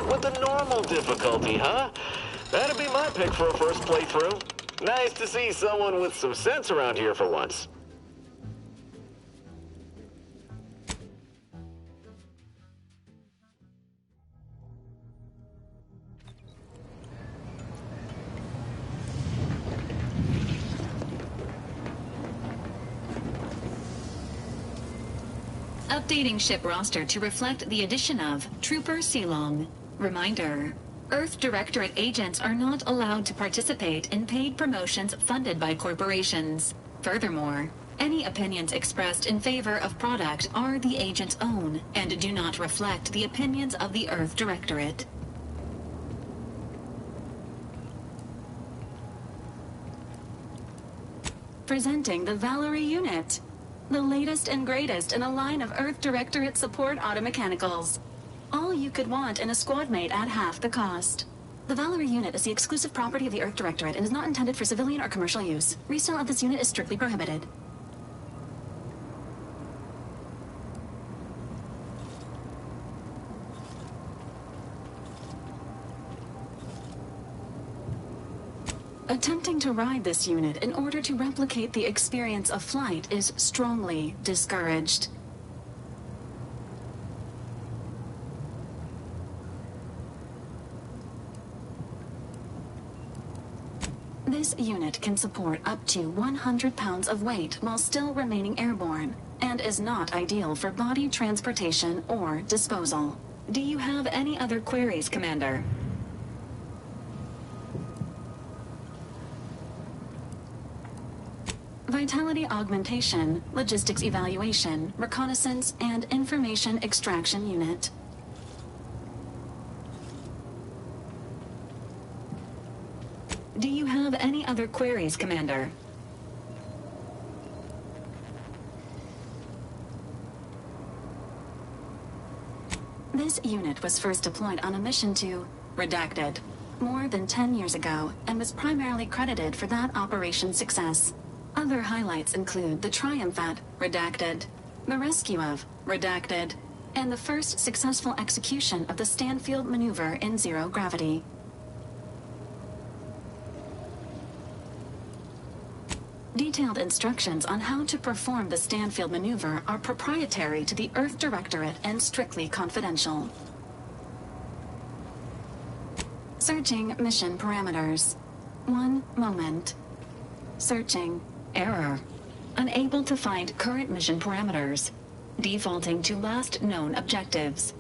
went with the normal difficulty, huh? That'd be my pick for a first playthrough. Nice to see someone with some sense around here for once. Updating ship roster to reflect the addition of Trooper Silong. Reminder: Earth Directorate agents are not allowed to participate in paid promotions funded by corporations. Furthermore, any opinions expressed in favor of product are the agent's own and do not reflect the opinions of the Earth Directorate. Presenting the Valerie unit, the latest and greatest in a line of Earth Directorate support automechanicals. All you could want in a squad mate at half the cost. The Valerie unit is the exclusive property of the Earth Directorate and is not intended for civilian or commercial use. Resale of this unit is strictly prohibited. Attempting to ride this unit in order to replicate the experience of flight is strongly discouraged. This unit can support up to 100 pounds of weight while still remaining airborne, and is not ideal for body transportation or disposal. Do you have any other queries, Commander? Vitality augmentation, logistics evaluation, reconnaissance, and information extraction unit. Do you have any other queries, Commander? This unit was first deployed on a mission to Redacted more than 10 years ago and was primarily credited for that operation's success. Other highlights include the triumph at Redacted, the rescue of Redacted, and the first successful execution of the Stanfield maneuver in zero gravity. Detailed instructions on how to perform the Stanfield maneuver are proprietary to the Earth Directorate and strictly confidential. Searching mission parameters. 1 moment. Searching. Error. Unable to find current mission parameters. Defaulting to last known objectives.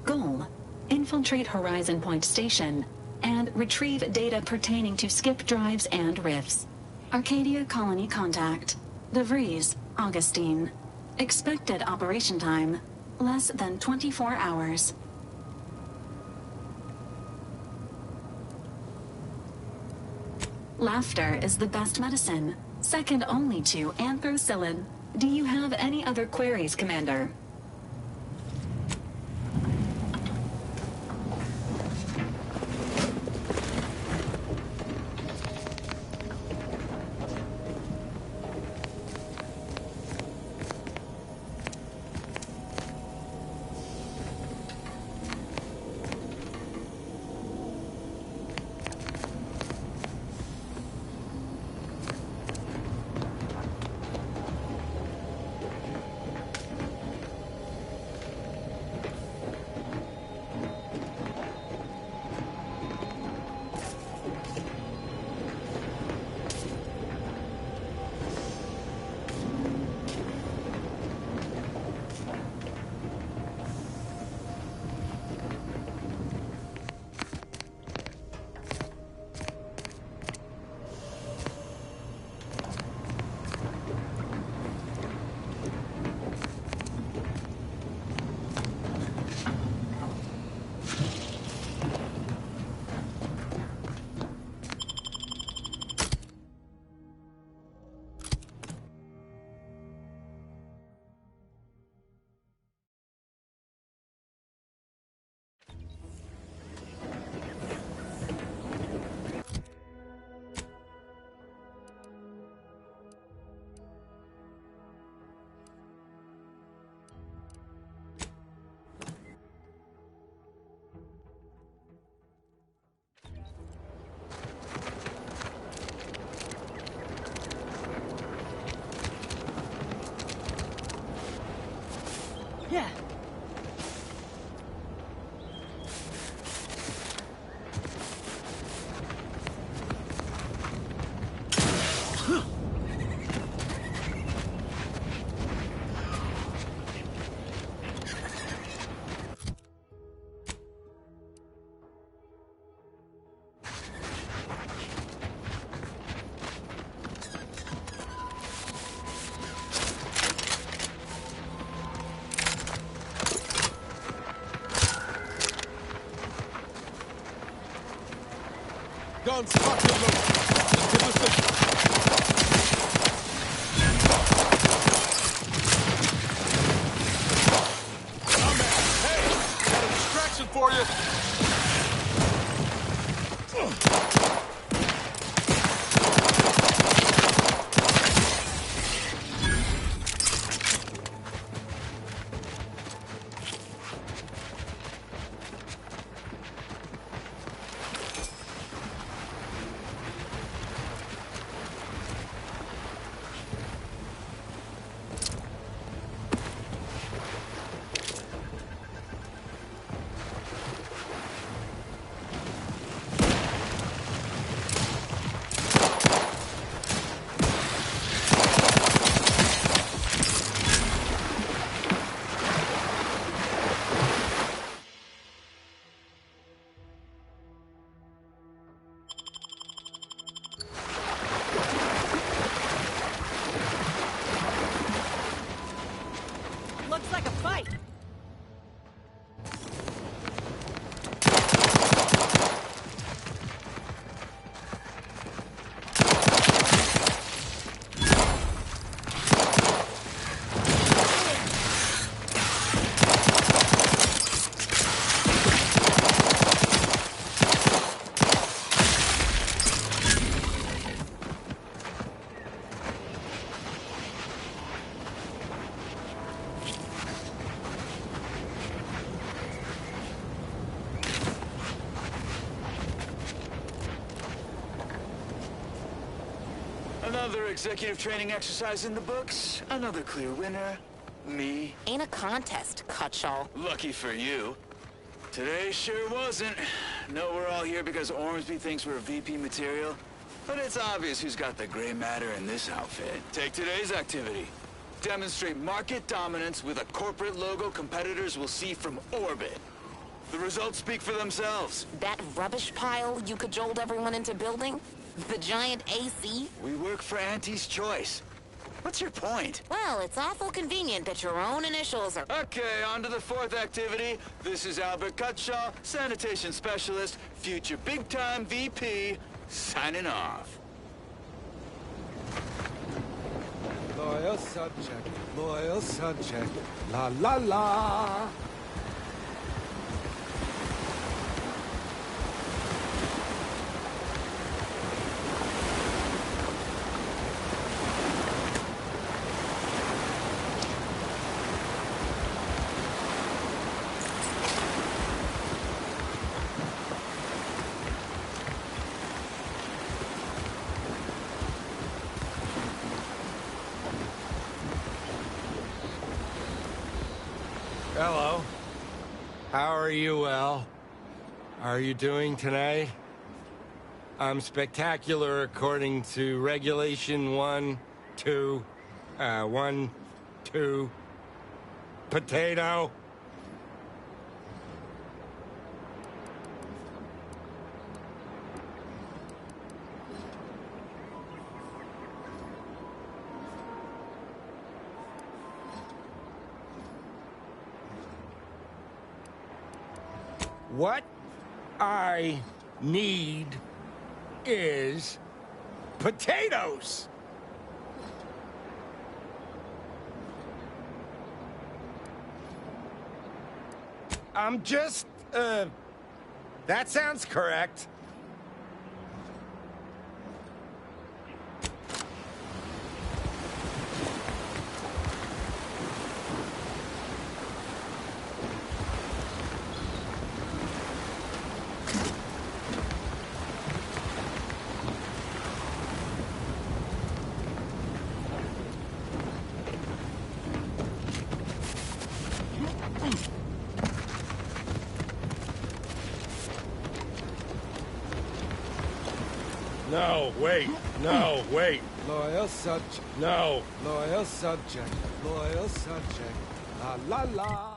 Goal: infiltrate Horizon Point Station and retrieve data pertaining to skip drives and rifts. Arcadia Colony contact. De Vries, Augustine. Expected operation time: less than 24 hours. Laughter is the best medicine, second only to anthracillin. Do you have any other queries, Commander? Guns fucking loose. Into the system. Oh, man. Hey! Got a distraction for you. Looks like a fight. Another executive training exercise in the books. Another clear winner. Me. Ain't a contest, Cutshall. Lucky for you. Today sure wasn't. No, we're all here because Ormsby thinks we're VP material. But it's obvious who's got the gray matter in this outfit. Take today's activity. Demonstrate market dominance with a corporate logo competitors will see from orbit. The results speak for themselves. That rubbish pile you cajoled everyone into building? The giant AC? We work for Auntie's Choice. What's your point? Well, it's awful convenient that your own initials are... Okay, on to the fourth activity. This is Albert Cutshaw, sanitation specialist, future big-time VP, signing off. Loyal subject, loyal subject, la la la. Hello. How are you, El? Are you doing tonight? I'm spectacular according to regulation 1, 2, 1, 2, potato. What I need is potatoes. I'm just, that sounds correct. No, wait. No, wait. Loyal subject. No. Loyal subject. Loyal subject. La la la.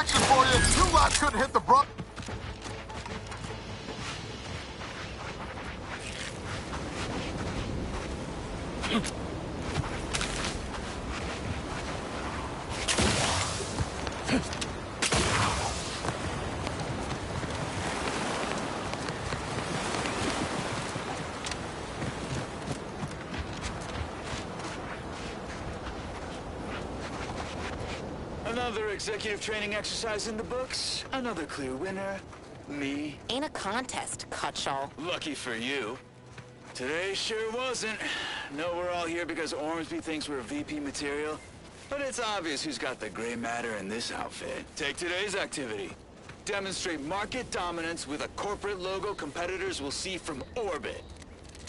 protection for you. You lot couldn't hit the bro. Another executive training exercise in the books. Another clear winner. Me. Ain't a contest, Cutshall. Lucky for you. Today sure wasn't. No, we're all here because Ormsby thinks we're VP material. But it's obvious who's got the gray matter in this outfit. Take today's activity. Demonstrate market dominance with a corporate logo competitors will see from orbit.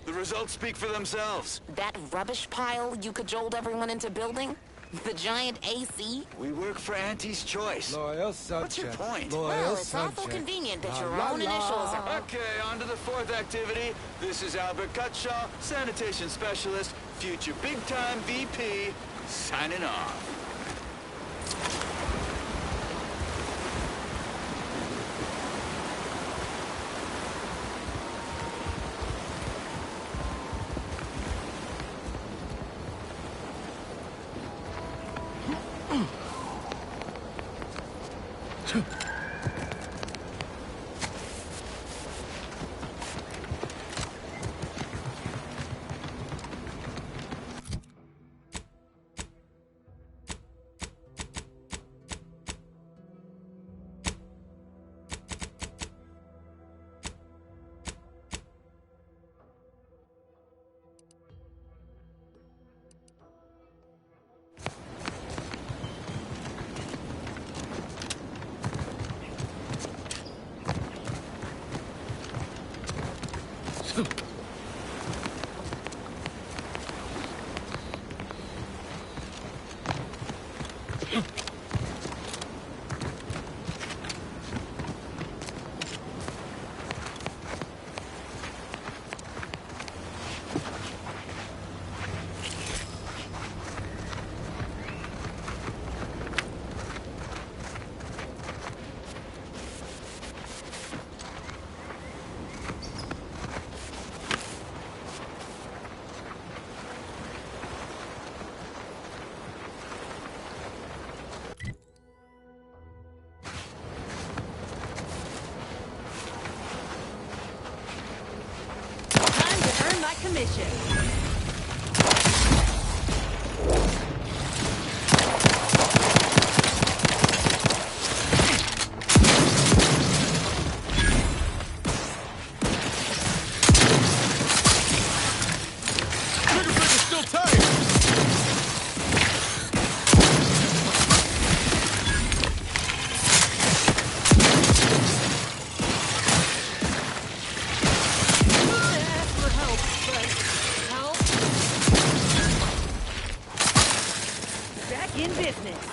The results speak for themselves. That rubbish pile you cajoled everyone into building? The giant AC? We work for Auntie's choice. Loyal subject. What's your point? Loyal Well, it's subject. awful convenient that La your la own la. initials are... Okay, on to the fourth activity. This is Albert Cutshaw, sanitation specialist, future big-time VP, signing off. Time to earn my commission. Trigger finger's still tight. Ask for help, but help? Back in business.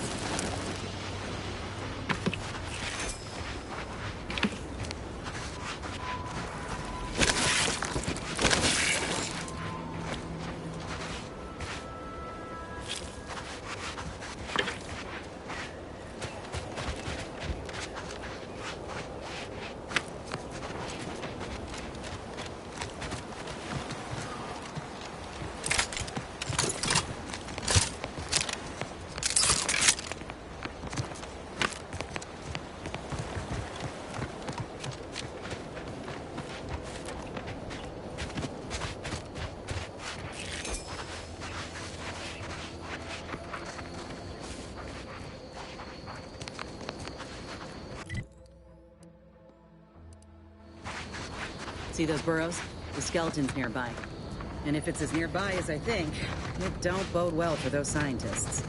See those burrows? The skeleton's nearby. And if it's as nearby as I think, it don't bode well for those scientists.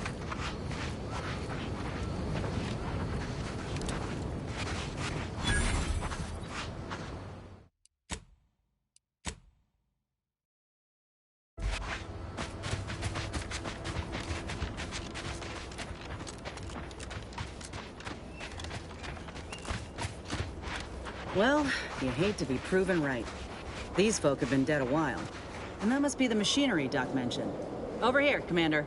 Well, you hate to be proven right. These folk have been dead a while. And that must be the machinery Doc mentioned. Over here, Commander.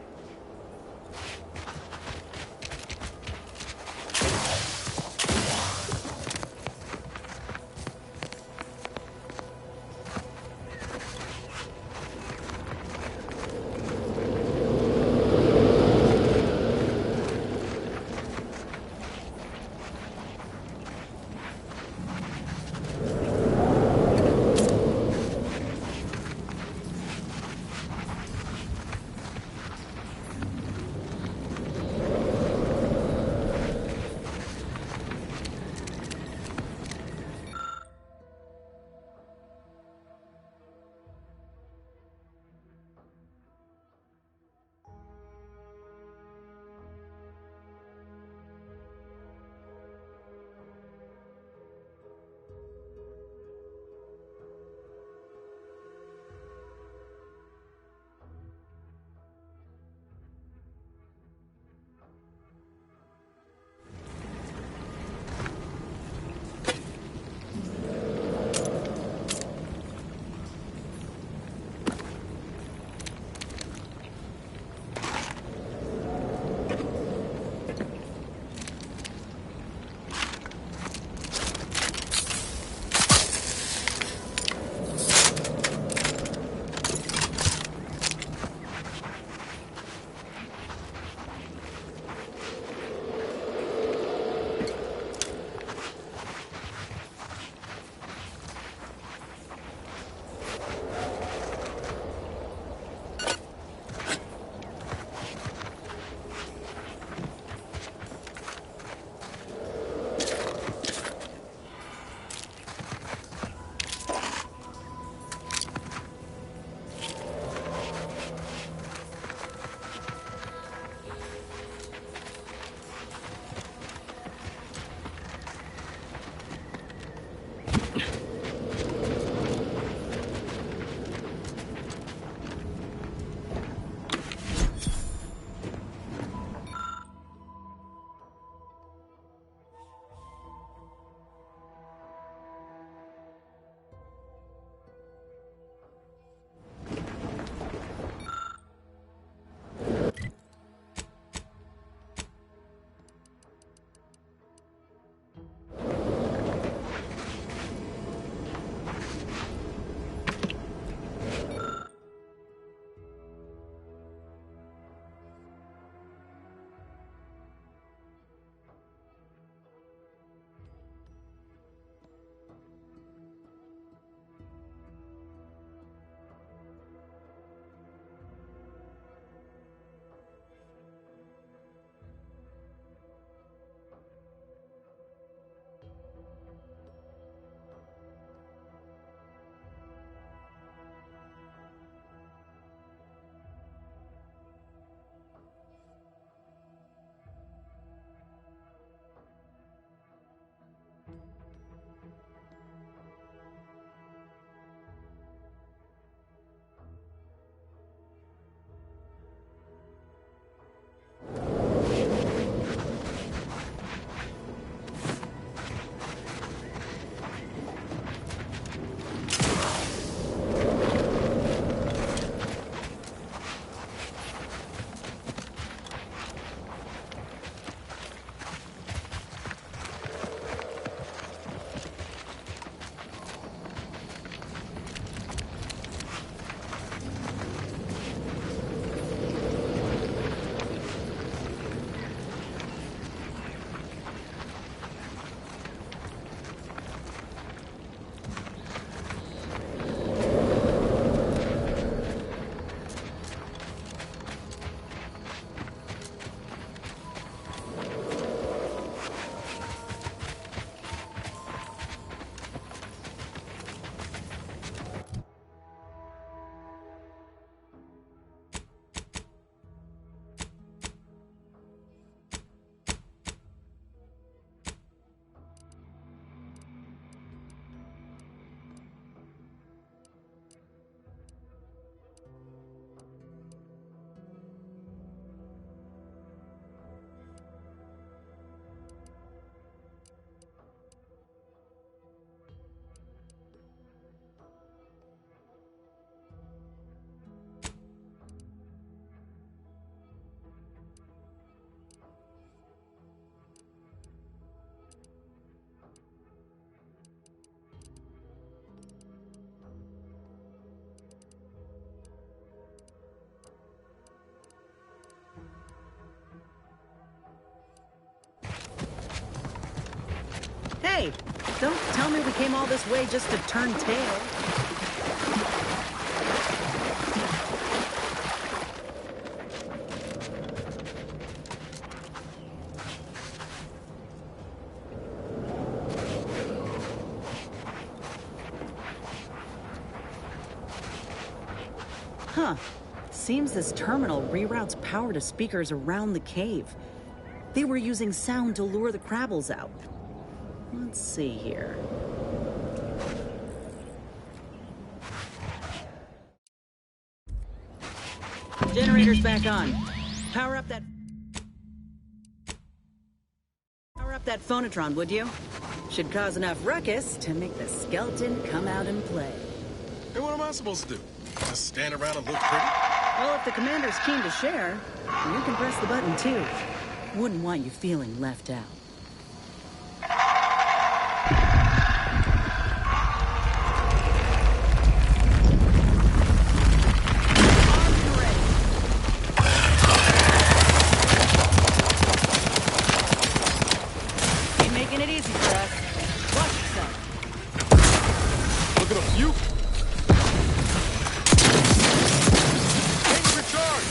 Hey, don't tell me we came all this way just to turn tail. Huh. Seems this terminal reroutes power to speakers around the cave. They were using sound to lure the Krabbles out. Let's see here. Generator's back on. Power up that phonotron, would you? Should cause enough ruckus to make the skeleton come out and play. Hey, what am I supposed to do? Just stand around and look pretty? Well, if the commander's keen to share, you can press the button too. Wouldn't want you feeling left out. Making it easy for us. Watch yourself. Look at him. You! Can't recharge!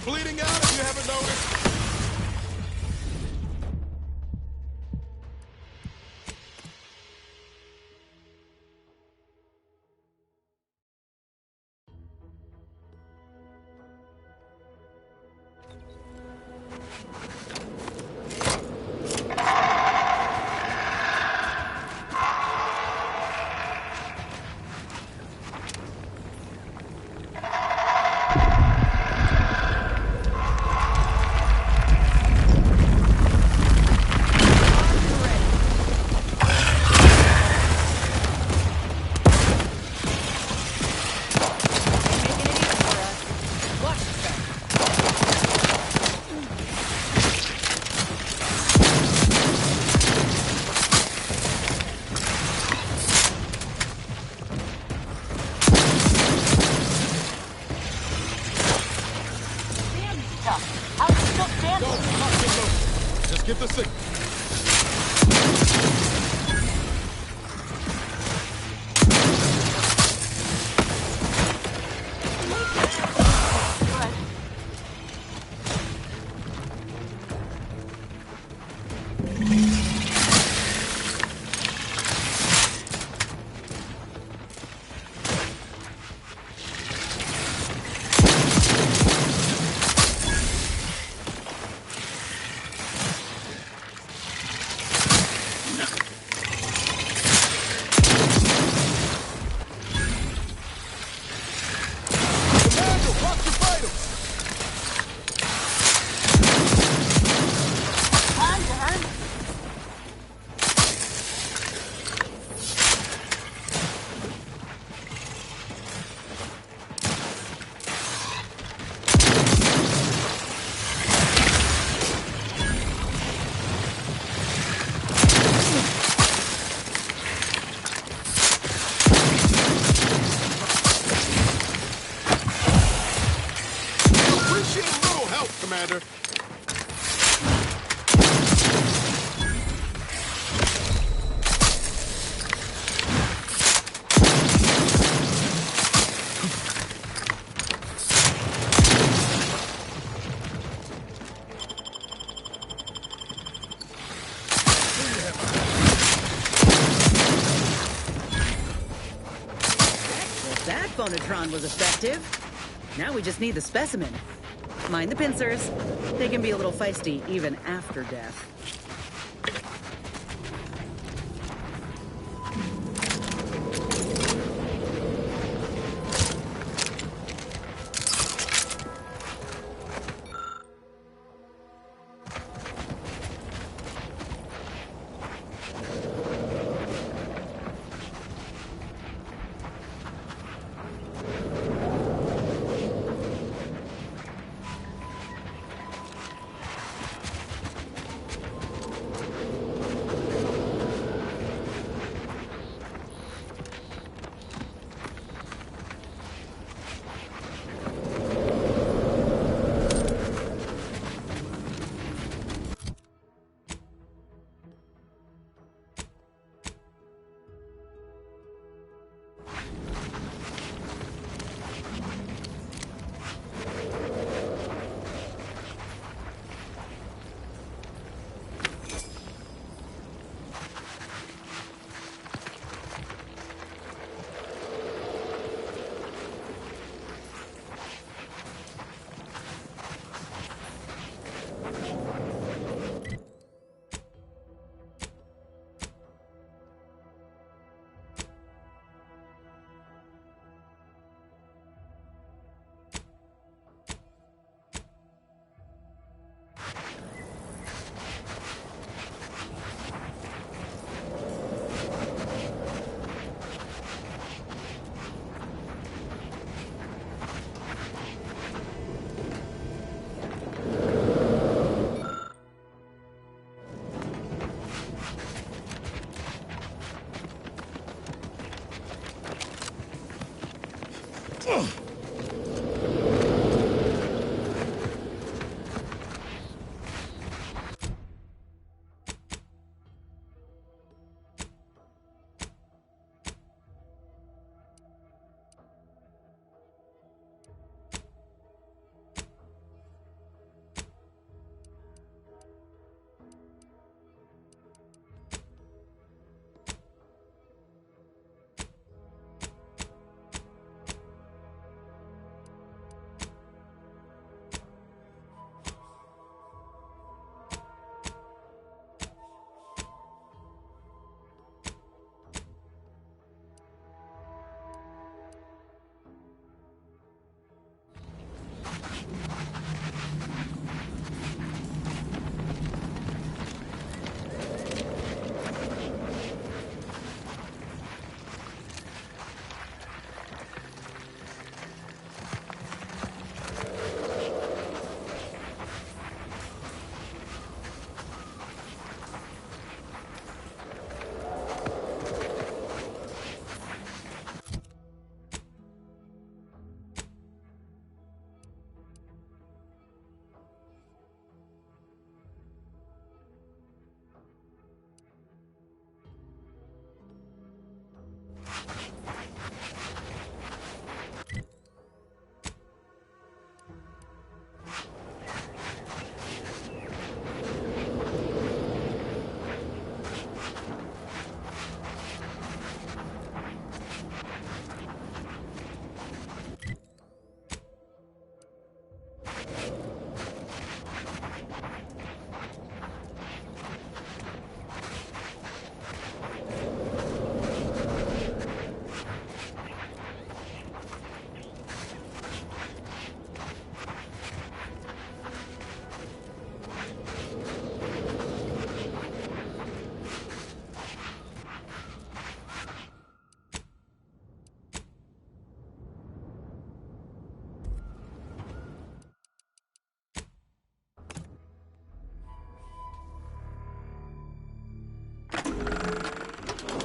Bleeding out if you haven't noticed. Just get the signal. Commander. That phonotron was effective. Now we just need the specimen. Mind the pincers. They can be a little feisty even after death.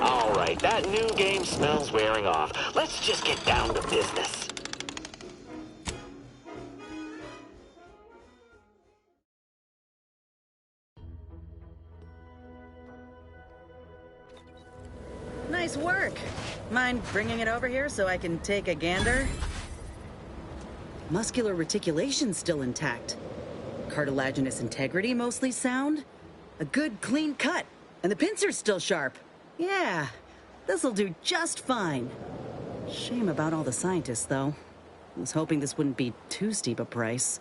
All right, that new game smells wearing off. Let's just get down to business. work. Mind bringing it over here so I can take a gander? Muscular reticulation's still intact. Cartilaginous integrity mostly sound. A good clean cut. And the pincer's still sharp. Yeah, this'll do just fine. Shame about all the scientists, though. I was hoping this wouldn't be too steep a price.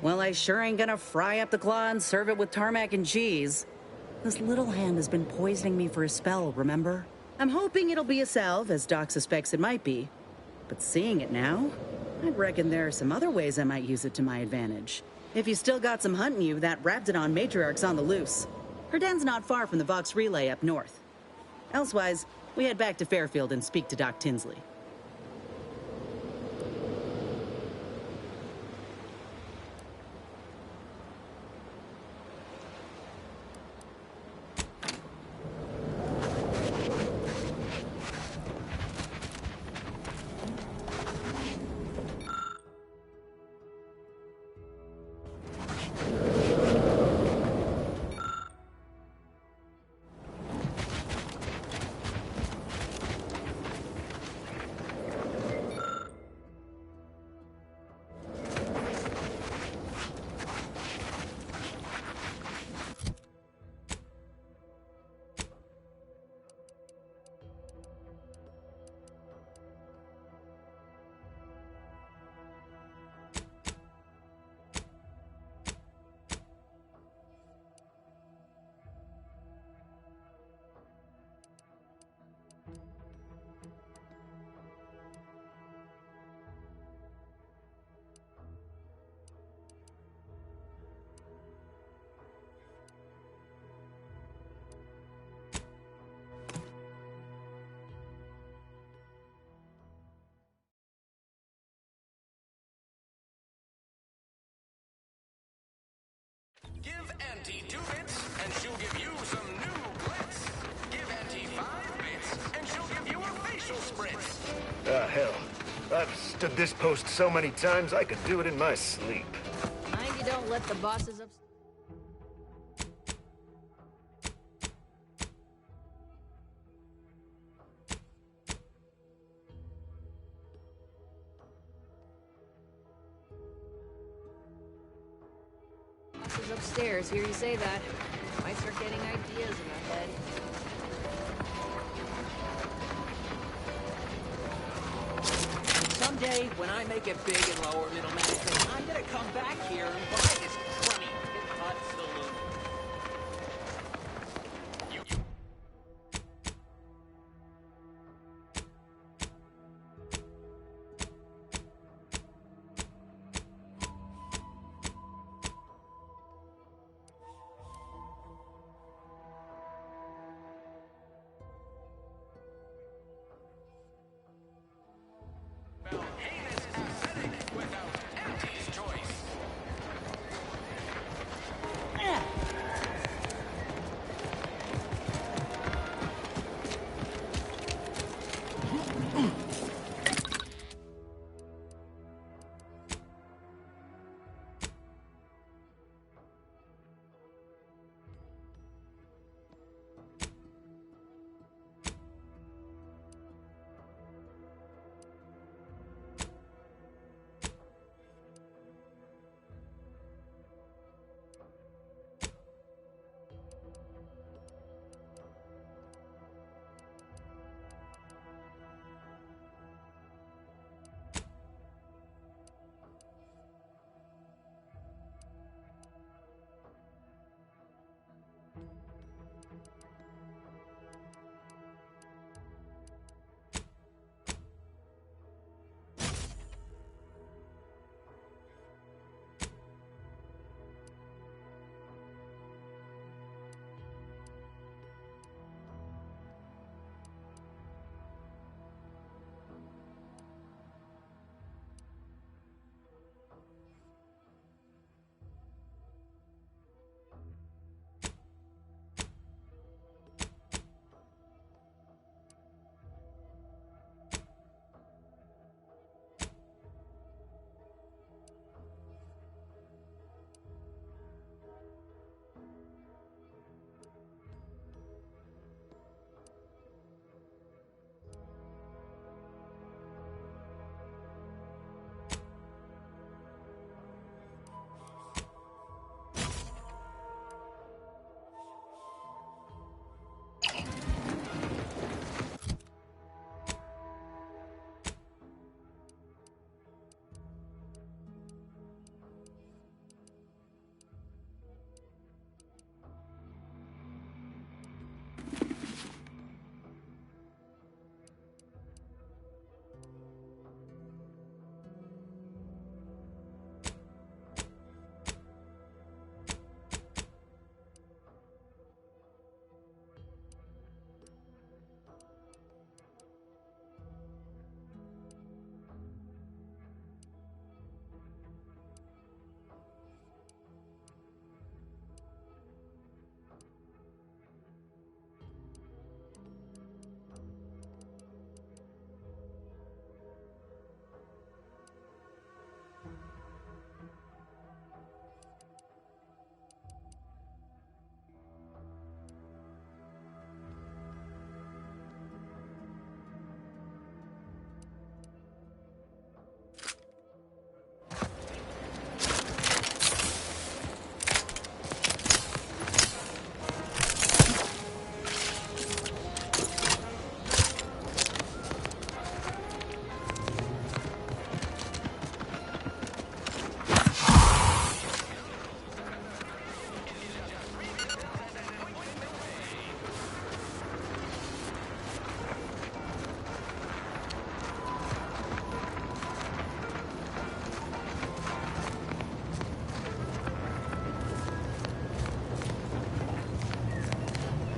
Well, I sure ain't gonna fry up the claw and serve it with tarmac and cheese. This little hand has been poisoning me for a spell, remember? I'm hoping it'll be a salve, as Doc suspects it might be. But seeing it now, I'd reckon there are some other ways I might use it to my advantage. If you still got some hunting you, that Raptidon matriarch's on the loose. Her den's not far from the Vox Relay up north. Elsewise, we head back to Fairfield and speak to Doc Tinsley. Give Auntie 2 bits, and she'll give you some new blitz. Give Auntie 5 bits, and she'll give you a facial spritz. Ah, hell. I've stood this post so many times, I could do it in my sleep. Mind you don't let the bosses up. Bosses upstairs, hear you say that. Might start getting ideas in my head. Someday, when I make it big in lower middle management, I'm gonna come back here and buy this crummy hip-hop saloon. Heinous aesthetic without Auntie's joy.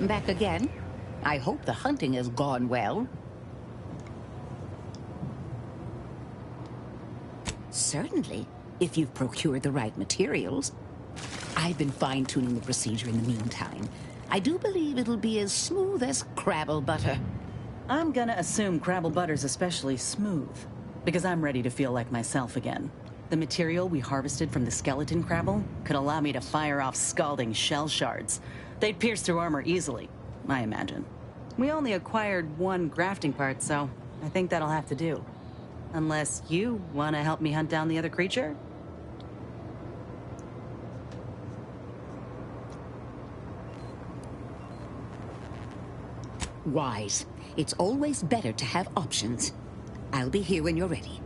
Back again? I hope the hunting has gone well. Certainly, if you've procured the right materials. I've been fine-tuning the procedure in the meantime. I do believe it'll be as smooth as Crabble butter. I'm gonna assume Crabble butter's especially smooth, because I'm ready to feel like myself again. The material we harvested from the skeleton Crabble could allow me to fire off scalding shell shards. They'd pierce through armor easily, I imagine. We only acquired one grafting part, so I think that'll have to do. Unless you want to help me hunt down the other creature? Wise. It's always better to have options. I'll be here when you're ready.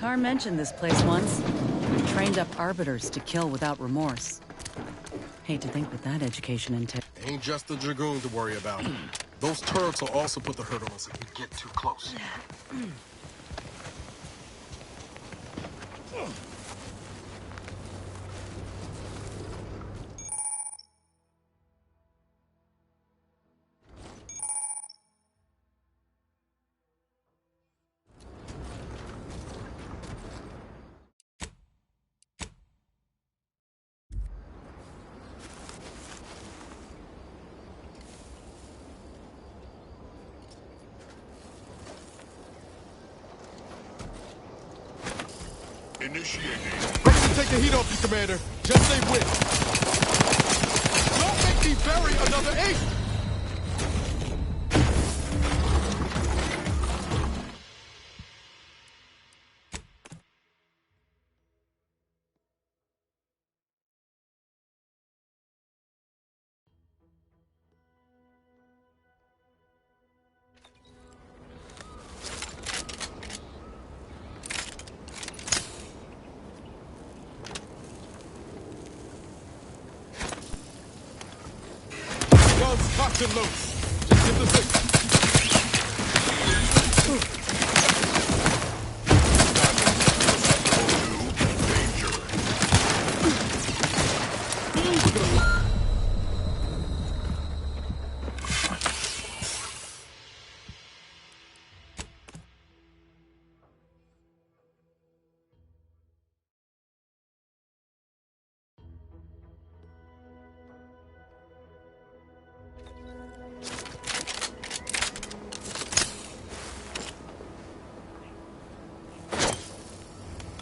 Carr mentioned this place once. Trained up arbiters to kill without remorse. Hate to think what that education entails. Ain't just the Dragoon to worry about. Those turrets will also put the hurt on us if we get too close. Initiating. Ready to take the heat off you, Commander. Just say when. Don't make me bury another 8! Guns cocked and loose. Just give the signal.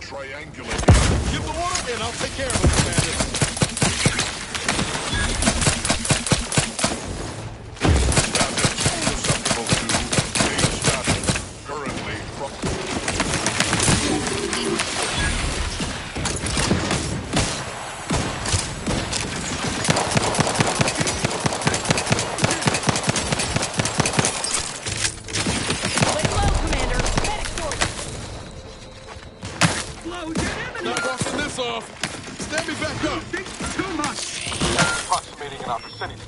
Triangulate. Give the order and I'll take care of it, Commander. Off. Stand me back up. Too much. Approximating in our vicinity.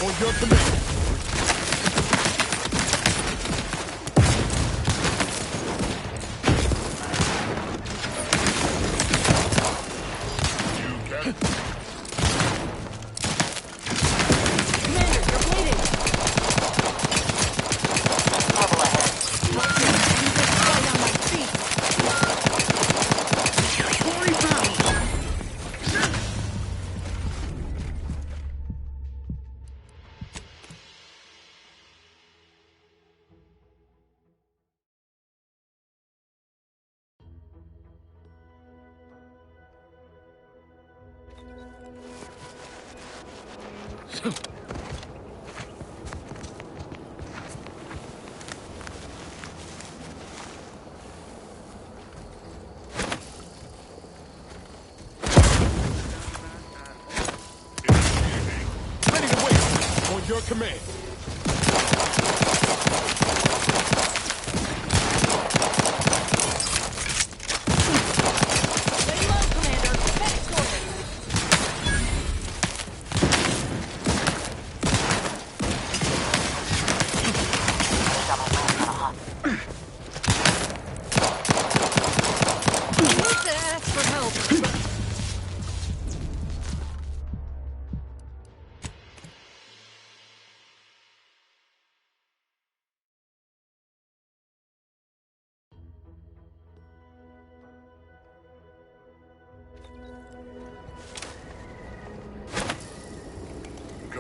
On your command. Ready to wait. On your command.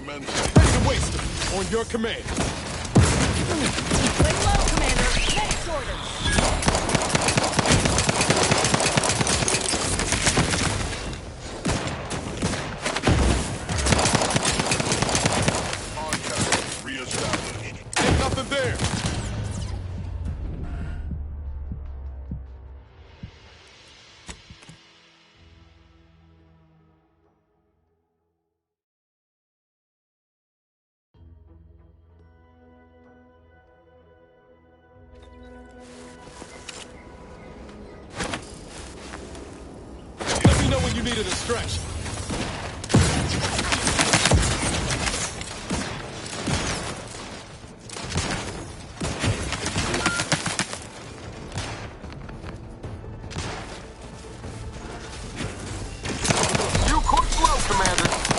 Ready to waste them. On your command. Lay low, Commander. Next order. Know when you needed a stretch. You could slow, Commander.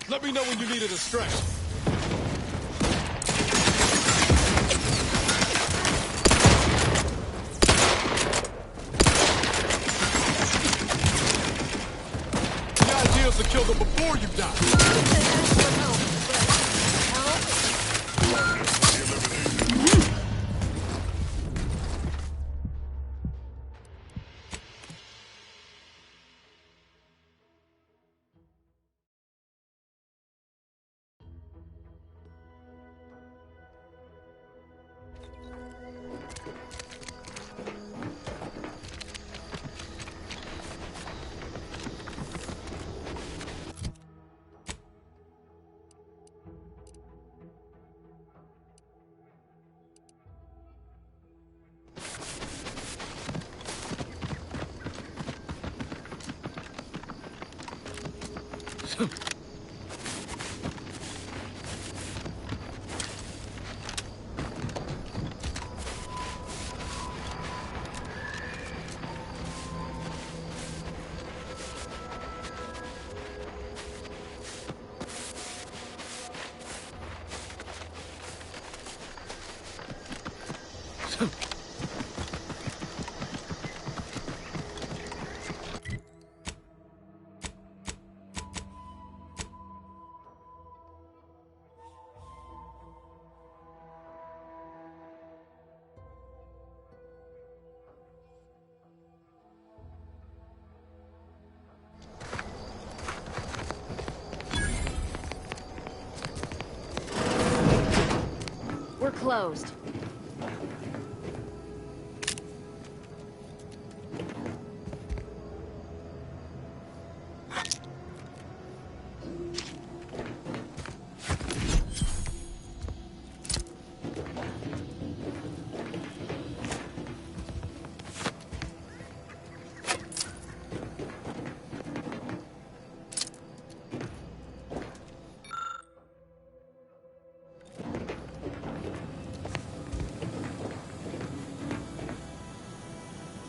Let me know when you need a distraction. The idea is to kill them before you die. We're closed.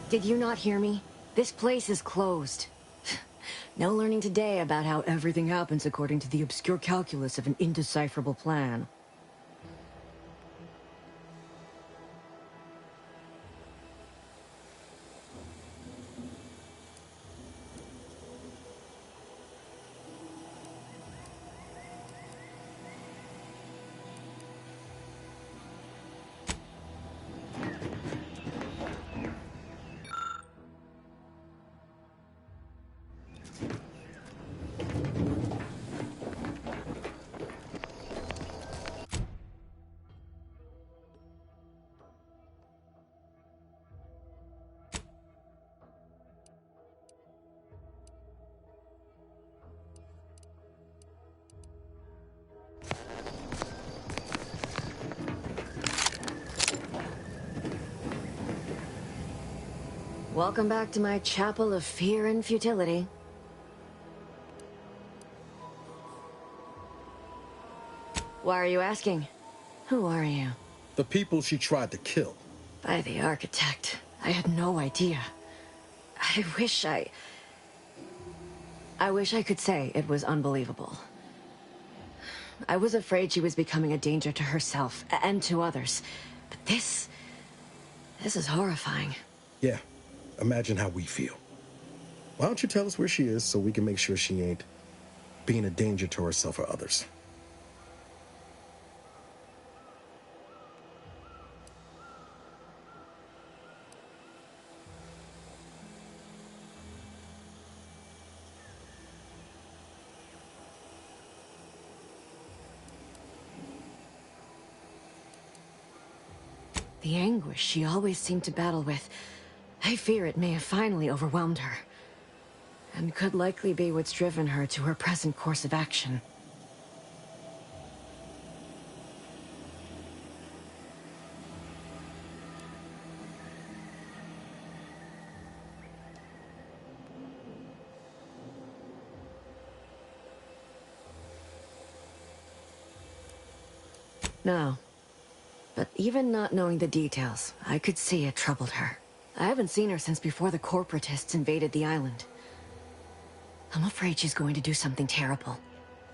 Did you not hear me? This place is closed. No learning today about how everything happens according to the obscure calculus of an indecipherable plan. Welcome back to my chapel of fear and futility. Why are you asking? Who are you? The people she tried to kill. By the architect. I had no idea. I wish I could say it was unbelievable. I was afraid she was becoming a danger to herself and to others. But this is horrifying. Yeah, imagine how we feel. Why don't you tell us where she is so we can make sure she ain't being a danger to herself or others? The anguish she always seemed to battle with I fear it may have finally overwhelmed her, and could likely be what's driven her to her present course of action. No. But even not knowing the details, I could see it troubled her. I haven't seen her since before the corporatists invaded the island. I'm afraid she's going to do something terrible,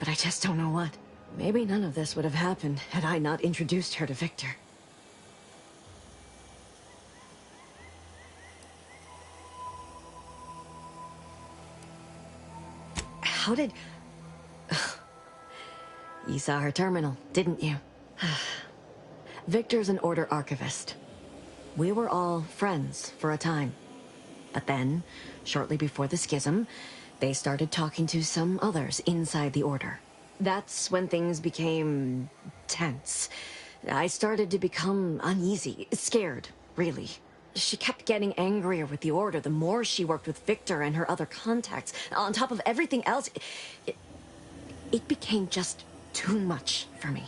but I just don't know what. Maybe none of this would have happened had I not introduced her to Victor. How did... You saw her terminal, didn't you? Victor's an Order archivist. We were all friends for a time. But then, shortly before the schism, they started talking to some others inside the Order. That's when things became tense. I started to become uneasy, scared, really. She kept getting angrier with the Order the more she worked with Victor and her other contacts. On top of everything else, it became just too much for me.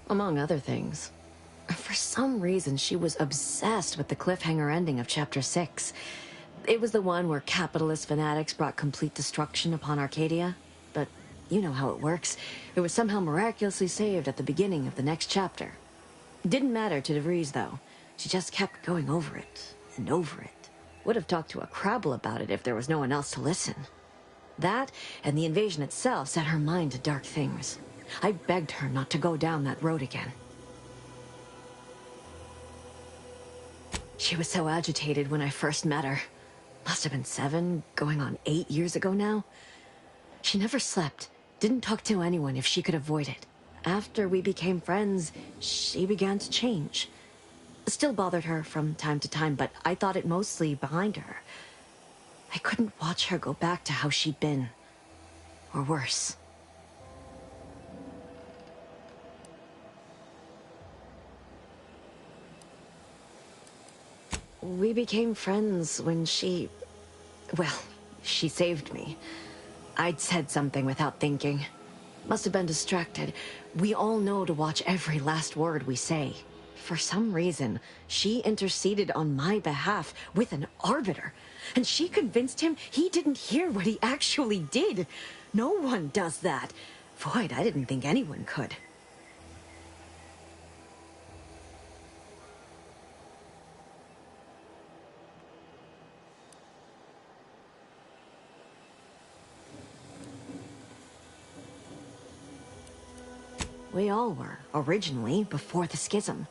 Among other things. For some reason, she was obsessed with the cliffhanger ending of Chapter 6. It was the one where capitalist fanatics brought complete destruction upon Arcadia. But you know how it works. It was somehow miraculously saved at the beginning of the next chapter. It didn't matter to DeVries, though. She just kept going over it and over it. Would have talked to a Crabble about it if there was no one else to listen. That, and the invasion itself, set her mind to dark things. I begged her not to go down that road again. She was so agitated when I first met her. Must have been 7, going on 8 years ago now. She never slept, didn't talk to anyone if she could avoid it. After we became friends, she began to change. Still bothered her from time to time, but I thought it mostly behind her. I couldn't watch her go back to how she'd been. Or worse. We became friends when she... Well, she saved me. I'd said something without thinking. Must have been distracted. We all know to watch every last word we say. For some reason, she interceded on my behalf with an arbiter. And she convinced him he didn't hear what he actually did. No one does that. Void, I didn't think anyone could. We all were, originally, before the schism.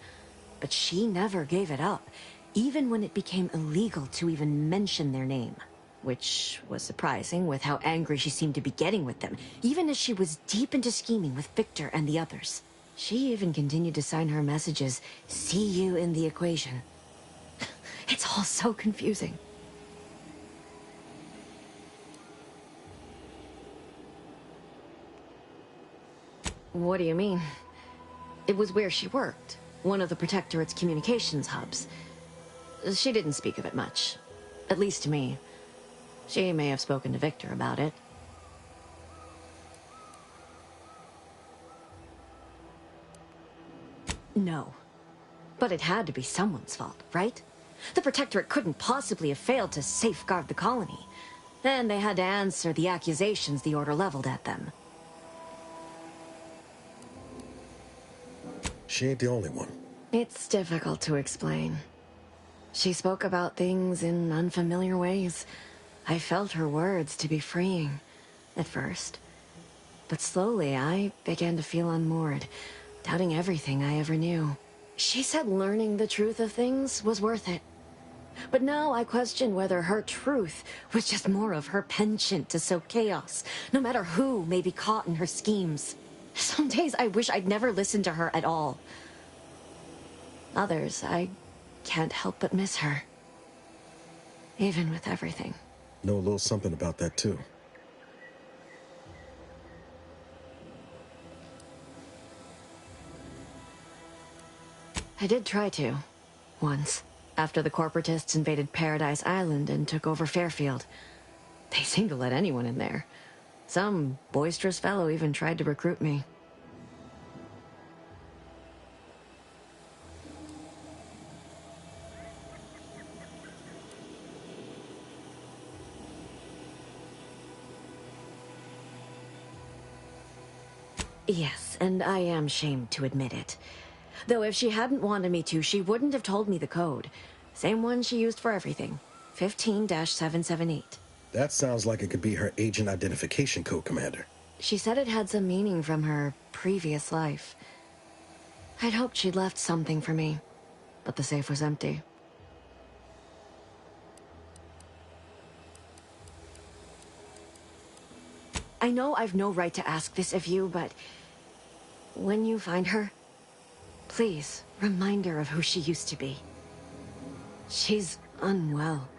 But she never gave it up, even when it became illegal to even mention their name. Which was surprising with how angry she seemed to be getting with them, even as she was deep into scheming with Victor and the others. She even continued to sign her messages, "See you in the equation." It's all so confusing. What do you mean? It was where she worked, one of the Protectorate's communications hubs. She didn't speak of it much, at least to me. She may have spoken to Victor about it. No. But it had to be someone's fault, right? The Protectorate couldn't possibly have failed to safeguard the colony. And they had to answer the accusations the Order leveled at them. She ain't the only one. It's difficult to explain. She spoke about things in unfamiliar ways. I felt her words to be freeing, at first. But slowly, I began to feel unmoored, doubting everything I ever knew. She said learning the truth of things was worth it. But now I question whether her truth was just more of her penchant to sow chaos, no matter who may be caught in her schemes. Some days I wish I'd never listened to her at all. Others, I can't help but miss her. Even with everything. Know a little something about that, too. I did try to. Once. After the corporatists invaded Paradise Island and took over Fairfield. They seemed to let anyone in there. Some boisterous fellow even tried to recruit me. Yes, and I am shamed to admit it. Though if she hadn't wanted me to, she wouldn't have told me the code. Same one she used for everything. 15-778. That sounds like it could be her agent identification code, Commander. She said it had some meaning from her previous life. I'd hoped she'd left something for me, but the safe was empty. I know I've no right to ask this of you, but when you find her, please remind her of who she used to be. She's unwell,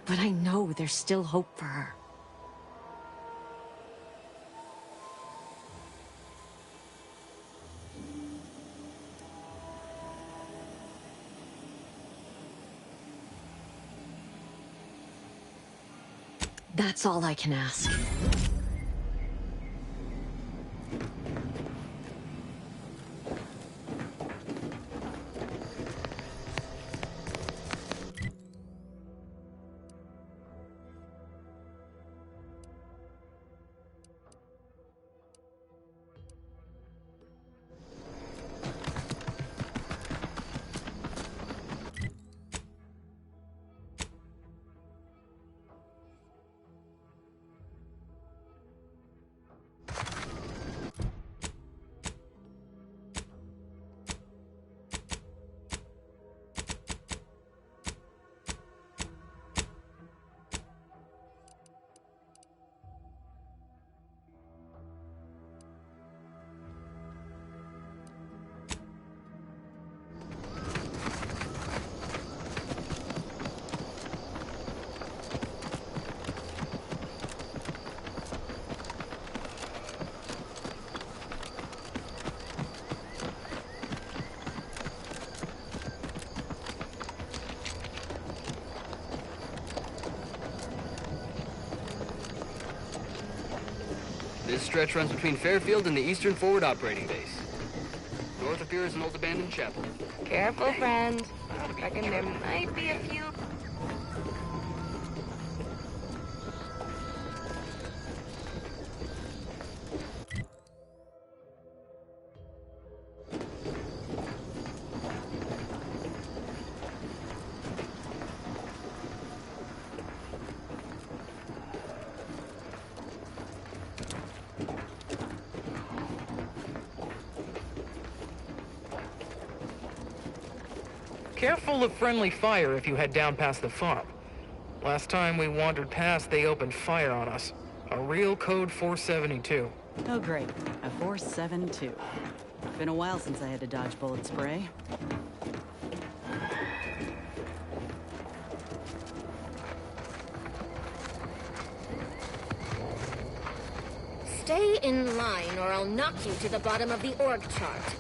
but I know there's still hope for her. That's all I can ask. This stretch runs between Fairfield and the Eastern Forward Operating Base. North of here is an old abandoned chapel. Careful, friend. Reckon there might be a few... Careful of friendly fire if you head down past the farm. Last time we wandered past, they opened fire on us. A real code 472. Oh, great. A 472. Been a while since I had to dodge bullet spray. Stay in line or I'll knock you to the bottom of the org chart.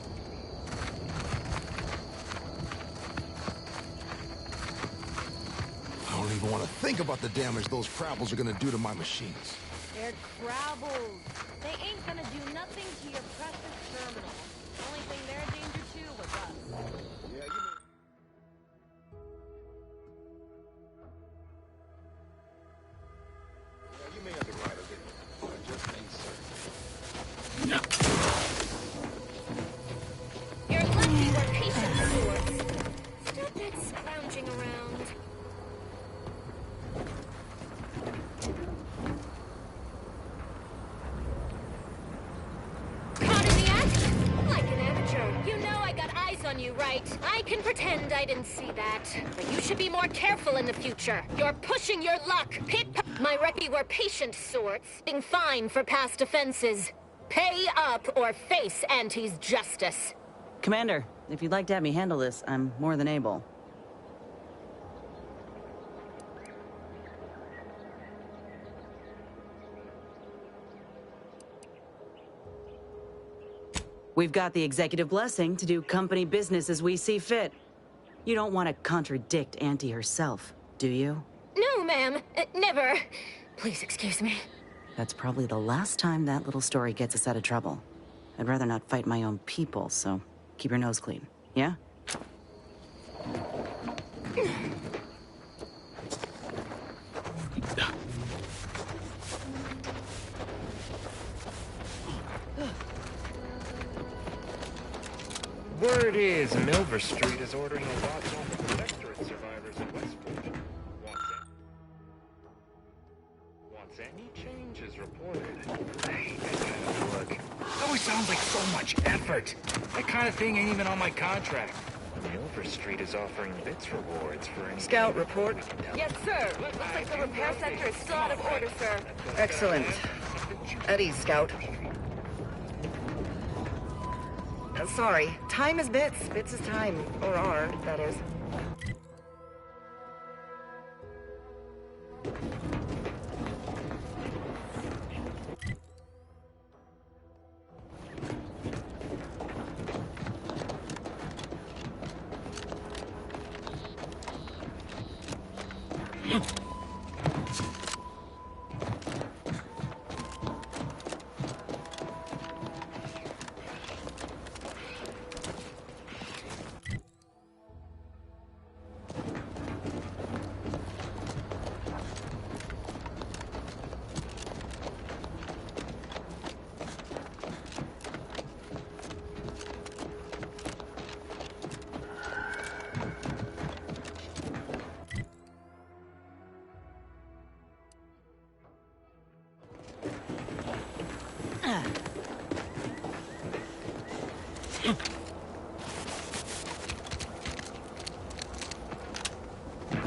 I don't even want to think about the damage those crabbles are gonna do to my machines. They're crabbles. They ain't gonna do nothing to your precious terminal. Only thing they're a danger to was us. Yeah, you may have the right of it, but I just ain't certain. You're lucky we're patient stewards. Stop that scrounging around. You know I got eyes on you, right? I can pretend I didn't see that. But you should be more careful in the future. You're pushing your luck. My recce were patient sorts. Being fine for past offenses. Pay up or face Auntie's justice. Commander, If you'd like to have me handle this, I'm more than able. We've got the executive blessing to do company business as we see fit. You don't want to contradict Auntie herself, do you? No, ma'am. Never. Please excuse me. That's probably the last time that little story gets us out of trouble. I'd rather not fight my own people, so keep your nose clean, yeah? Word is Milver Street is ordering a lot more protectorate survivors in Westport. Once any change is reported. Hey, that kind of work. Always sounds like so much effort. That kind of thing ain't even on my contract. Milver Street is offering bits rewards for any... Scout report. Yes, sir. Looks like the repair center is still out of order, sir. Excellent. At ease, Scout. Sorry. Time is bits. Bits is time. Or are, that is.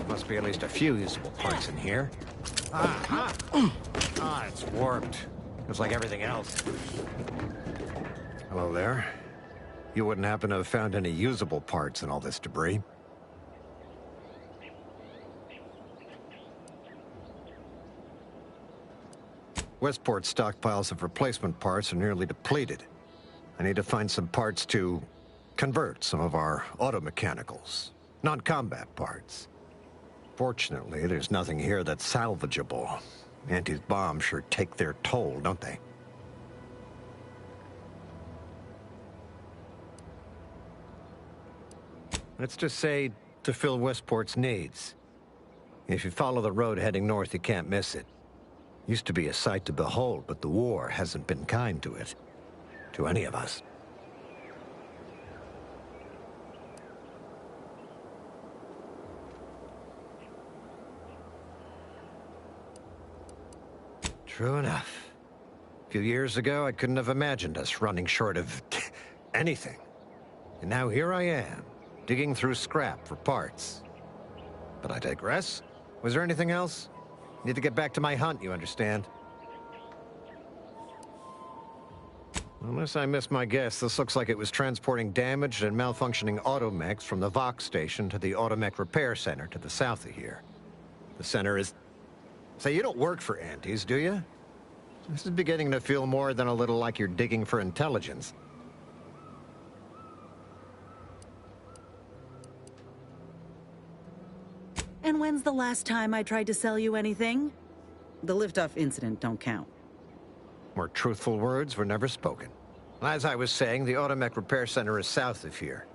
Must be at least a few usable parts in here. It's warped. Just like everything else. Hello there. You wouldn't happen to have found any usable parts in all this debris? Westport's stockpiles of replacement parts are nearly depleted. I need to find some parts to convert some of our automechanicals, non-combat parts. Fortunately, there's nothing here that's salvageable. Auntie's bombs sure take their toll, don't they? Let's just say to fill Westport's needs. If you follow the road heading north, you can't miss it. Used to be a sight to behold, but the war hasn't been kind to it. To any of us. True enough. A few years ago, I couldn't have imagined us running short of anything. And now here I am, digging through scrap for parts. But I digress. Was there anything else? Need to get back to my hunt, you understand? Unless I missed my guess, this looks like it was transporting damaged and malfunctioning automechs from the Vox station to the Automech Repair Center to the south of here. The center is... Say, you don't work for Auntie's, do you? This is beginning to feel more than a little like you're digging for intelligence. And when's the last time I tried to sell you anything? The liftoff incident don't count. More truthful words were never spoken. As I was saying, the Automech Repair Center is south of here.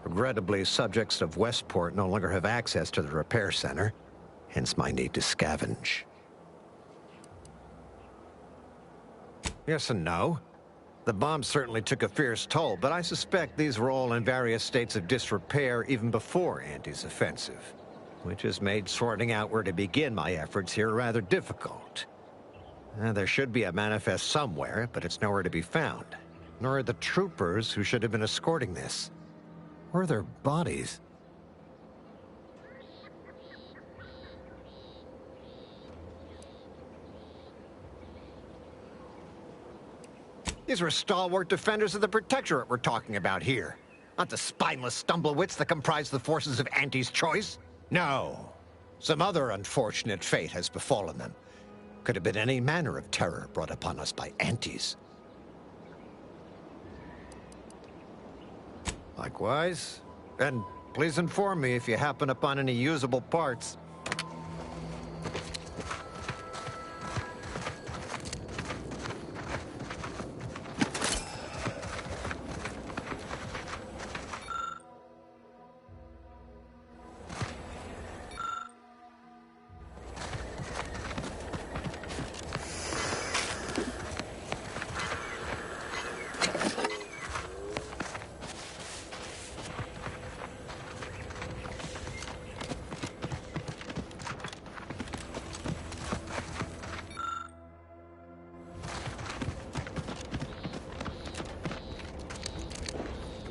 Regrettably, subjects of Westport no longer have access to the repair center, hence my need to scavenge. Yes and no. The bomb certainly took a fierce toll, but I suspect these were all in various states of disrepair even before Auntie's offensive, which has made sorting out where to begin my efforts here rather difficult. There should be a manifest somewhere, but it's nowhere to be found. Nor are the troopers who should have been escorting this. Where are their bodies? These were stalwart defenders of the Protectorate we're talking about here. Not the spineless stumblewits that comprise the forces of Auntie's choice. No. Some other unfortunate fate has befallen them. Could have been any manner of terror brought upon us by Aunties. Likewise. And please inform me if you happen upon any usable parts.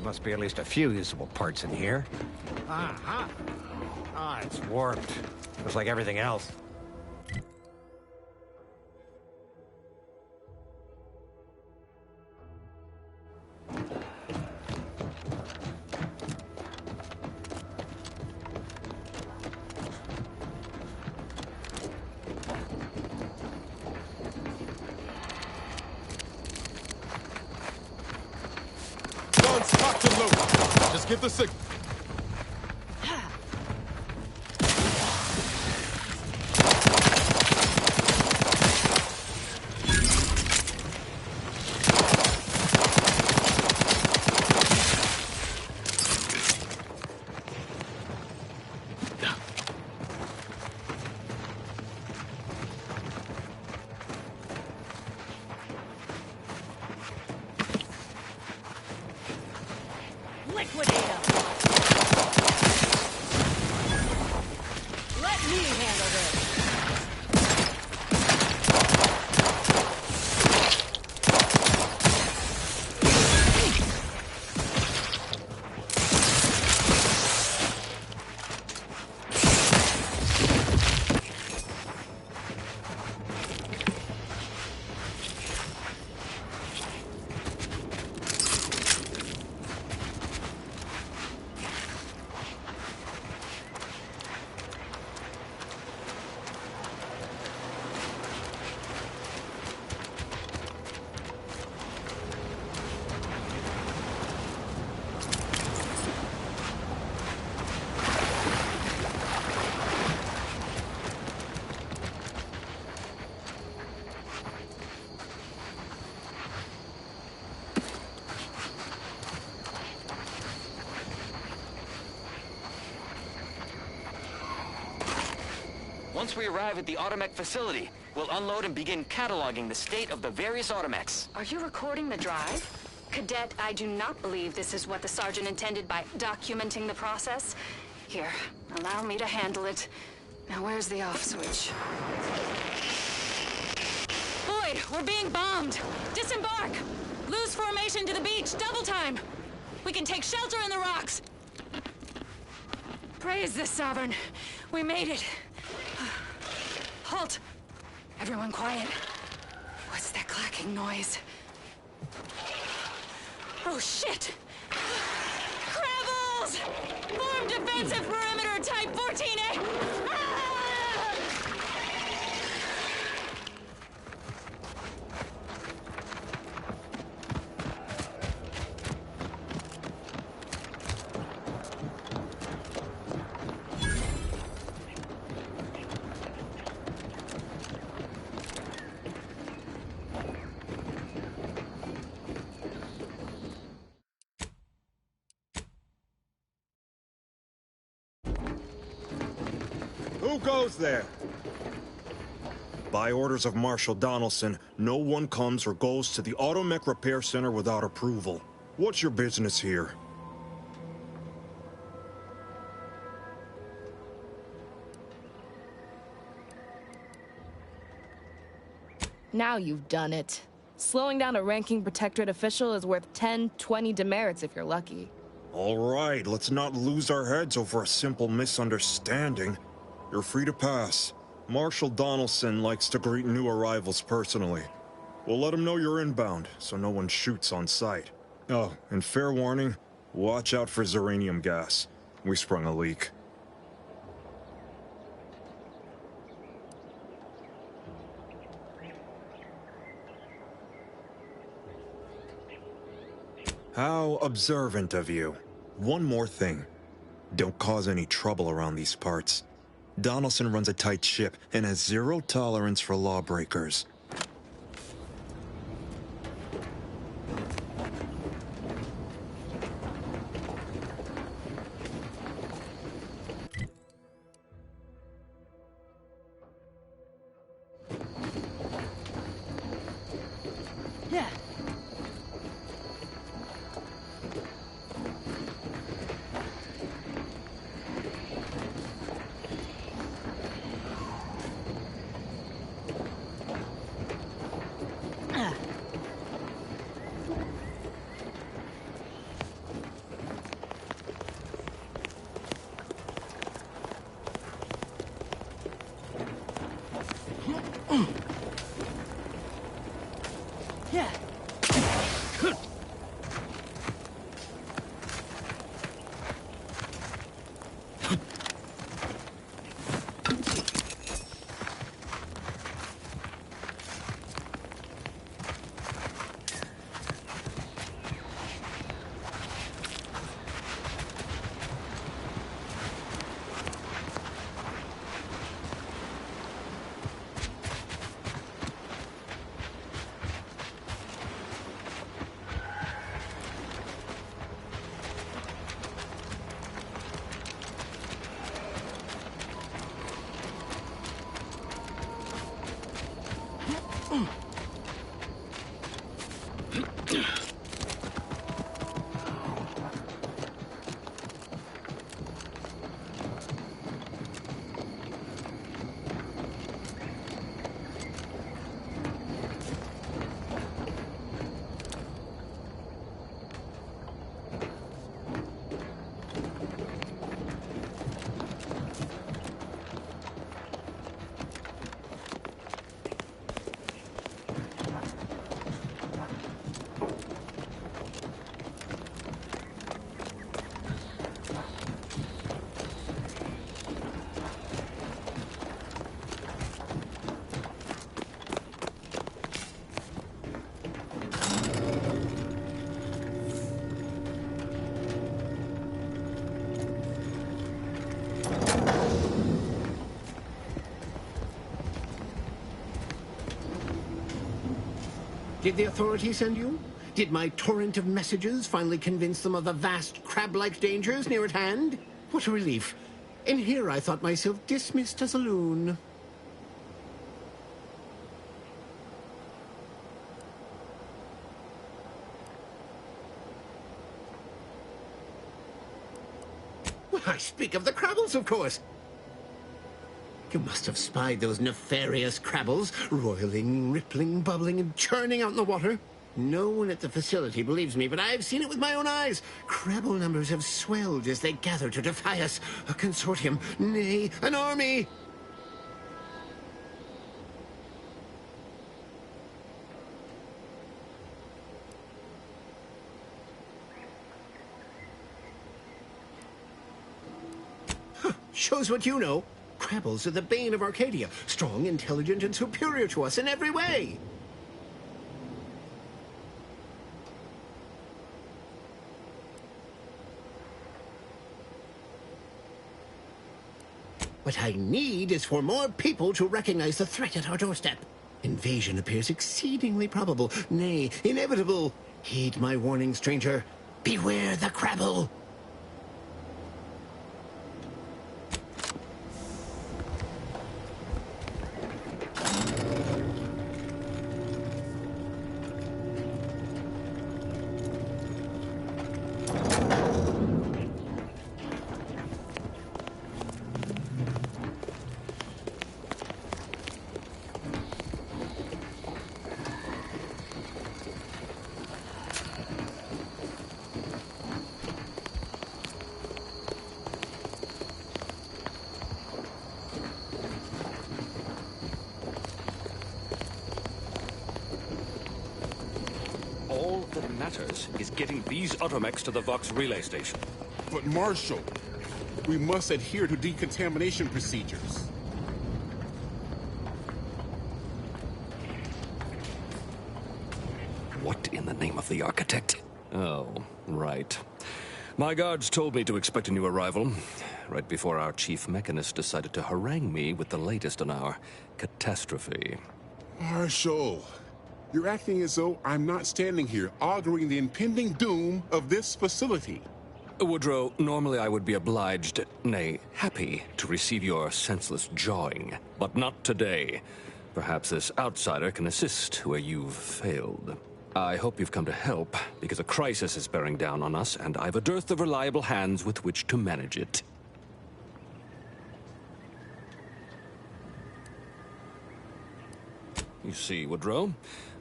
Must be at least a few usable parts in here. Uh-huh. Ah, it's warped. Just like everything else. Just get the signal. Liquidate him! Let me handle this! Once we arrive at the Automech facility, we'll unload and begin cataloging the state of the various Automechs. Are you recording the drive? Cadet, I do not believe this is what the Sergeant intended by documenting the process. Here, allow me to handle it. Now where's the off switch? Boyd, we're being bombed! Disembark! Lose formation to the beach, double time! We can take shelter in the rocks! Praise the Sovereign. We made it. Halt! Everyone quiet. What's that clacking noise? Oh, shit! Crabbles! Form defensive perimeter type 14A! Ah! Who goes there? By orders of Marshal Donaldson, no one comes or goes to the Automech Repair Center without approval. What's your business here? Now you've done it. Slowing down a ranking protectorate official is worth 10, 20 demerits if you're lucky. All right, let's not lose our heads over a simple misunderstanding. You're free to pass. Marshal Donaldson likes to greet new arrivals personally. We'll let him know you're inbound, so no one shoots on sight. Oh, and fair warning, Watch out for xeranium gas. We sprung a leak. How observant of you. One more thing. Don't cause any trouble around these parts. Donaldson runs a tight ship and has zero tolerance for lawbreakers. Yeah. Yeah. Did the authorities send you? Did my torrent of messages finally convince them of the vast crab-like dangers near at hand? What a relief. In here I thought myself dismissed as a loon. Well, I speak of the Crabbles, of course. You must have spied those nefarious Crabbles, roiling, rippling, bubbling, and churning out in the water. No one at the facility believes me, but I've seen it with my own eyes. Crabble numbers have swelled as they gather to defy us. A consortium, nay, an army! Huh, shows what you know. Crabbles are the bane of Arcadia. Strong, intelligent, and superior to us in every way. What I need is for more people to recognize the threat at our doorstep. Invasion appears exceedingly probable, nay, inevitable. Heed my warning, stranger. Beware the Crabble! matters is getting these automechs to the Vox relay station. But Marshal, we must adhere to decontamination procedures. What in the name of the architect? Oh, right. My guards told me to expect a new arrival, right before our chief mechanist decided to harangue me with the latest on our catastrophe. Marshal, you're acting as though I'm not standing here auguring the impending doom of this facility. Woodrow, normally I would be obliged, nay, happy, to receive your senseless jawing, but not today. Perhaps this outsider can assist where you've failed. I hope you've come to help, because a crisis is bearing down on us, and I've a dearth of reliable hands with which to manage it. You see, Woodrow,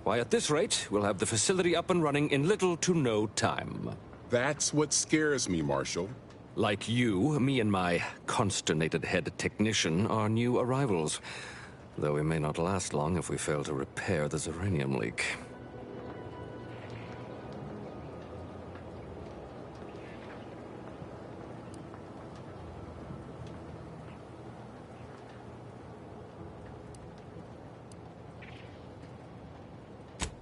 why at this rate, we'll have the facility up and running in little to no time. That's what scares me, Marshal. Like you, me and my consternated head technician are new arrivals, though we may not last long if we fail to repair the uranium leak.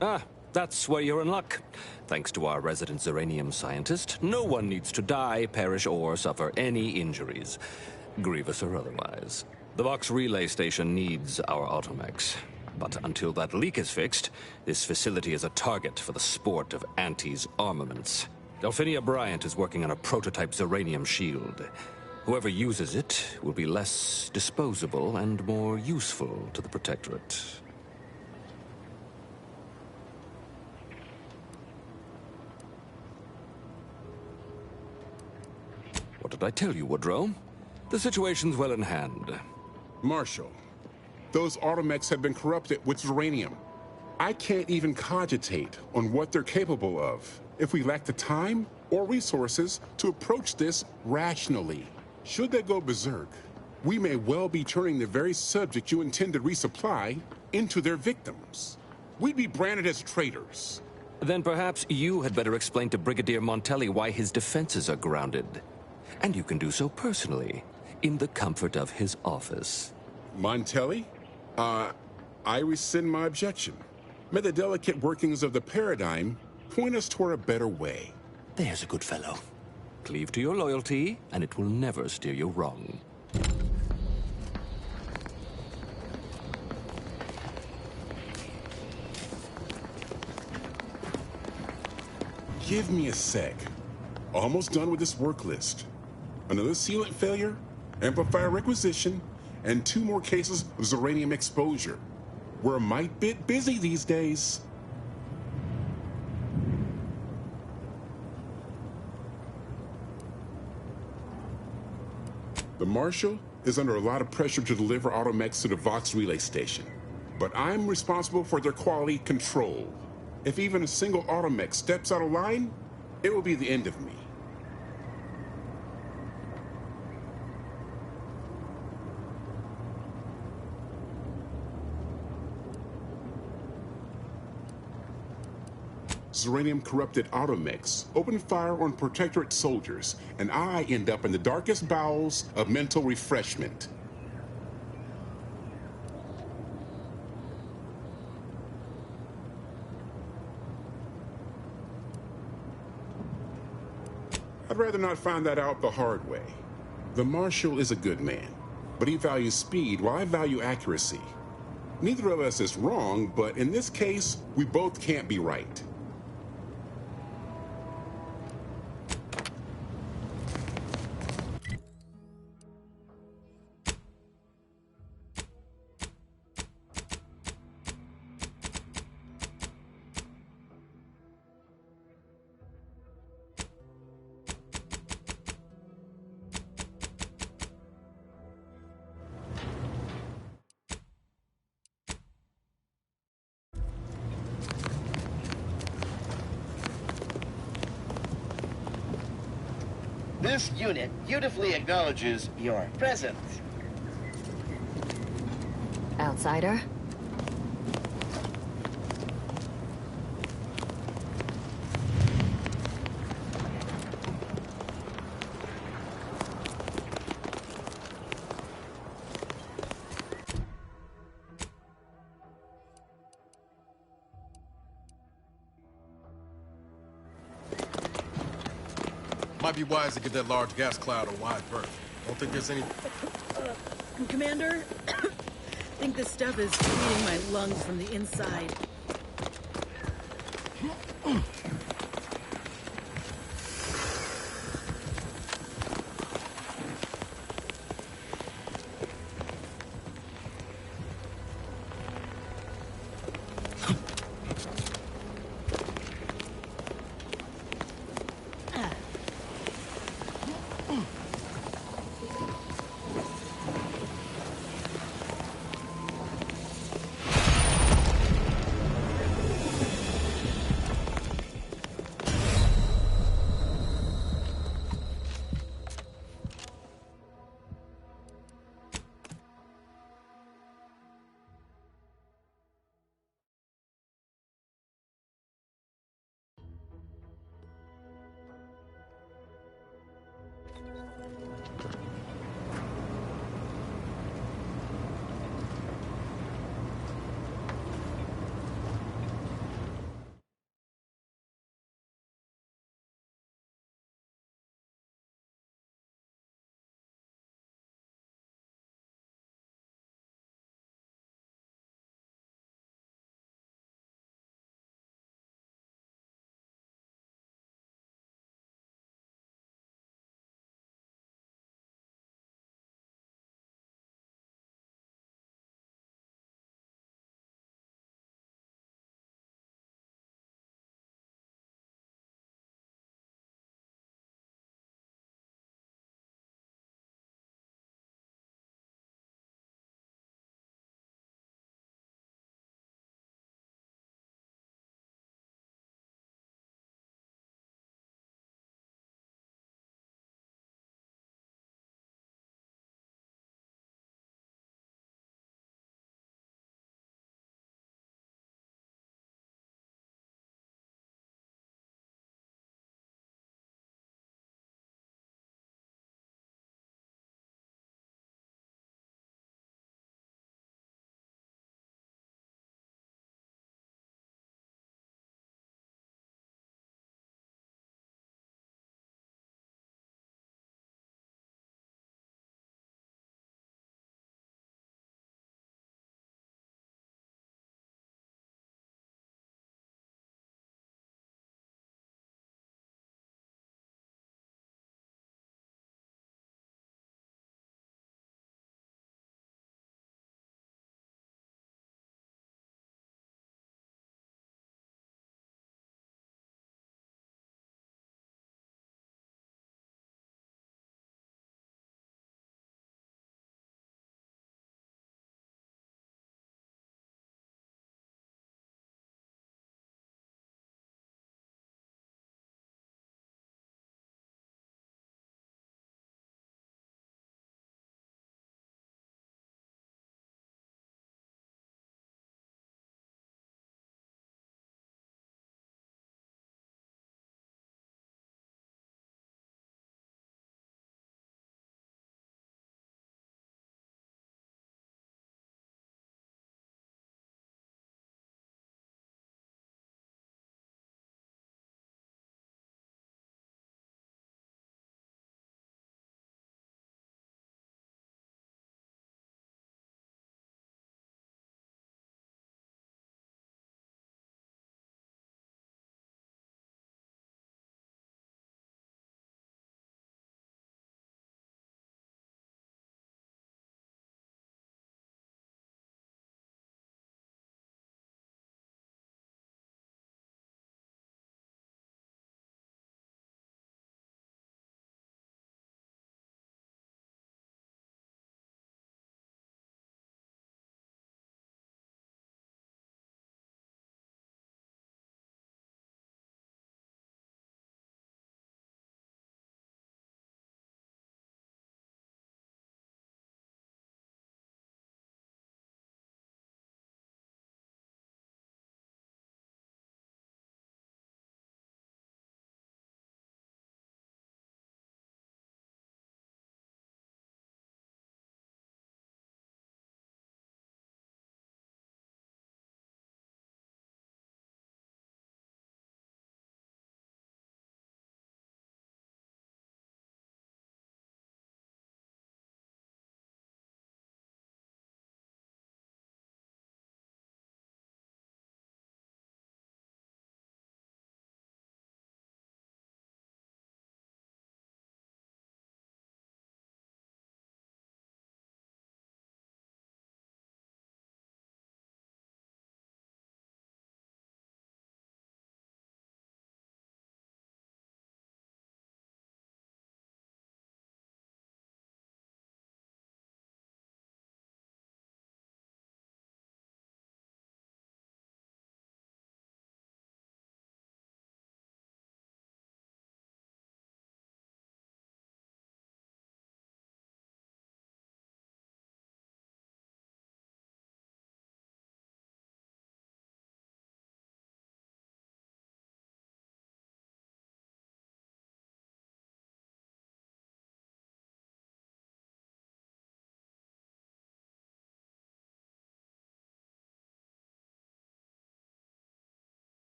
Ah, that's where you're in luck. Thanks to our resident uranium scientist, no one needs to die, perish, or suffer any injuries, grievous or otherwise. The Vox relay station needs our automechs. But until that leak is fixed, this facility is a target for the sport of Auntie's armaments. Delphinia Bryant is working on a prototype uranium shield. Whoever uses it will be less disposable and more useful to the Protectorate. What did I tell you, Woodrow? The situation's well in hand. Marshal, those automechs have been corrupted with uranium. I can't even cogitate on what they're capable of if we lack the time or resources to approach this rationally. Should they go berserk, we may well be turning the very subject you intend to resupply into their victims. We'd be branded as traitors. Then perhaps you had better explain to Brigadier Montelli why his defenses are grounded. And you can do so personally, in the comfort of his office. Montelli? I rescind my objection. May the delicate workings of the paradigm point us toward a better way. There's a good fellow. Cleave to your loyalty, and it will never steer you wrong. Give me a sec. Almost done with this work list. Another sealant failure, amplifier requisition, and 2 more cases of uranium exposure. We're a mite bit busy these days. The Marshal is under a lot of pressure to deliver automechs to the Vox relay station, but I'm responsible for their quality control. If even a single automech steps out of line, it will be the end of me. Uranium-corrupted automechs open fire on Protectorate soldiers, and I end up in the darkest bowels of mental refreshment. I'd rather not find that out the hard way. The Marshal is a good man, but he values speed while I value accuracy. Neither of us is wrong, but in this case, we both can't be right. This unit beautifully acknowledges your presence. Might be wise to give that large gas cloud a wide berth. Don't think there's any... Commander, I think this stuff is eating my lungs from the inside.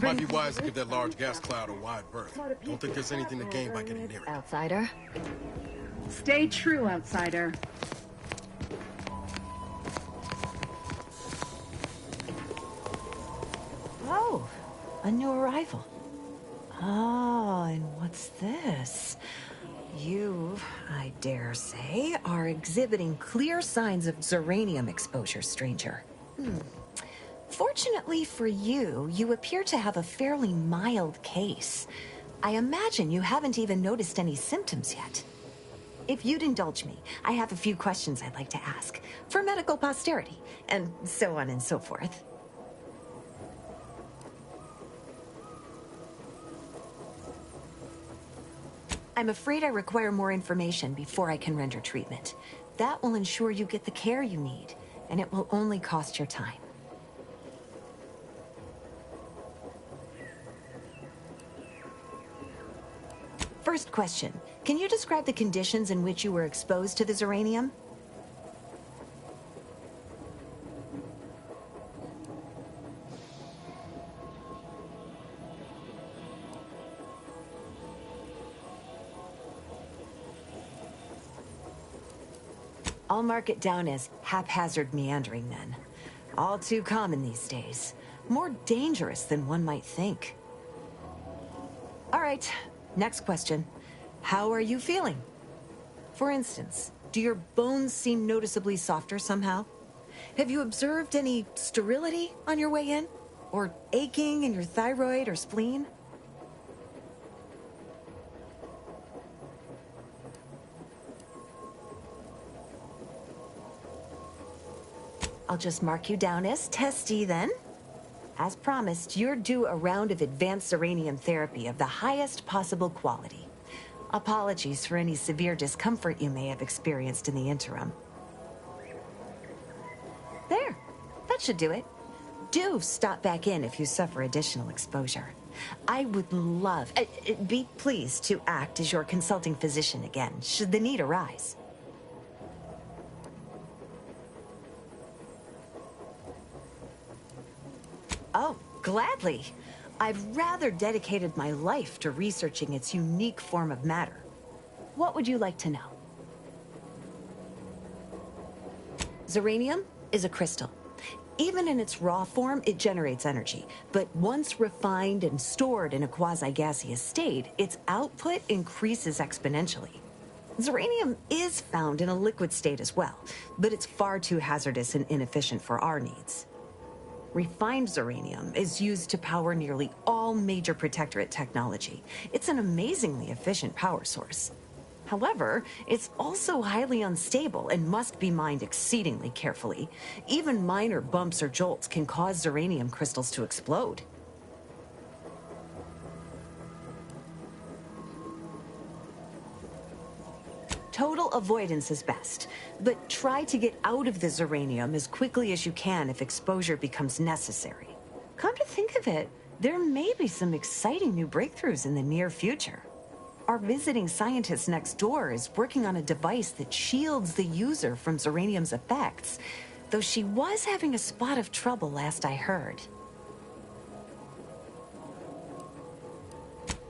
Might be wise to give that large gas cloud a wide berth. Don't think there's anything to gain by getting near it. Outsider? Stay true, outsider. Oh, a new arrival. Oh, and what's this? You, I dare say, are exhibiting clear signs of Zeranium exposure, stranger. Fortunately for you, you appear to have a fairly mild case. I imagine you haven't even noticed any symptoms yet. If you'd indulge me, I have a few questions I'd like to ask, for medical posterity, and so on and so forth. I'm afraid I require more information before I can render treatment. That will ensure you get the care you need, and it will only cost your time. First question, can you describe the conditions in which you were exposed to the Zeranium? I'll mark it down as haphazard meandering then. All too common these days. More dangerous than one might think. All right, next question. How are you feeling? For instance, do your bones seem noticeably softer somehow? Have you observed any sterility on your way in? Or aching in your thyroid or spleen? I'll just mark you down as testy then. As promised, you're due a round of advanced Zeranium therapy of the highest possible quality. Apologies for any severe discomfort you may have experienced in the interim. There, that should do it. Do stop back in if you suffer additional exposure. I would love, be pleased to act as your consulting physician again, should the need arise. Oh, gladly. I've rather dedicated my life to researching its unique form of matter. What would you like to know? Zeranium is a crystal. Even in its raw form, it generates energy. But once refined and stored in a quasi-gaseous state, its output increases exponentially. Zeranium is found in a liquid state as well, but it's far too hazardous and inefficient for our needs. Refined Zeranium is used to power nearly all major Protectorate technology. It's an amazingly efficient power source. However, it's also highly unstable and must be mined exceedingly carefully. Even minor bumps or jolts can cause Zeranium crystals to explode. Total avoidance is best, but try to get out of the Zeranium as quickly as you can if exposure becomes necessary. Come to think of it, there may be some exciting new breakthroughs in the near future. Our visiting scientist next door is working on a device that shields the user from Zeranium's effects, though she was having a spot of trouble last I heard.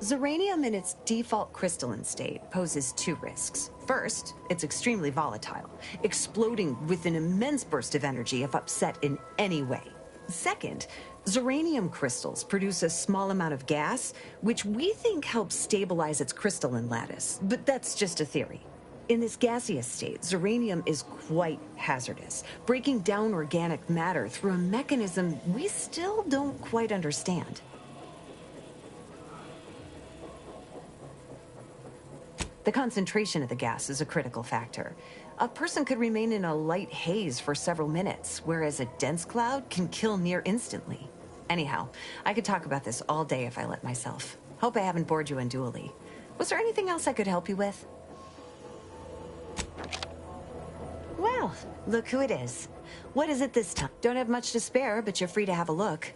Zeranium in its default crystalline state poses two risks. First, it's extremely volatile, exploding with an immense burst of energy if upset in any way. Second, Zeranium crystals produce a small amount of gas, which we think helps stabilize its crystalline lattice, but that's just a theory. In this gaseous state, Zeranium is quite hazardous, breaking down organic matter through a mechanism we still don't quite understand. The concentration of the gas is a critical factor. A person could remain in a light haze for several minutes, whereas a dense cloud can kill near instantly. Anyhow, I could talk about this all day if I let myself. Hope I haven't bored you unduly. Was there anything else I could help you with? Well, look who it is. What is it this time? Don't have much to spare, but you're free to have a look.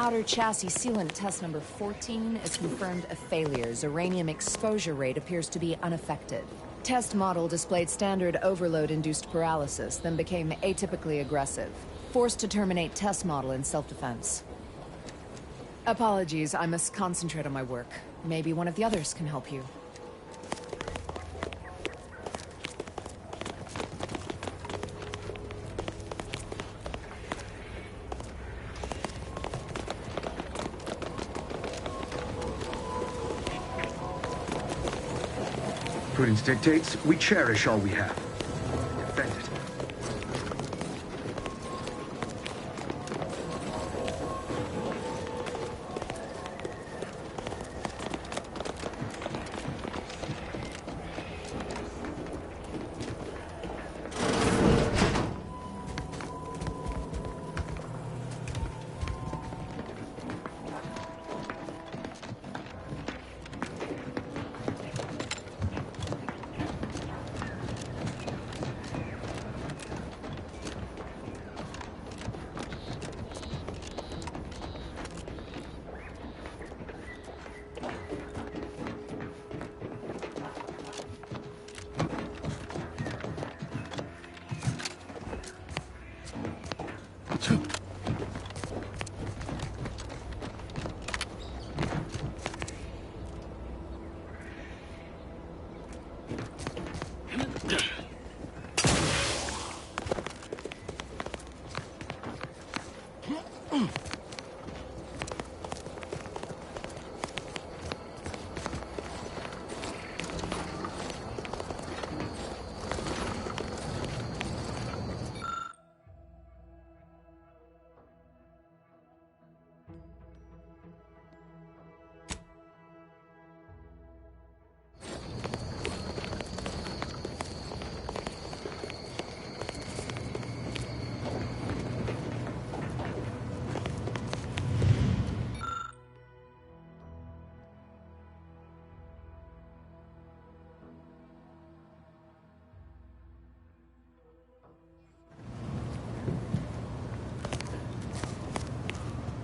outer chassis sealant test number 14 is confirmed a failure. Uranium exposure rate appears to be unaffected. Test model displayed standard overload-induced paralysis, then became atypically aggressive. Forced to terminate test model in self-defense. Apologies, I must concentrate on my work. Maybe one of the others can help you. Prudence dictates we cherish all we have. Defend it.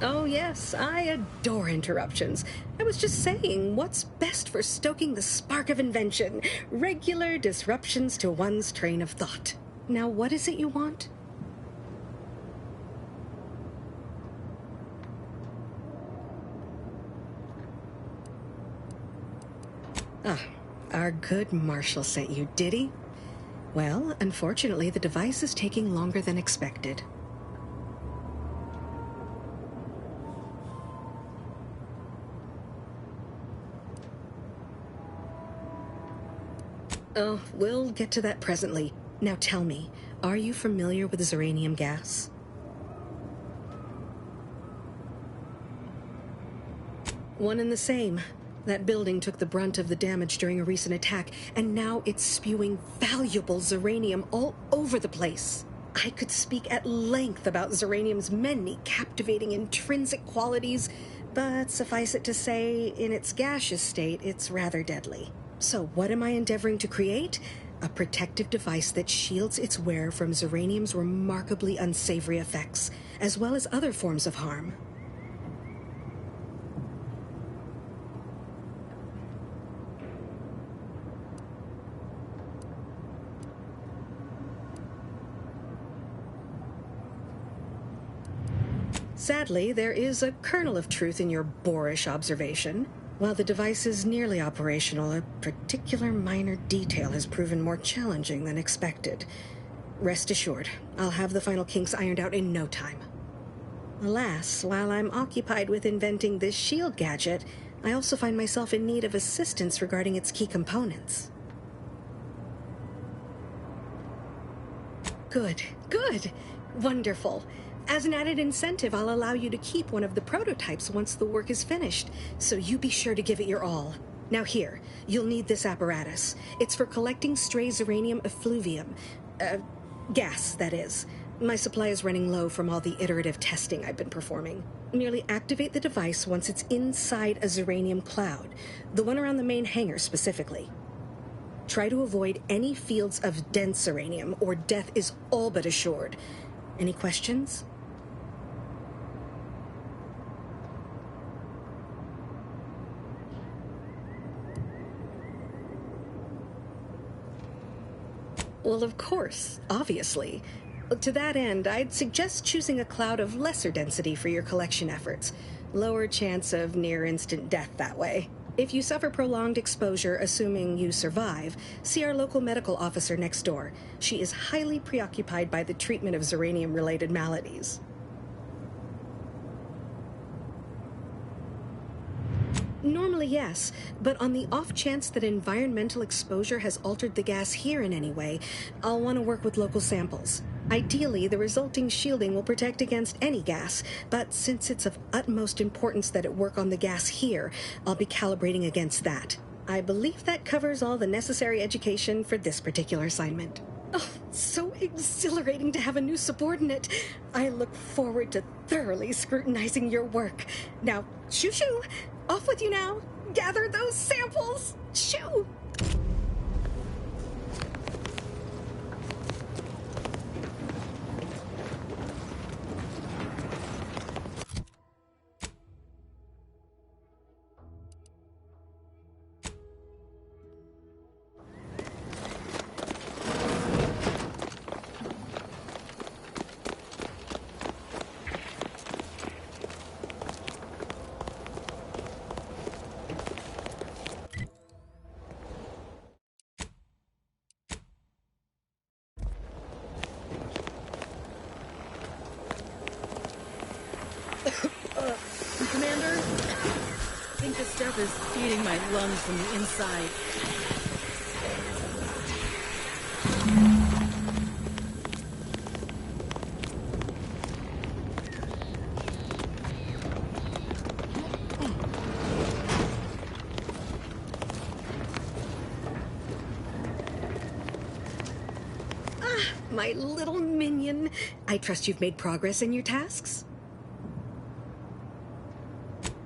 Oh yes, I adore interruptions. I was just saying, what's best for stoking the spark of invention? Regular disruptions to one's train of thought. Now what is it you want? Ah, our good Marshal sent you, did he? Well, unfortunately, the device is taking longer than expected. Oh, we'll get to that presently. Now tell me, are you familiar with Zeranium gas? One and the same. That building took the brunt of the damage during a recent attack, and now it's spewing valuable Zeranium all over the place. I could speak at length about Zeranium's many captivating intrinsic qualities, but suffice it to say, in its gaseous state, it's rather deadly. So what am I endeavoring to create? A protective device that shields its wearer from Zeranium's remarkably unsavory effects, as well as other forms of harm. Sadly, there is a kernel of truth in your boorish observation. While the device is nearly operational, a particular minor detail has proven more challenging than expected. Rest assured, I'll have the final kinks ironed out in no time. Alas, while I'm occupied with inventing this shield gadget, I also find myself in need of assistance regarding its key components. Good, good, wonderful. As an added incentive, I'll allow you to keep one of the prototypes once the work is finished, so you be sure to give it your all. Now here, you'll need this apparatus. It's for collecting stray Zeranium effluvium. Gas, that is. My supply is running low from all the iterative testing I've been performing. Merely activate the device once it's inside a Zeranium cloud, the one around the main hangar specifically. Try to avoid any fields of dense Zeranium, or death is all but assured. Any questions? Well, of course, obviously. To that end, I'd suggest choosing a cloud of lesser density for your collection efforts. Lower chance of near-instant death that way. If you suffer prolonged exposure, assuming you survive, see our local medical officer next door. She is highly preoccupied by the treatment of Zeranium-related maladies. Normally, yes, but on the off chance that environmental exposure has altered the gas here in any way, I'll want to work with local samples. Ideally, the resulting shielding will protect against any gas, but since it's of utmost importance that it work on the gas here, I'll be calibrating against that. I believe that covers all the necessary education for this particular assignment. Oh, so exhilarating to have a new subordinate. I look forward to thoroughly scrutinizing your work. Now, shoo-shoo! Off with you now! Gather those samples! Shoo! Commander? I think the stuff is feeding my lungs from the inside. My little minion. I trust you've made progress in your tasks?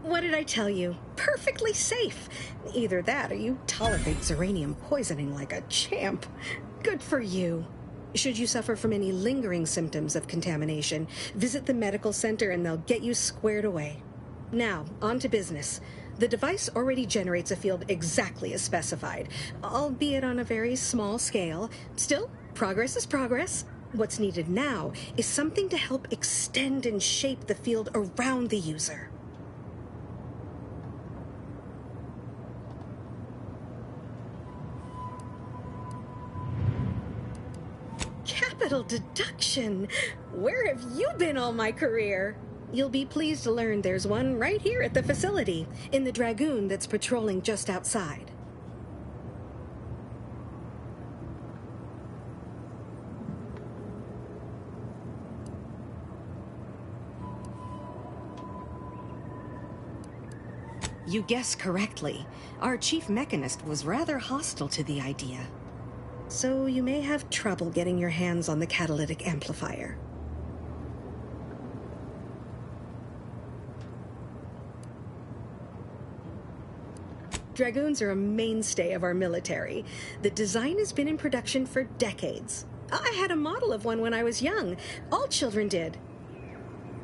What did I tell you? Perfectly safe. Either that or you tolerate Zeranium poisoning like a champ. Good for you. Should you suffer from any lingering symptoms of contamination, visit the medical center and they'll get you squared away. Now, on to business. The device already generates a field exactly as specified, albeit on a very small scale. Still, progress is progress. What's needed now is something to help extend and shape the field around the user. Capital deduction! Where have you been all my career? You'll be pleased to learn there's one right here at the facility, in the Dragoon that's patrolling just outside. You guessed correctly. Our chief mechanist was rather hostile to the idea. So you may have trouble getting your hands on the catalytic amplifier. Dragoons are a mainstay of our military. The design has been in production for decades. I had a model of one when I was young. All children did.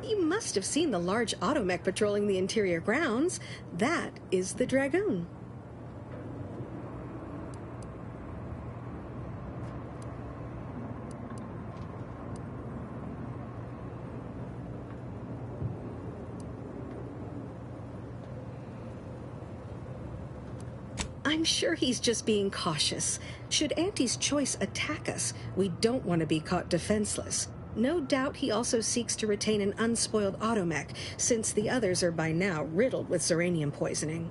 You must have seen the large automech patrolling the interior grounds. That is the Dragoon. I'm sure he's just being cautious. Should Auntie's choice attack us, we don't want to be caught defenseless. No doubt he also seeks to retain an unspoiled automech, since the others are by now riddled with Zeranium poisoning.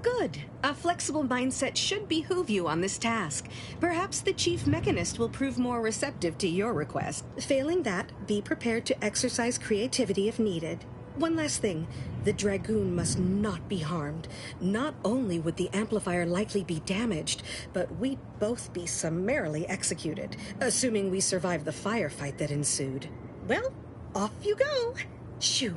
Good. A flexible mindset should behoove you on this task. Perhaps the chief mechanist will prove more receptive to your request. Failing that, be prepared to exercise creativity if needed. One last thing. The Dragoon must not be harmed. Not only would the amplifier likely be damaged, but we'd both be summarily executed, assuming we survive the firefight that ensued. Well, off you go. Shoo.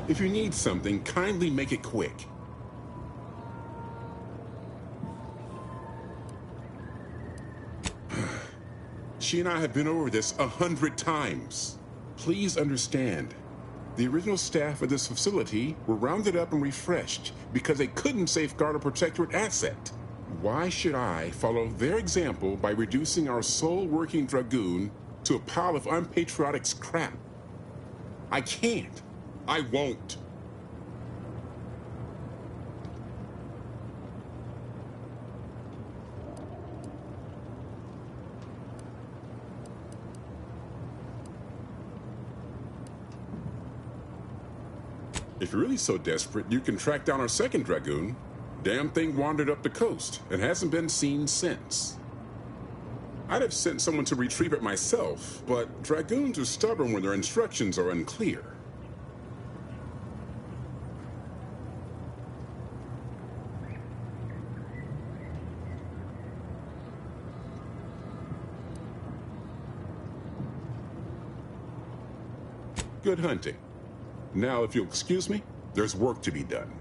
If you need something, kindly make it quick. She and I have been over this 100 times. Please understand, the original staff of this facility were rounded up and refreshed because they couldn't safeguard a protectorate asset. Why should I follow their example by reducing our sole working dragoon to a pile of unpatriotic scrap? I can't. I won't. If you're really so desperate, you can track down our second dragoon. Damn thing wandered up the coast and hasn't been seen since. I'd have sent someone to retrieve it myself, but dragoons are stubborn when their instructions are unclear. Good hunting. Now, if you'll excuse me, there's work to be done.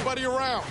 Nobody around.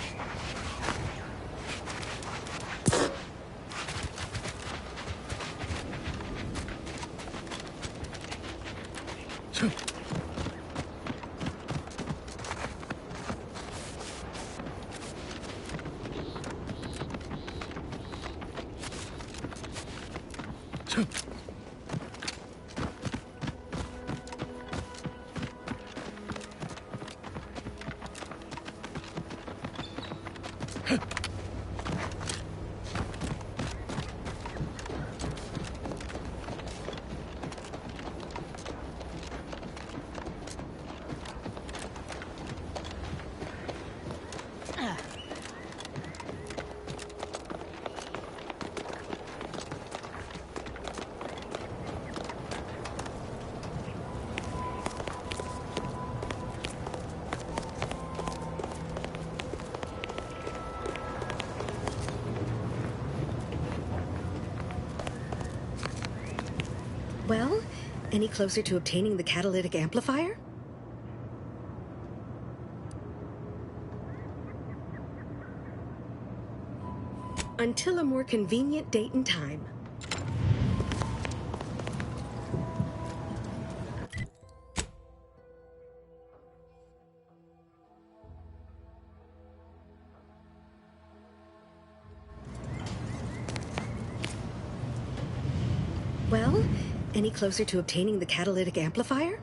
Well, any closer to obtaining the catalytic amplifier? Until a more convenient date and time. Well, any closer to obtaining the catalytic amplifier?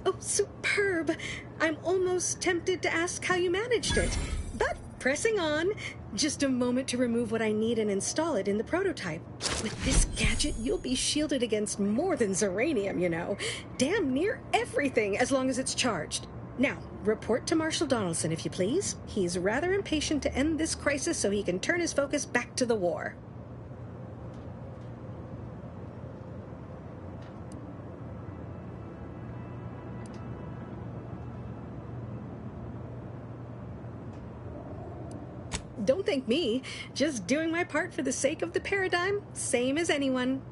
Oh, superb! I'm almost tempted to ask how you managed it. But pressing on, just a moment to remove what I need and install it in the prototype. With this gadget, you'll be shielded against more than Zeranium, you know. Damn near everything, as long as it's charged. Now, report to Marshal Donaldson, if you please. He's rather impatient to end this crisis so he can turn his focus back to the war. Don't thank me. Just doing my part for the sake of the paradigm, same as anyone.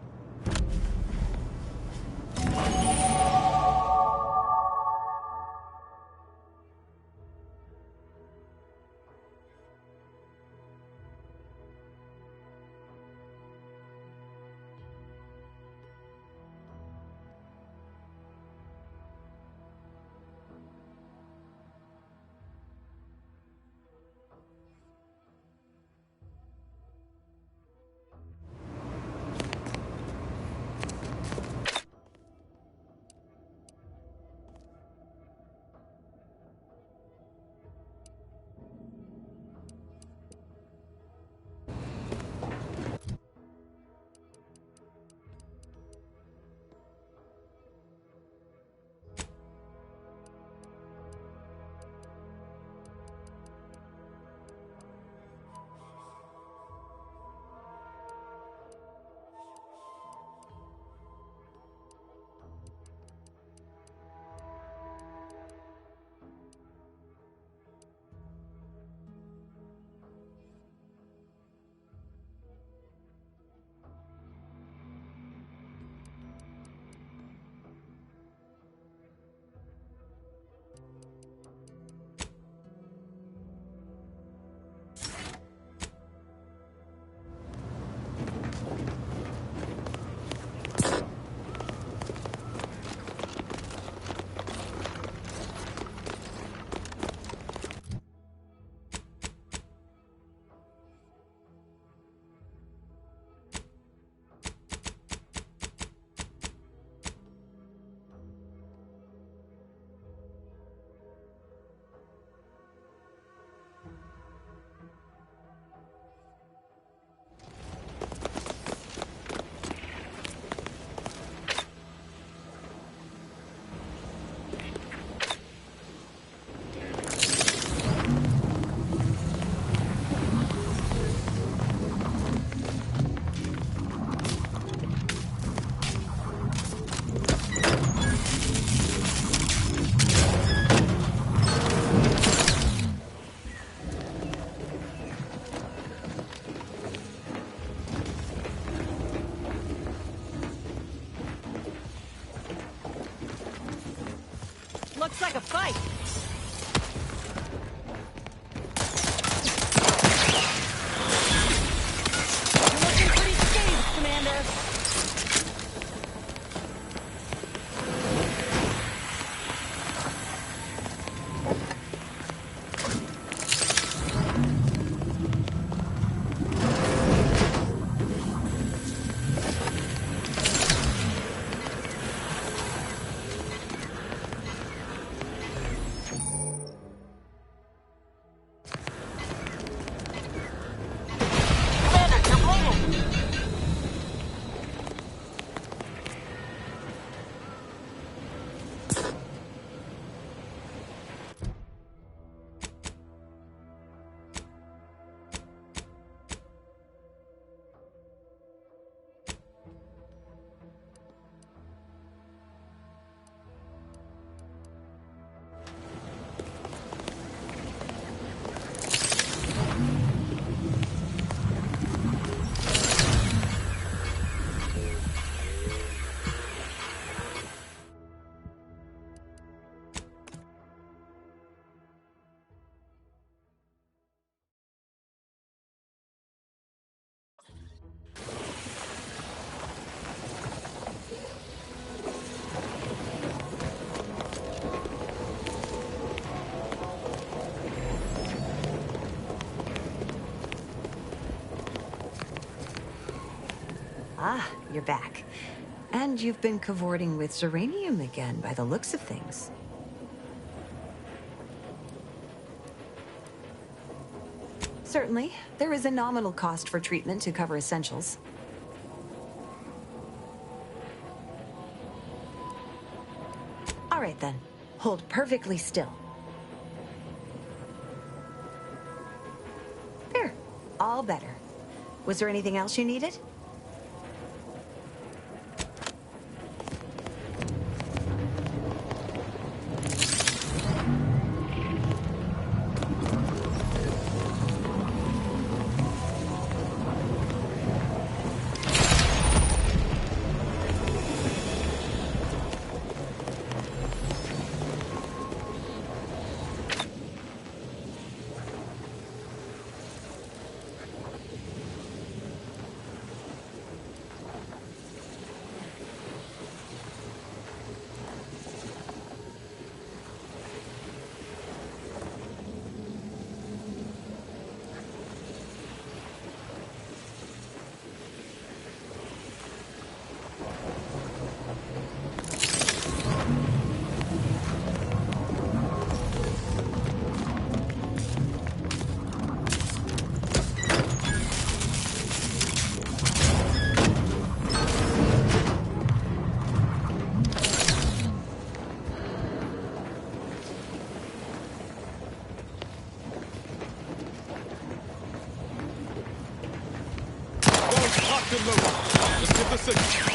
Looks like a fight. You're looking pretty scathed, Commander. you're back. And you've been cavorting with Zeranium again, by the looks of things. Certainly, there is a nominal cost for treatment to cover essentials. All right then, hold perfectly still. There, all better. Was there anything else you needed? Let's get the signal.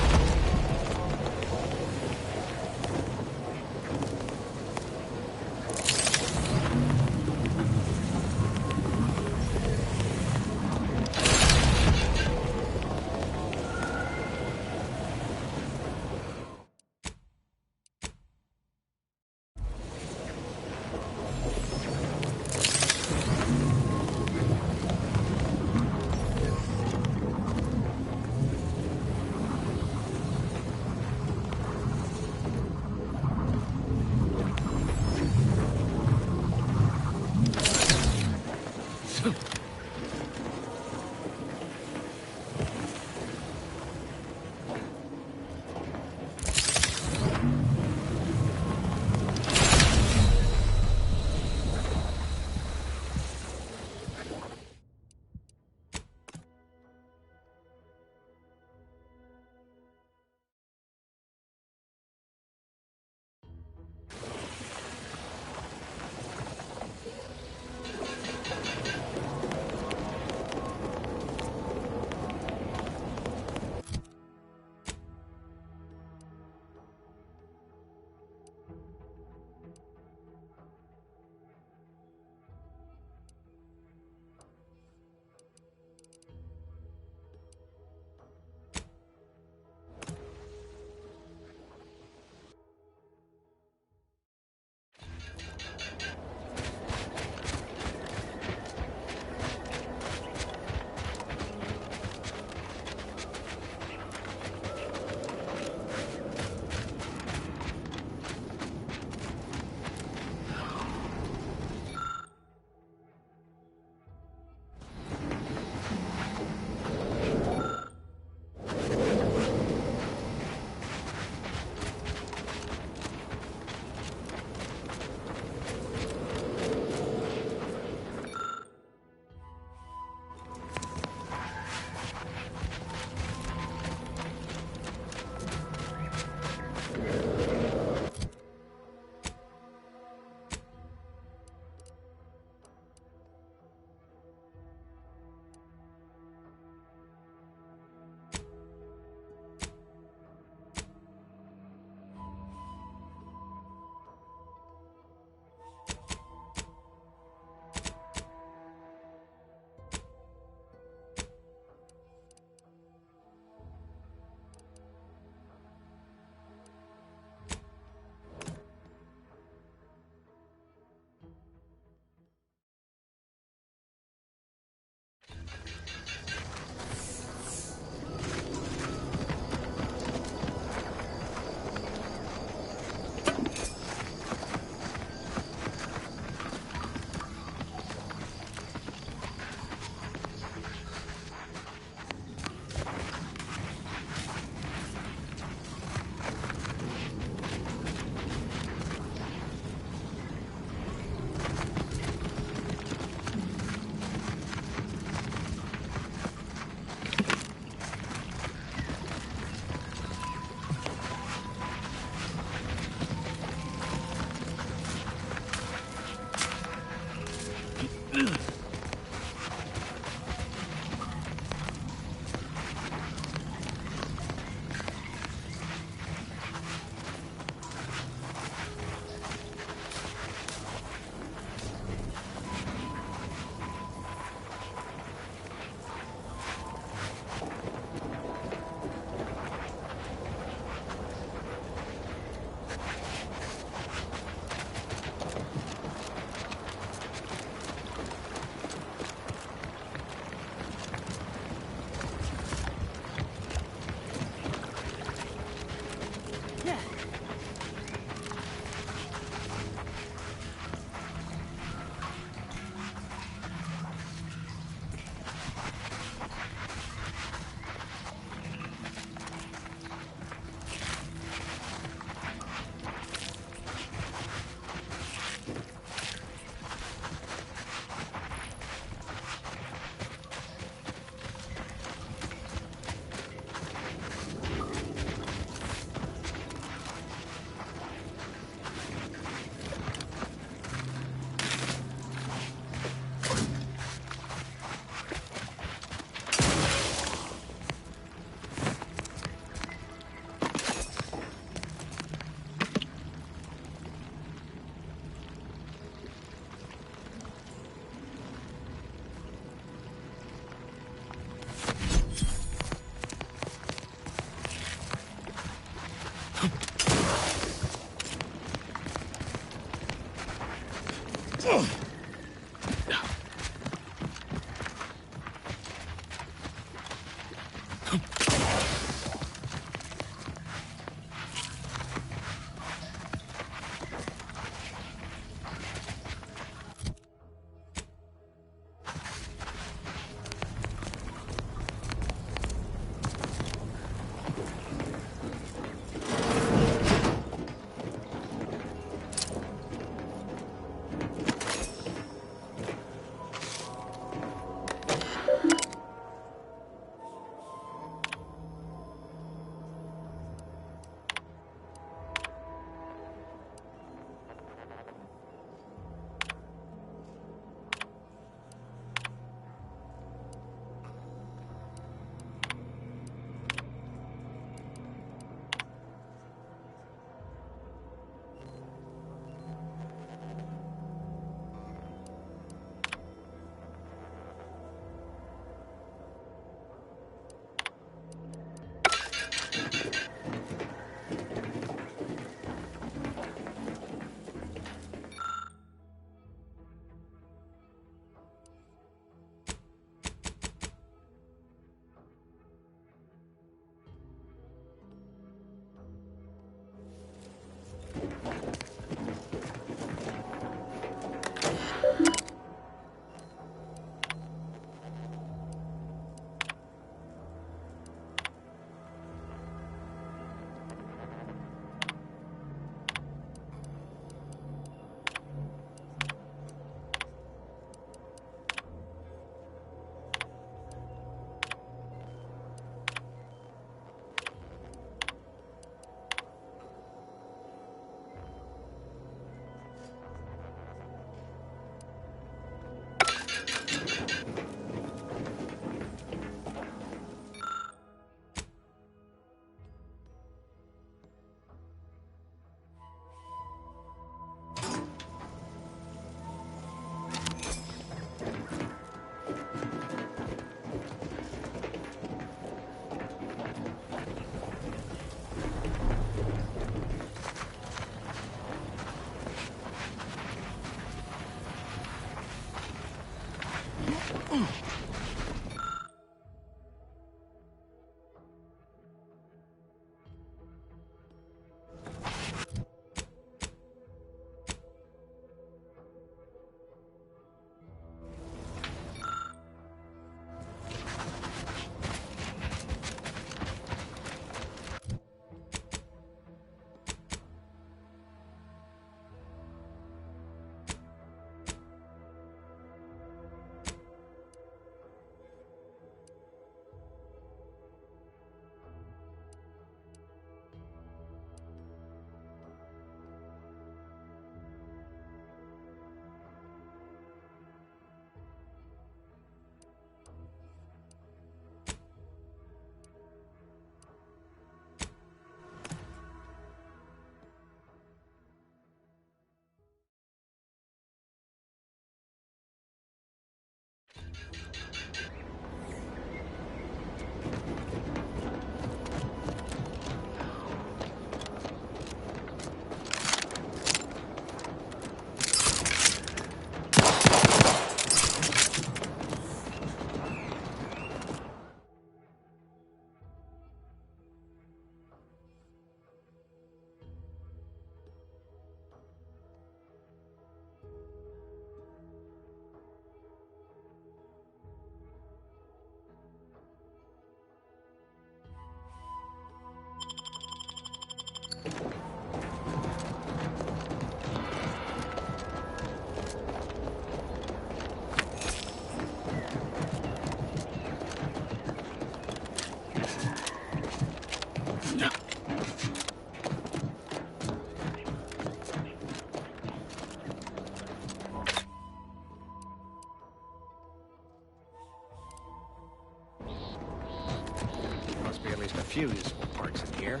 Be at least a few useful parts in here.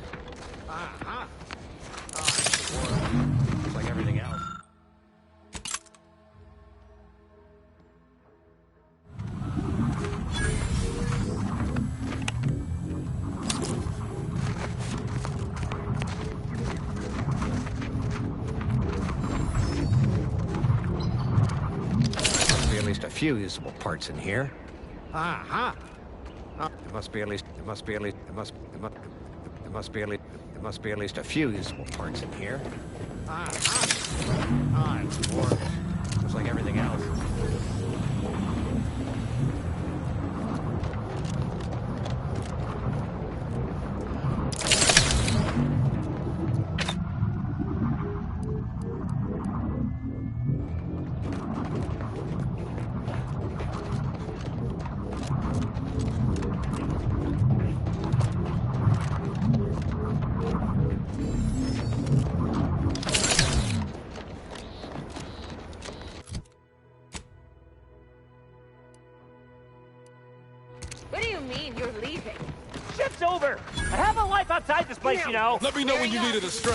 Ah, looks like everything else. least a few usable parts in here. Aha! Oh, there must be at least a few usable parts in here. Aha! Ah, it's warped. Just like everything else. What do you mean you're leaving? Shit's over! I have a life outside this place, you know! Let me know when you needed a stretch.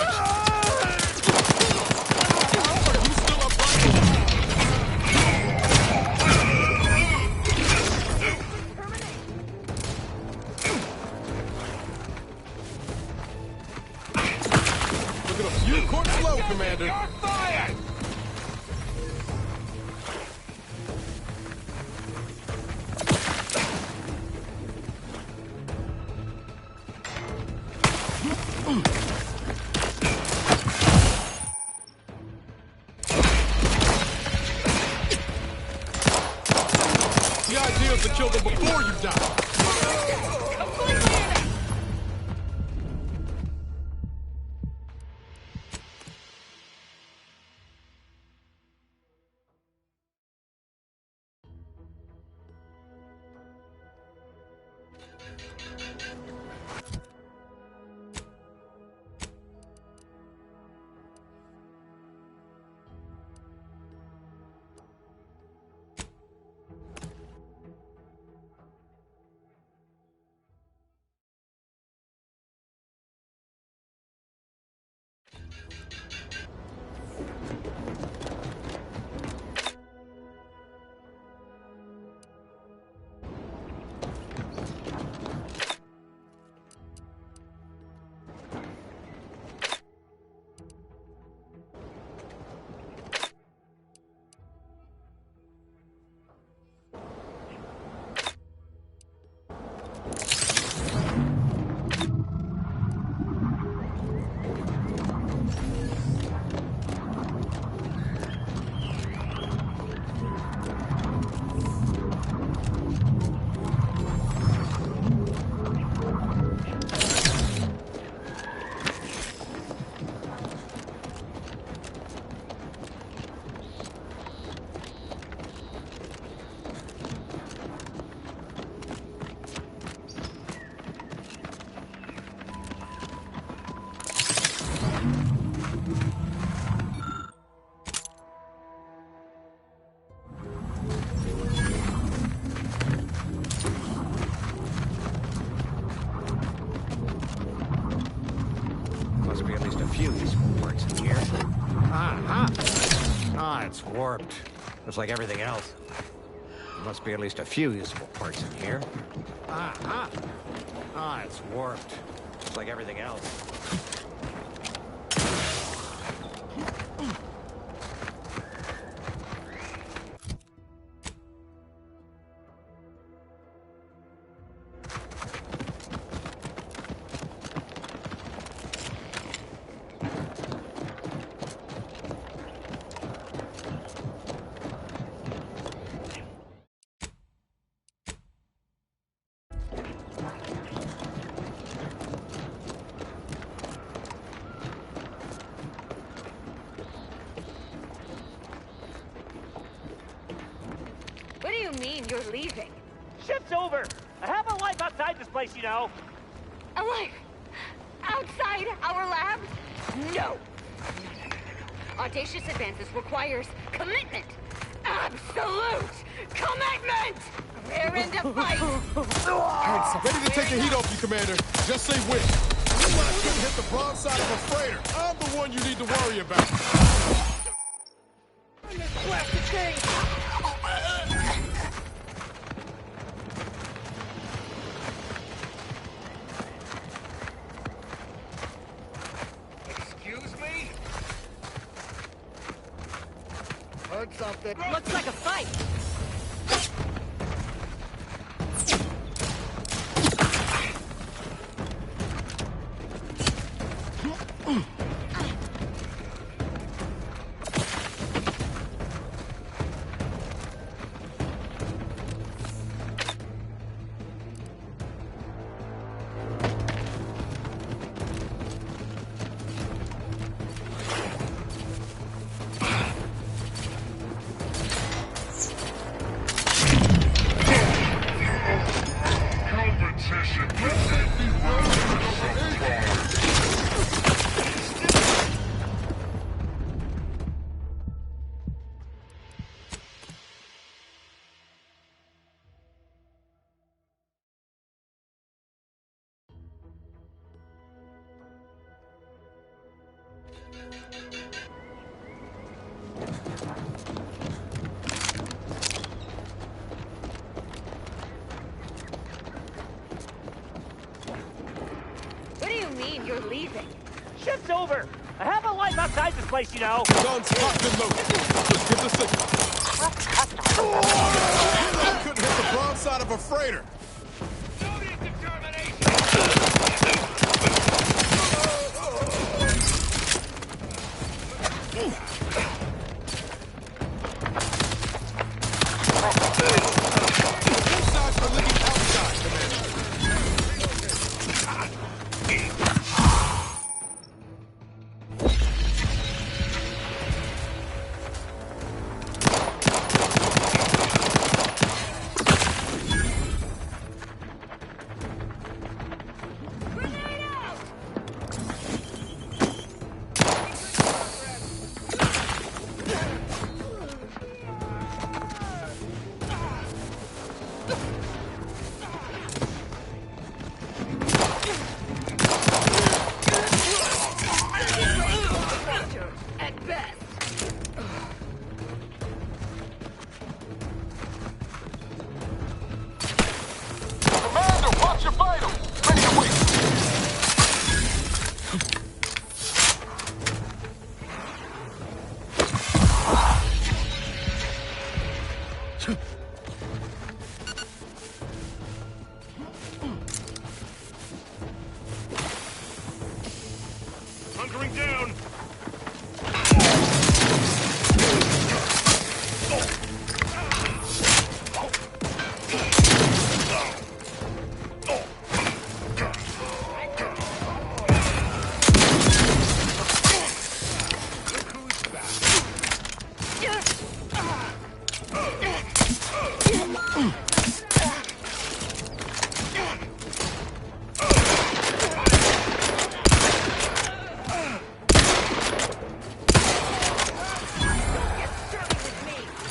Look at a few courts low, Commander. You're fired! The idea is to kill them before you die. Must be at least a few useful parts in here. Aha! Ah, it's warped. Just like everything else. There must be at least a few useful parts in here. Aha! Ah, it's warped. Just like everything else. What do you mean you're leaving? Shit's over! I have a life outside this place, you know! A life? Outside our labs? No! Audacious advances requires commitment! Absolute commitment! We're in to fight! Ready to take the heat off you, Commander. Just say which. You're not getting hit the broadside of a freighter. I'm the one you need to worry about. Plastic thing! Excuse me? Heard something. Looks like a fight. What do you mean you're leaving? Shift's over. I have a life outside this place, you know. Guns locked and loaded. Let's get the signal. That couldn't hit the broadside of a freighter. Inside for living outside, Commander. At best. Commander, watch your vitals. Ready to wait. Hunkering down.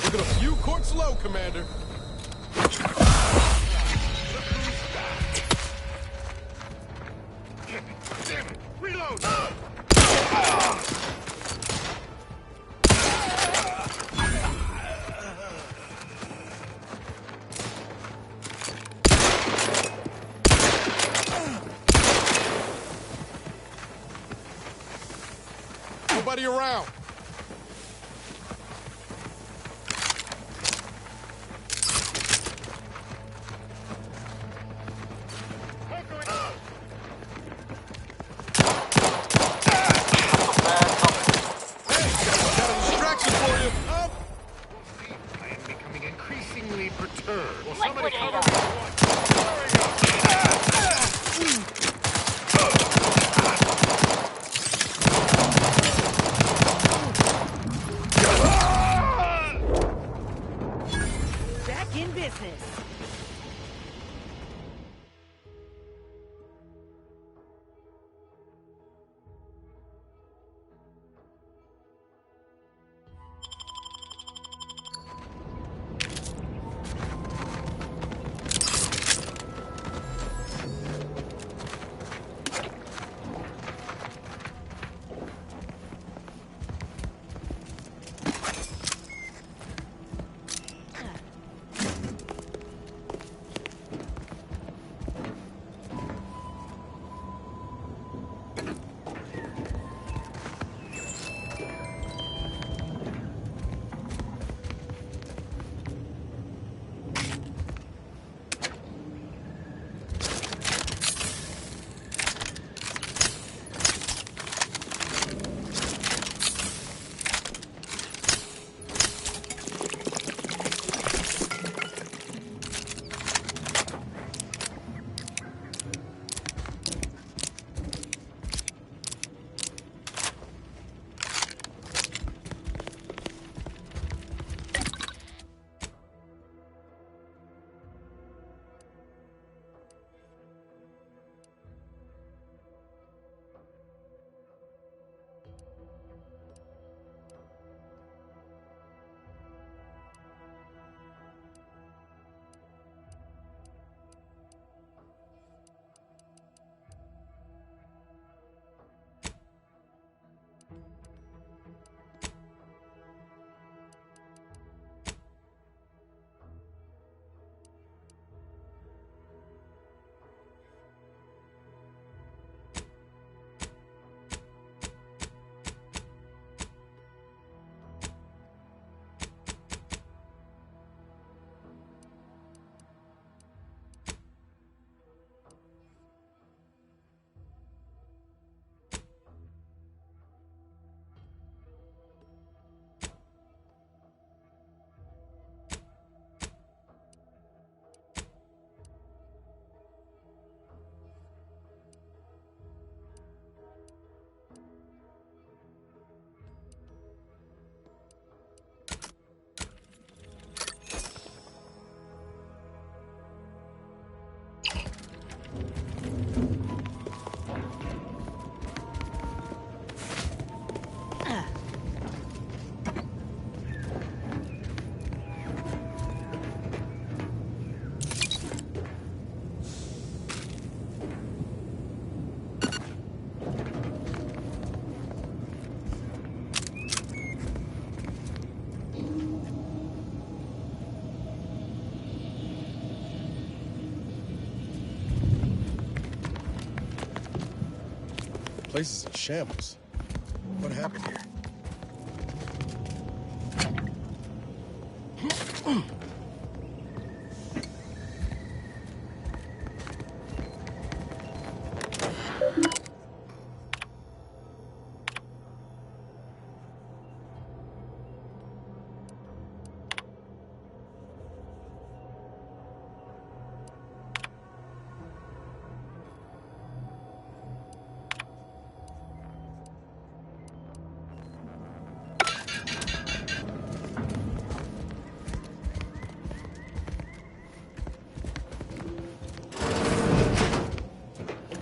Look at a few courts low, Commander. Damn it. Reload. Nobody around. Got a distraction for you. Up. I am becoming increasingly perturbed. Will somebody cover Back in business. Place is in shambles. What happened here?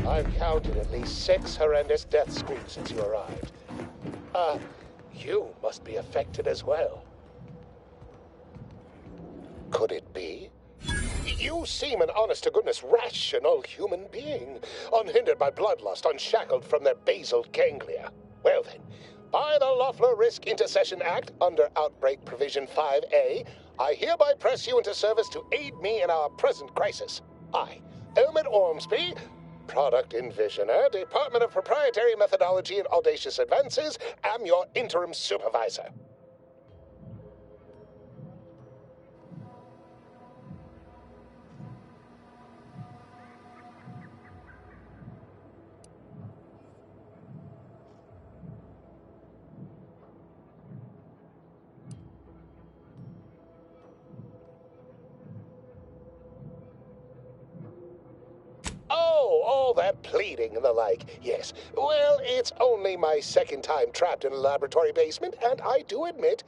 I've counted at least 6 horrendous death screams since you arrived. You must be affected as well. Could it be? You seem an honest-to-goodness rational human being, unhindered by bloodlust, unshackled from their basal ganglia. Well then, by the Loeffler Risk Intercession Act, under Outbreak Provision 5A, I hereby press you into service to aid me in our present crisis. I, Elmet Ormsby, Product Envisioner, Department of Proprietary Methodology and Audacious Advances, am your interim supervisor. Oh, all that pleading and the like. Yes. Well, it's only my second time trapped in a laboratory basement, and I do admit,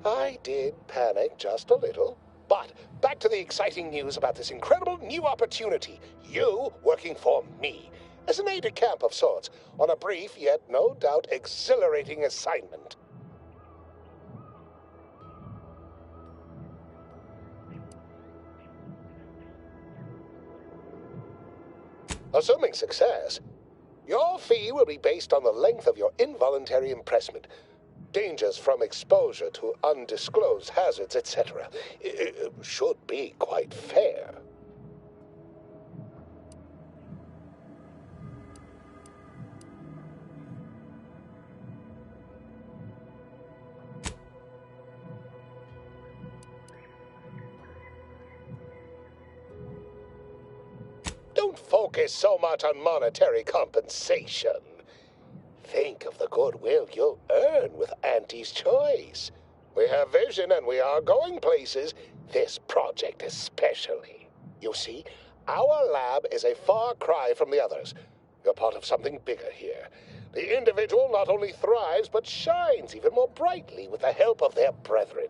I did panic just a little. But back to the exciting news about this incredible new opportunity. You working for me, as an aide-de-camp of sorts, on a brief yet no doubt exhilarating assignment. Assuming success, your fee will be based on the length of your involuntary impressment, dangers from exposure to undisclosed hazards, etc. It should be quite fair. Don't focus so much on monetary compensation. Think of the goodwill you'll earn with Auntie's choice. We have vision and we are going places, this project especially. You see, our lab is a far cry from the others. You're part of something bigger here. The individual not only thrives, but shines even more brightly with the help of their brethren.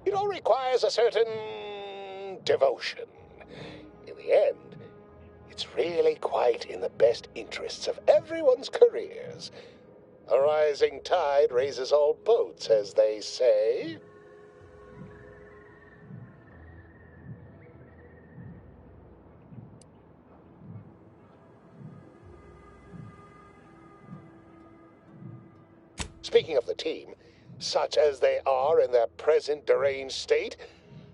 It all requires a certain devotion. In the end, it's really quite in the best interests of everyone's careers. A rising tide raises all boats, as they say. Speaking of the team, such as they are in their present deranged state,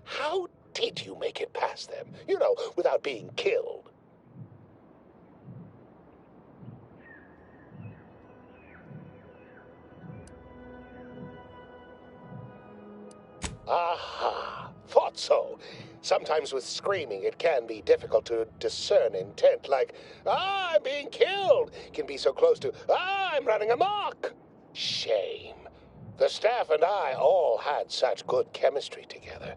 how did you make it past them? You know, without being killed. Aha! Thought so. Sometimes with screaming, it can be difficult to discern intent, like, "Ah, I'm being killed!" can be so close to, "Ah, I'm running amok!" Shame. The staff and I all had such good chemistry together.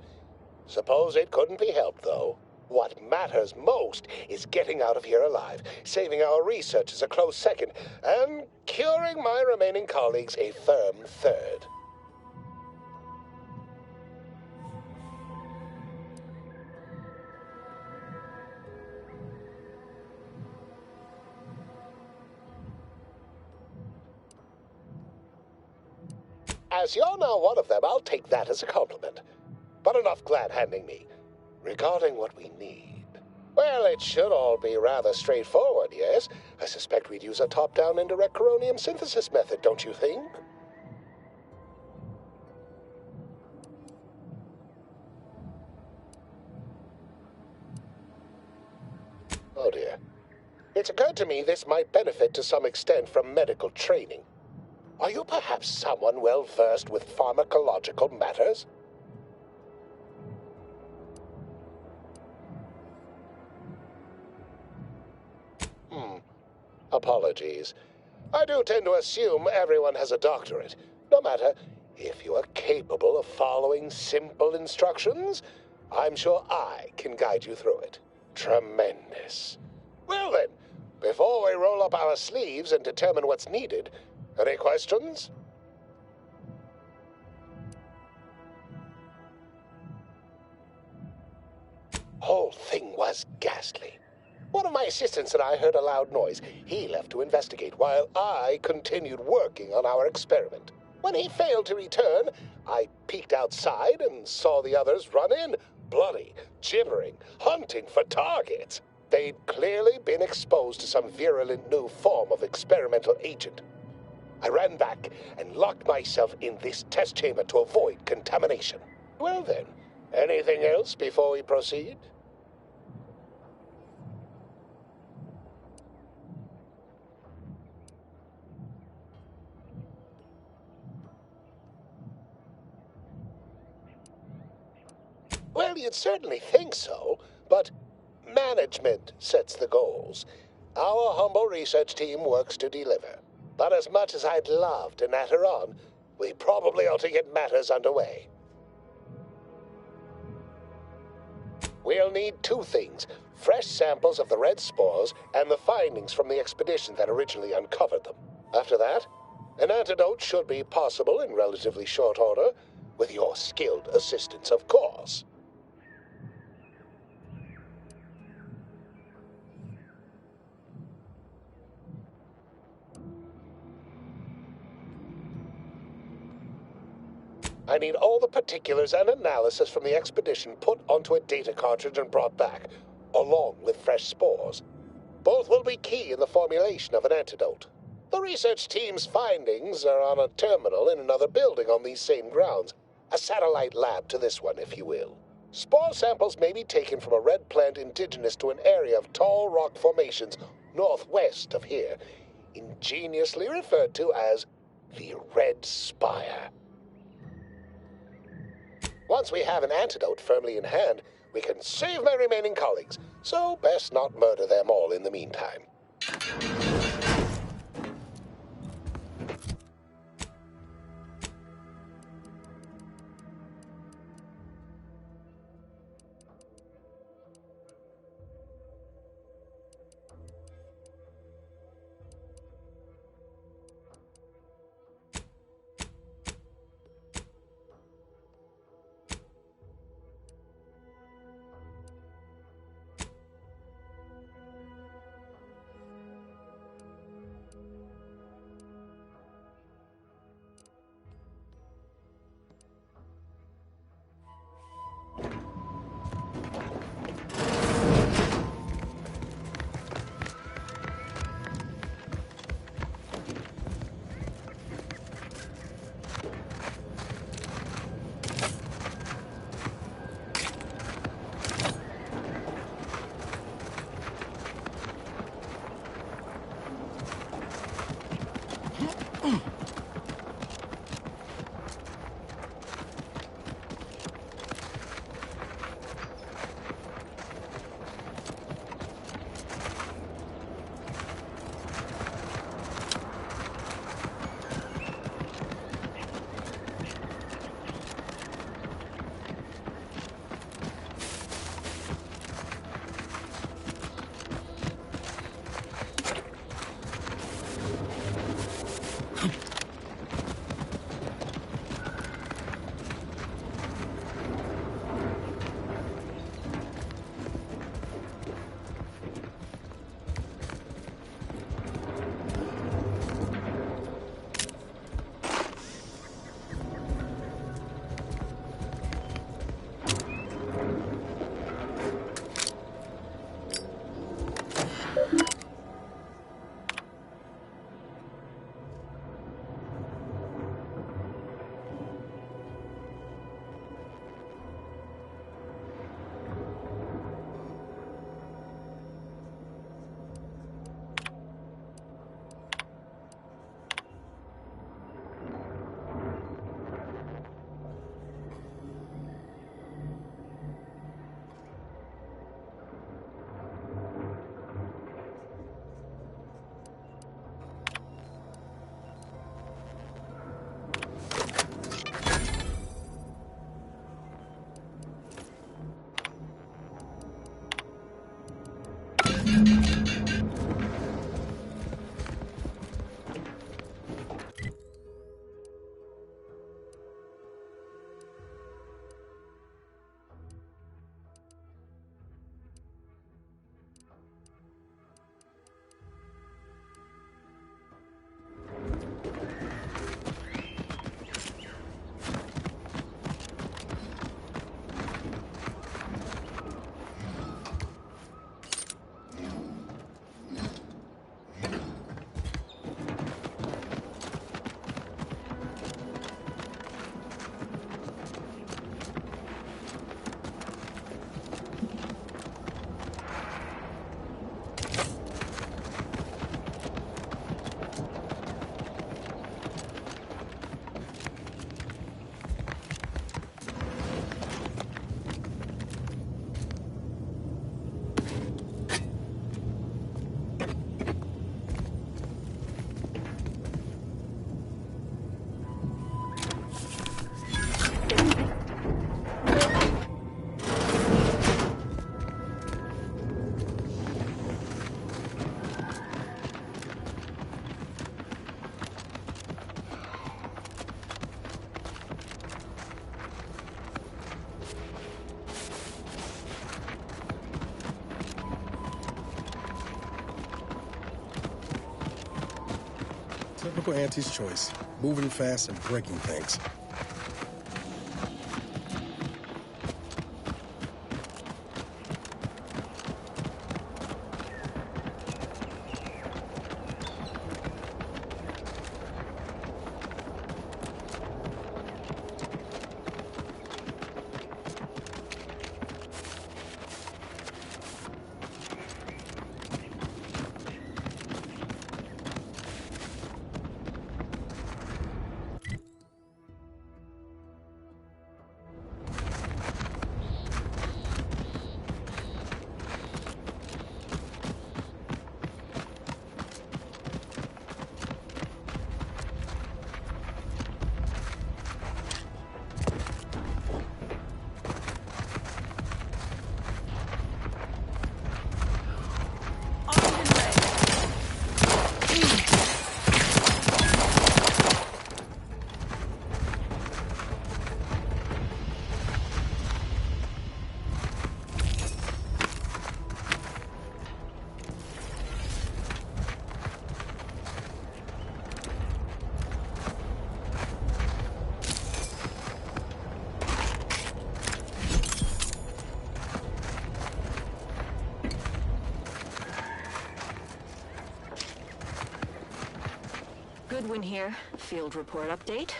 Suppose it couldn't be helped, though. What matters most is getting out of here alive, saving our researchers a close second, and curing my remaining colleagues a firm third. As you're now one of them, I'll take that as a compliment. But enough glad-handing me. Regarding what we need, well, it should all be rather straightforward, yes? I suspect we'd use a top-down indirect coronium synthesis method, don't you think? Oh dear. It's occurred to me this might benefit to some extent from medical training. Are you perhaps someone well versed with pharmacological matters? Apologies. I do tend to assume everyone has a doctorate. No matter, if you are capable of following simple instructions, I'm sure I can guide you through it. Tremendous. Well then, before we roll up our sleeves and determine what's needed, any questions? Whole thing was ghastly. One of my assistants and I heard a loud noise. He left to investigate while I continued working on our experiment. When he failed to return, I peeked outside and saw the others run in, bloody, gibbering, hunting for targets. They'd clearly been exposed to some virulent new form of experimental agent. I ran back and locked myself in this test chamber to avoid contamination. Well then, anything else before we proceed? Well, you'd certainly think so, but management sets the goals. Our humble research team works to deliver. But as much as I'd love to natter on, we probably ought to get matters underway. We'll need two things: fresh samples of the red spores and the findings from the expedition that originally uncovered them. After that, an antidote should be possible in relatively short order, with your skilled assistance, of course. I need all the particulars and analysis from the expedition put onto a data cartridge and brought back, along with fresh spores. Both will be key in the formulation of an antidote. The research team's findings are on a terminal in another building on these same grounds. A satellite lab to this one, if you will. Spore samples may be taken from a red plant indigenous to an area of tall rock formations northwest of here, ingeniously referred to as the Red Spire. Once we have an antidote firmly in hand, we can save my remaining colleagues, so best not murder them all in the meantime. Typical Auntie's choice. Moving fast and breaking things. Goodwin here. Field report update.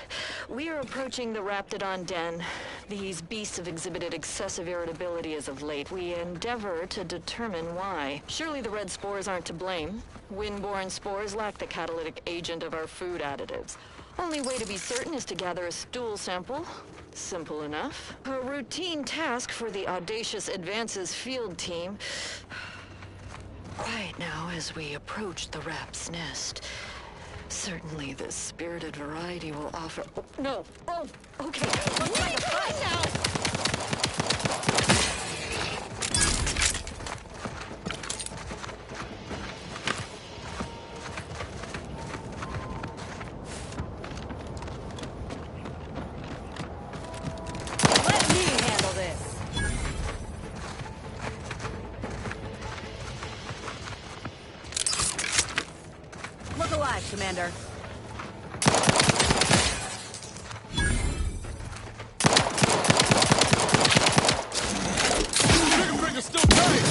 We are approaching the Raptidon den. These beasts have exhibited excessive irritability as of late. We endeavor to determine why. Surely the red spores aren't to blame. Wind-borne spores lack the catalytic agent of our food additives. Only way to be certain is to gather a stool sample. Simple enough. A routine task for the Audacious Advances field team. Quiet now as we approach the rap's nest. Certainly the spirited variety will offer... Oh, no! Oh, okay. Looks like a fight now! Let me handle this. Look alive, Commander. Triggerfinger's still tight!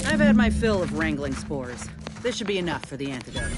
I've had my fill of wrangling spores. This should be enough for the antidote.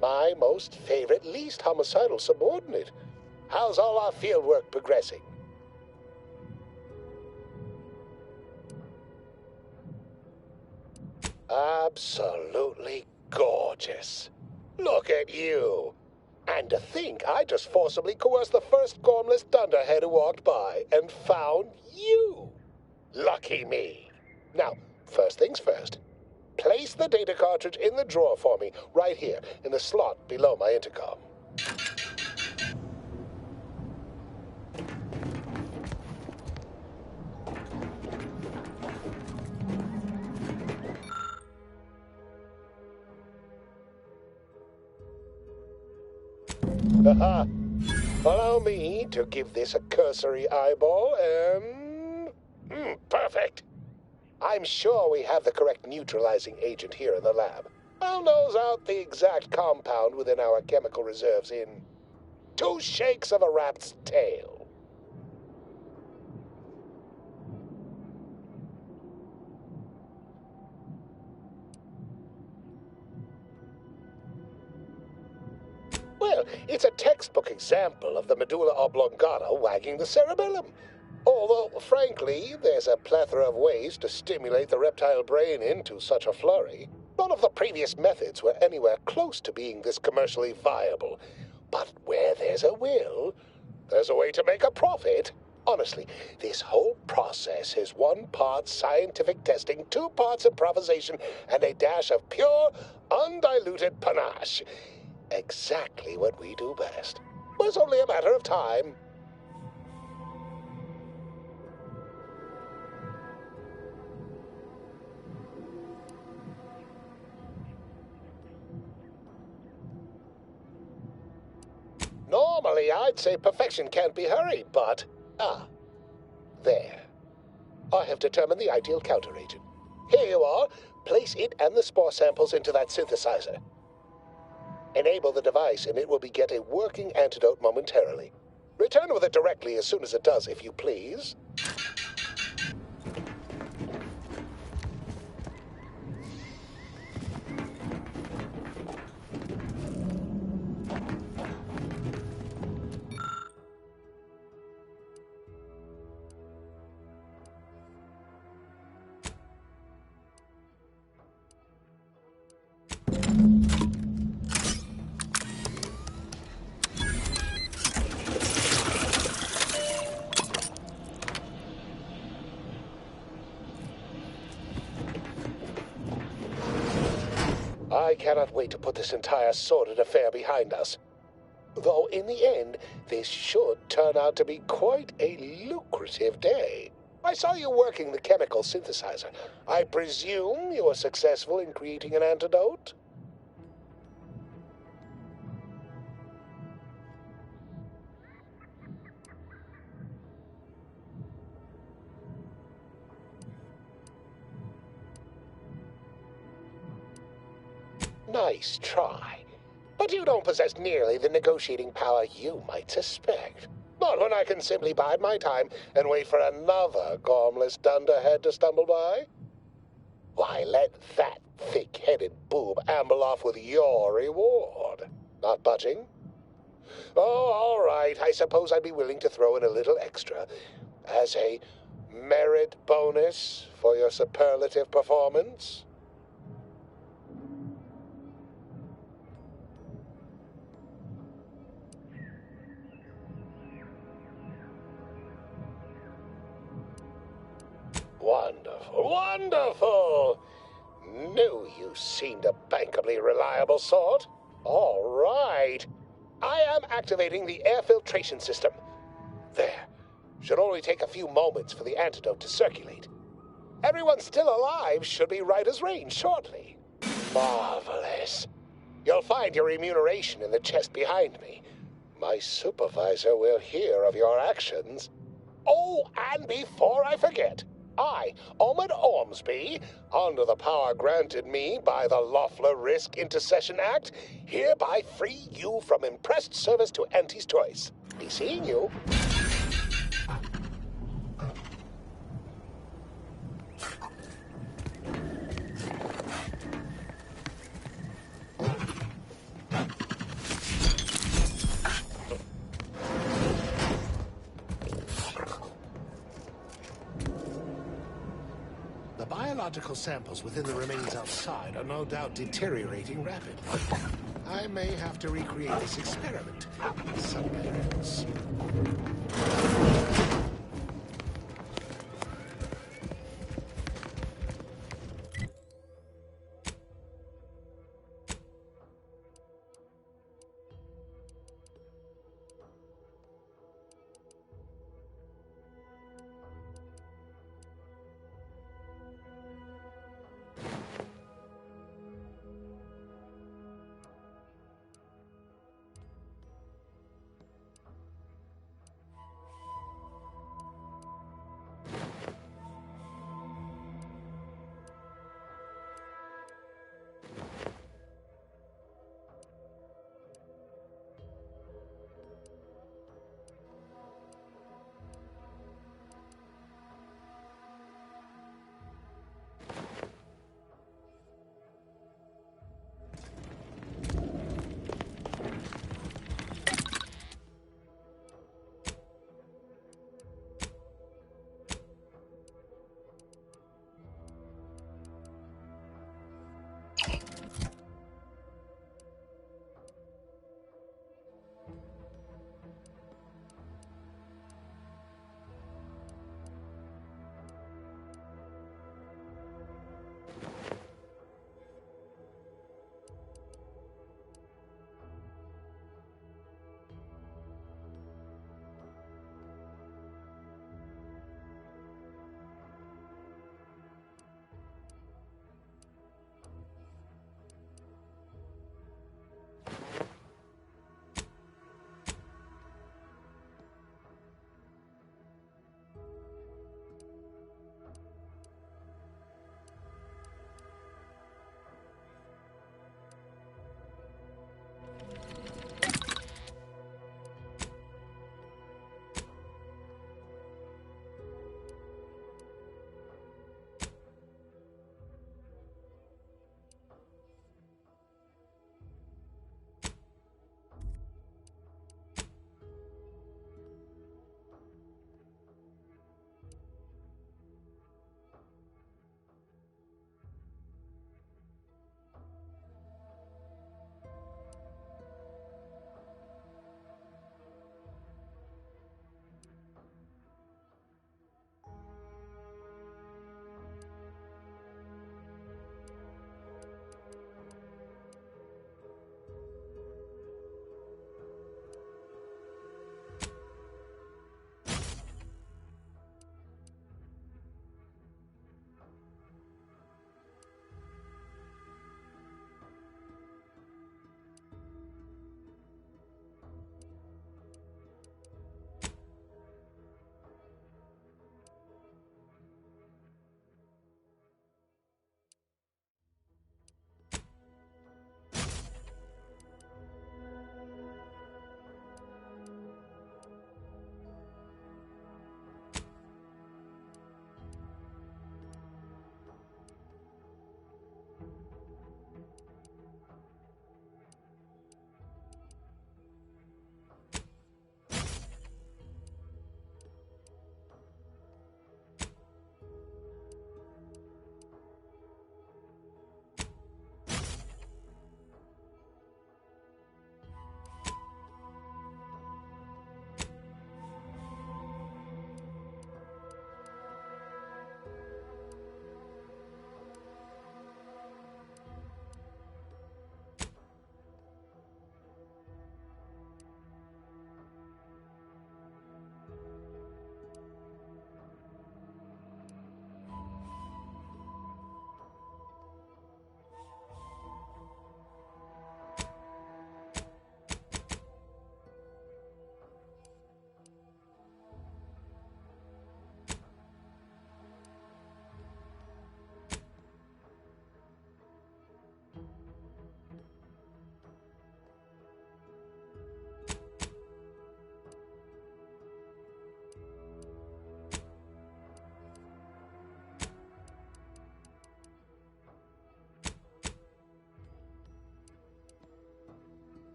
My most favorite, least homicidal subordinate. How's all our field work progressing? Absolutely gorgeous. Look at you. And to think I just forcibly coerced the first gormless dunderhead who walked by and found you. Lucky me. Now, first things first. Place the data cartridge in the drawer for me, right here, in the slot below my intercom. Haha. Allow me to give this a cursory eyeball and... perfect. I'm sure we have the correct neutralizing agent here in the lab. I'll nose out the exact compound within our chemical reserves in 2 shakes of a rat's tail. Well, it's a textbook example of the medulla oblongata wagging the cerebellum. Although, frankly, there's a plethora of ways to stimulate the reptile brain into such a flurry. None of the previous methods were anywhere close to being this commercially viable. But where there's a will, there's a way to make a profit. Honestly, this whole process is 1 part scientific testing, 2 parts improvisation, and a dash of pure, undiluted panache. Exactly what we do best. It's only a matter of time. Normally, I'd say perfection can't be hurried, but... there. I have determined the ideal counteragent. Here you are. Place it and the spore samples into that synthesizer. Enable the device, and it will beget a working antidote momentarily. Return with it directly as soon as it does, if you please. I cannot wait to put this entire sordid affair behind us. Though, in the end, this should turn out to be quite a lucrative day. I saw you working the chemical synthesizer. I presume you were successful in creating an antidote? Nice try. But you don't possess nearly the negotiating power you might suspect. Not when I can simply bide my time and wait for another gormless dunderhead to stumble by. Why, let that thick-headed boob amble off with your reward. Not budging? Oh, all right. I suppose I'd be willing to throw in a little extra as a merit bonus for your superlative performance. Wonderful, wonderful! Knew you seemed a bankably reliable sort. All right. I am activating the air filtration system. There. Should only take a few moments for the antidote to circulate. Everyone still alive should be right as rain shortly. Marvelous. You'll find your remuneration in the chest behind me. My supervisor will hear of your actions. Oh, and before I forget, I, Omid Ormsby, under the power granted me by the Loeffler Risk Intercession Act, hereby free you from impressed service to Auntie's Choice. Be seeing you. The biological samples within the remains outside are no doubt deteriorating rapidly. I may have to recreate this experiment somewhere else.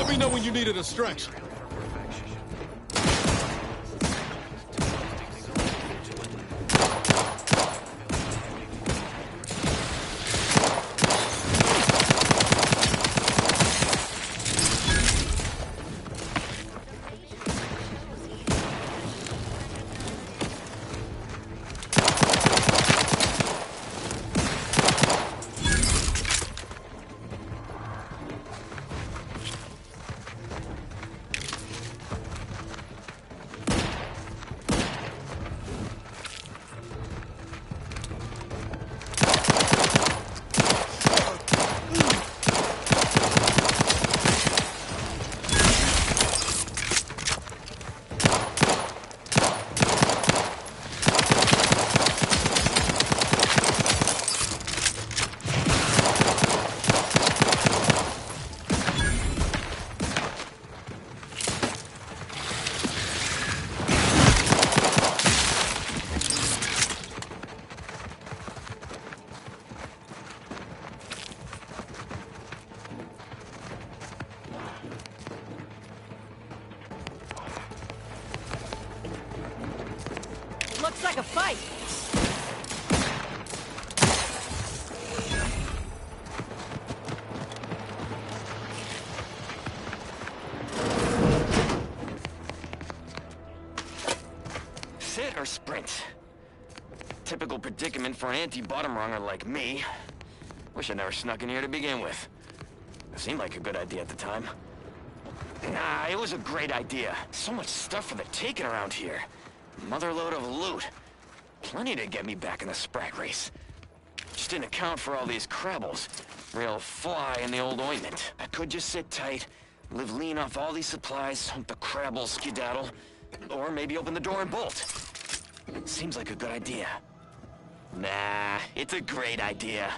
Let me know when you need a distraction. Looks like a fight. Sit or sprint? Typical predicament for an anti-bottom runger like me. Wish I never snuck in here to begin with. It seemed like a good idea at the time. Nah, it was a great idea. So much stuff for the taking around here. Motherload of loot. Plenty to get me back in the sprag race. Just didn't account for all these crabbles. Real fly in the old ointment. I could just sit tight, live lean off all these supplies, hope the crabbles skedaddle, or maybe open the door and bolt. Seems like a good idea. Nah, it's a great idea.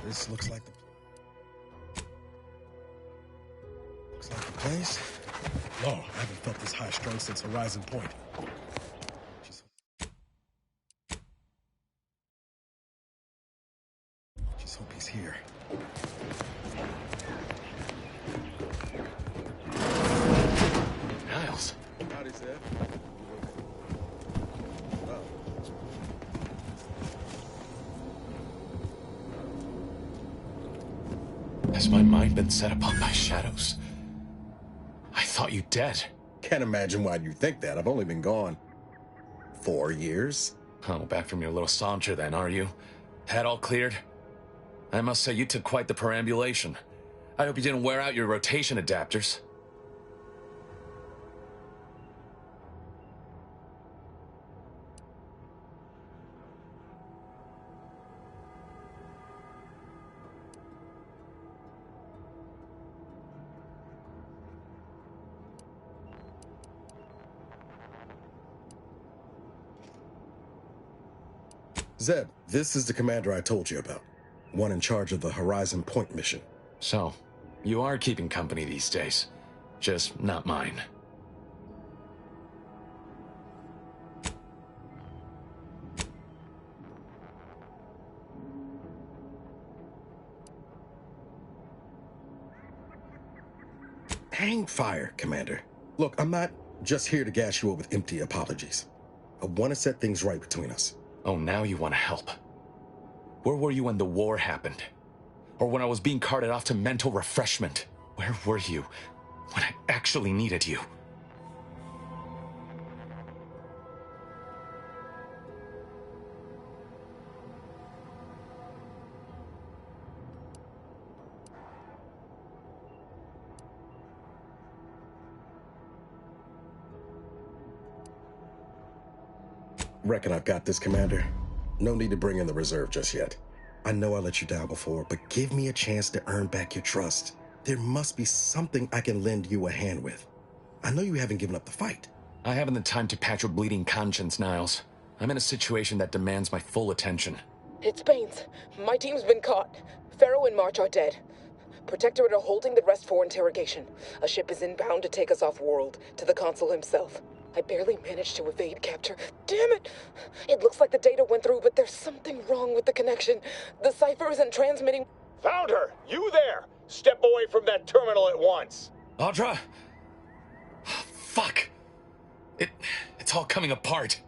This looks like the place. Lord, I haven't felt this high strung since Horizon Point. Just hope he's here. Niles. Howdy, Zeb. Has my mind been set upon by shadows? I thought you dead. Can't imagine why you think that. I've only been gone 4 years. Oh, back from your little saunter then, are you? Head all cleared? I must say, you took quite the perambulation. I hope you didn't wear out your rotation adapters. Zeb, this is the commander I told you about. One in charge of the Horizon Point mission. So, you are keeping company these days. Just not mine. Hang fire, Commander. Look, I'm not just here to gas you up with empty apologies. I want to set things right between us. Oh, now you want to help. Where were you when the war happened? Or when I was being carted off to mental refreshment? Where were you when I actually needed you? Reckon I've got this, Commander. No need to bring in the reserve just yet. I know I let you down before, but give me a chance to earn back your trust. There must be something I can lend you a hand with. I know you haven't given up the fight. I haven't the time to patch your bleeding conscience, Niles. I'm in a situation that demands my full attention. It's Baines. My team's been caught. Pharaoh and March are dead. Protectorate are holding the rest for interrogation. A ship is inbound to take us off-world, to the consul himself. I barely managed to evade capture. Damn it! It looks like the data went through, but there's something wrong with the connection. The cipher isn't transmitting. Found her! You there! Step away from that terminal at once! Audra! Fuck! It's all coming apart.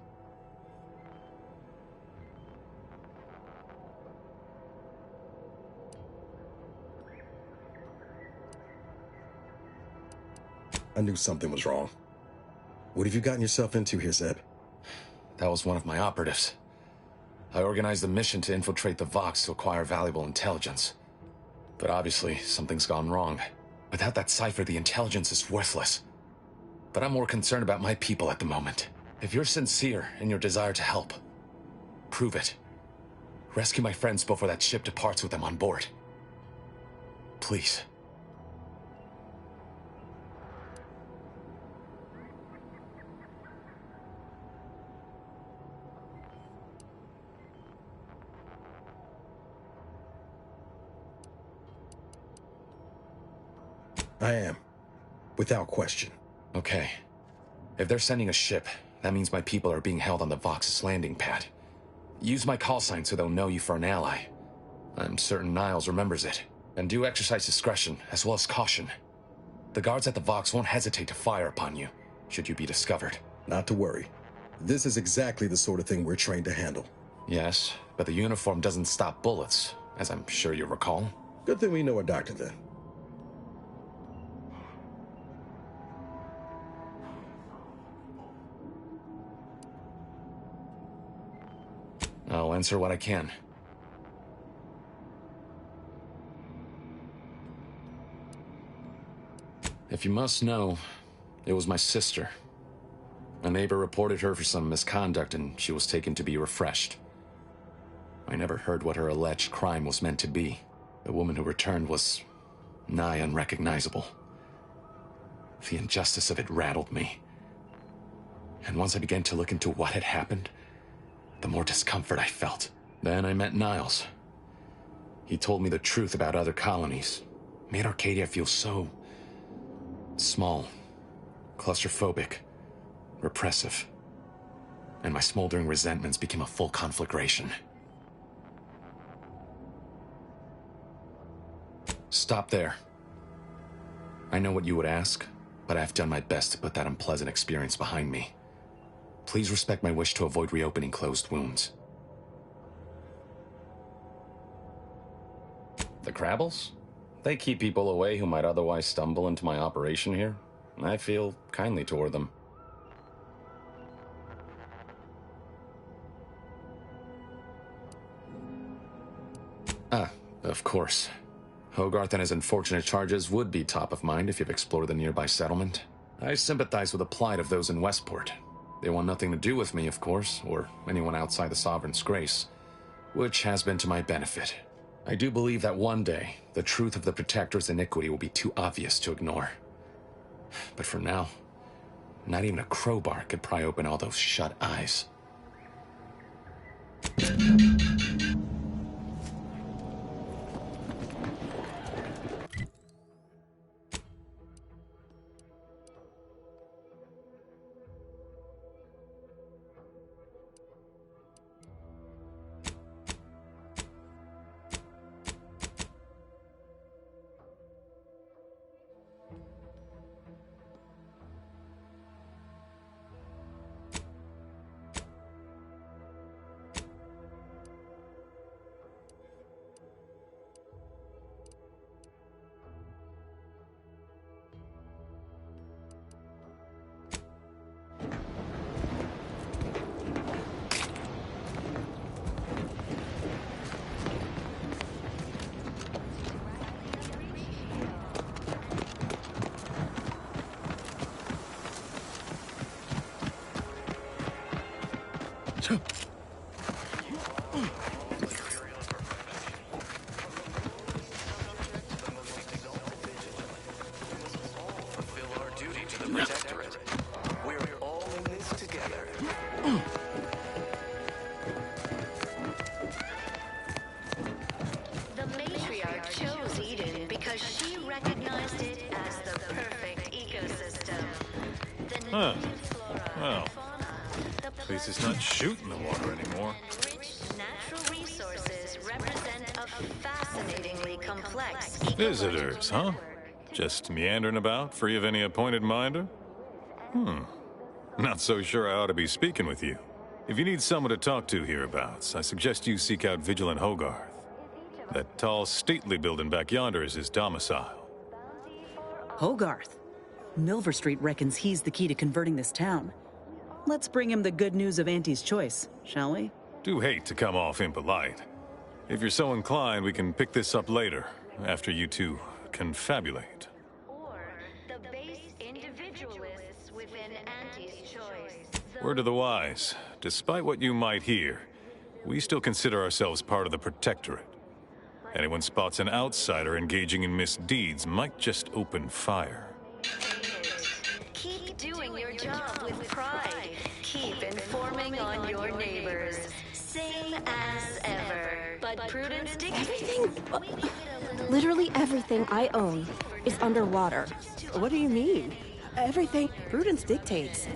I knew something was wrong. What have you gotten yourself into here, Zeb? That was one of my operatives. I organized a mission to infiltrate the Vox to acquire valuable intelligence. But obviously, something's gone wrong. Without that cipher, the intelligence is worthless. But I'm more concerned about my people at the moment. If you're sincere in your desire to help, prove it. Rescue my friends before that ship departs with them on board. Please. I am. Without question. Okay. If they're sending a ship, that means my people are being held on the Vox's landing pad. Use my call sign so they'll know you for an ally. I'm certain Niles remembers it. And do exercise discretion, as well as caution. The guards at the Vox won't hesitate to fire upon you, should you be discovered. Not to worry. This is exactly the sort of thing we're trained to handle. Yes, but the uniform doesn't stop bullets, as I'm sure you recall. Good thing we know a doctor then. I'll answer what I can. If you must know, it was my sister. A neighbor reported her for some misconduct and she was taken to be refreshed. I never heard what her alleged crime was meant to be. The woman who returned was nigh unrecognizable. The injustice of it rattled me. And once I began to look into what had happened, the more discomfort I felt. Then I met Niles. He told me the truth about other colonies. Made Arcadia feel so... small. Claustrophobic. Repressive. And my smoldering resentments became a full conflagration. Stop there. I know what you would ask, but I've done my best to put that unpleasant experience behind me. Please respect my wish to avoid reopening closed wounds. The Crabbles? They keep people away who might otherwise stumble into my operation here. I feel kindly toward them. Ah, of course. Hogarth and his unfortunate charges would be top of mind if you've explored the nearby settlement. I sympathize with the plight of those in Westport. They want nothing to do with me, of course, or anyone outside the Sovereign's grace, which has been to my benefit. I do believe that one day, the truth of the Protector's iniquity will be too obvious to ignore. But for now, not even a crowbar could pry open all those shut eyes. Huh. Well, at least it's not shooting the water anymore. Natural resources represent a fascinatingly complex Visitors, huh? Just meandering about, free of any appointed minder? Not so sure I ought to be speaking with you. If you need someone to talk to hereabouts, I suggest you seek out Vigilant Hogarth. That tall, stately building back yonder is his domicile. Hogarth? Milver Street reckons he's the key to converting this town. Let's bring him the good news of Auntie's choice, shall we? Do hate to come off impolite. If you're so inclined, we can pick this up later, after you two confabulate. The base individualists within Auntie's choice. Word to the wise, despite what you might hear, we still consider ourselves part of the Protectorate. Anyone spots an outsider engaging in misdeeds might just open fire. Keep doing your job with pride. Keep informing on your neighbors. Same as ever. But prudence dictates. Literally everything I own is underwater. What do you mean? Everything Prudence dictates.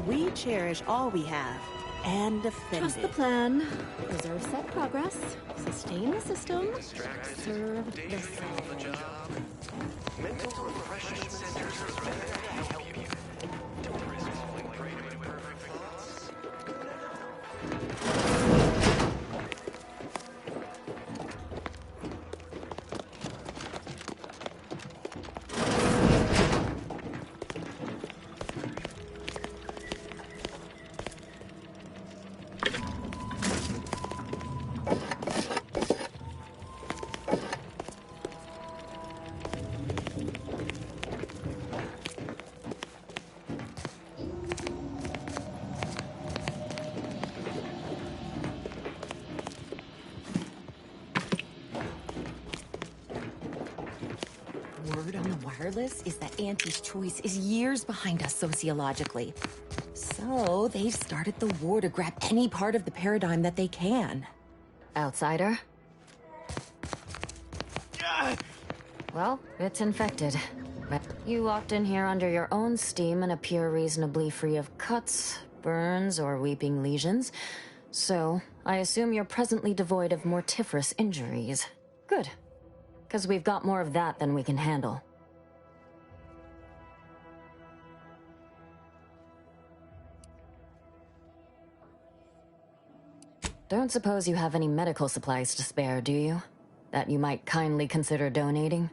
We cherish all we have and defend Trust the plan. Preserve set progress. Sustain the system. Serve the soul. Mental refreshment centers are meant to help you. Don't risk falling prey to imperfect thoughts. Word on the wireless is that Auntie's choice is years behind us sociologically. So they've started the war to grab any part of the paradigm that they can. Outsider? Well, it's infected. But you walked in here under your own steam and appear reasonably free of cuts, burns, or weeping lesions. So, I assume you're presently devoid of mortiferous injuries. Good. Because we've got more of that than we can handle. Don't suppose you have any medical supplies to spare, do you? That you might kindly consider donating?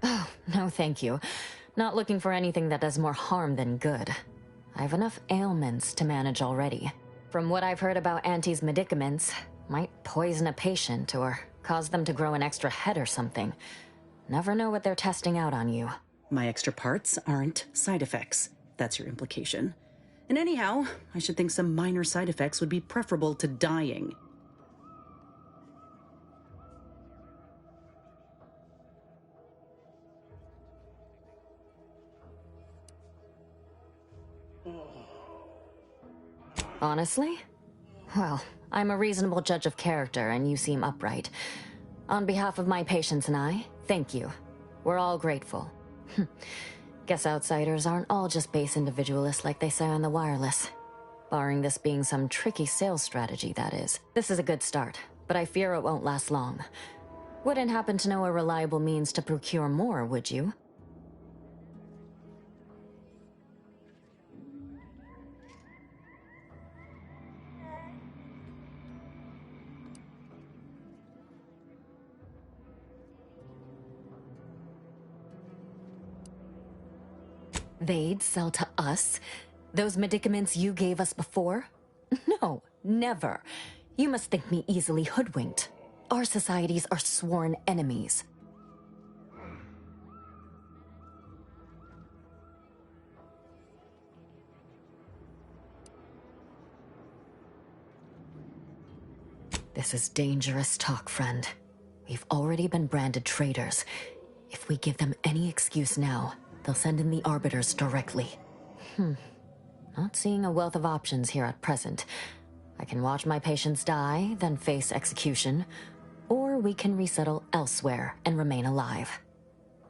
Oh, no thank you. Not looking for anything that does more harm than good. I've enough ailments to manage already. From what I've heard about Auntie's medicaments, might poison a patient or cause them to grow an extra head or something. Never know what they're testing out on you. My extra parts aren't side effects. That's your implication. And anyhow, I should think some minor side effects would be preferable to dying. Honestly? Well, I'm a reasonable judge of character, and you seem upright. On behalf of my patients and I, thank you. We're all grateful. Guess outsiders aren't all just base individualists like they say on the wireless. Barring this being some tricky sales strategy, that is. This is a good start, but I fear it won't last long. Wouldn't happen to know a reliable means to procure more, would you? They'd sell to us? Those medicaments you gave us before? No, never. You must think me easily hoodwinked. Our societies are sworn enemies. This is dangerous talk, friend. We've already been branded traitors. If we give them any excuse now, they'll send in the Arbiters directly. Not seeing a wealth of options here at present. I can watch my patients die, then face execution, or we can resettle elsewhere and remain alive.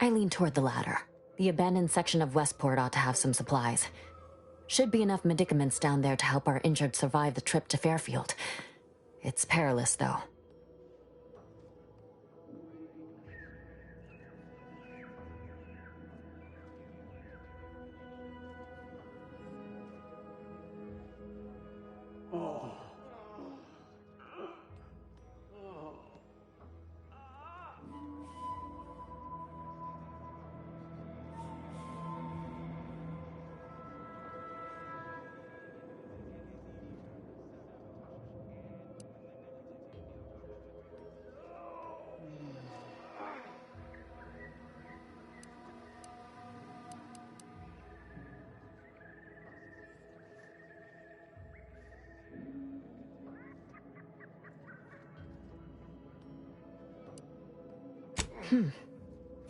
I lean toward the latter. The abandoned section of Westport ought to have some supplies. Should be enough medicaments down there to help our injured survive the trip to Fairfield. It's perilous, though.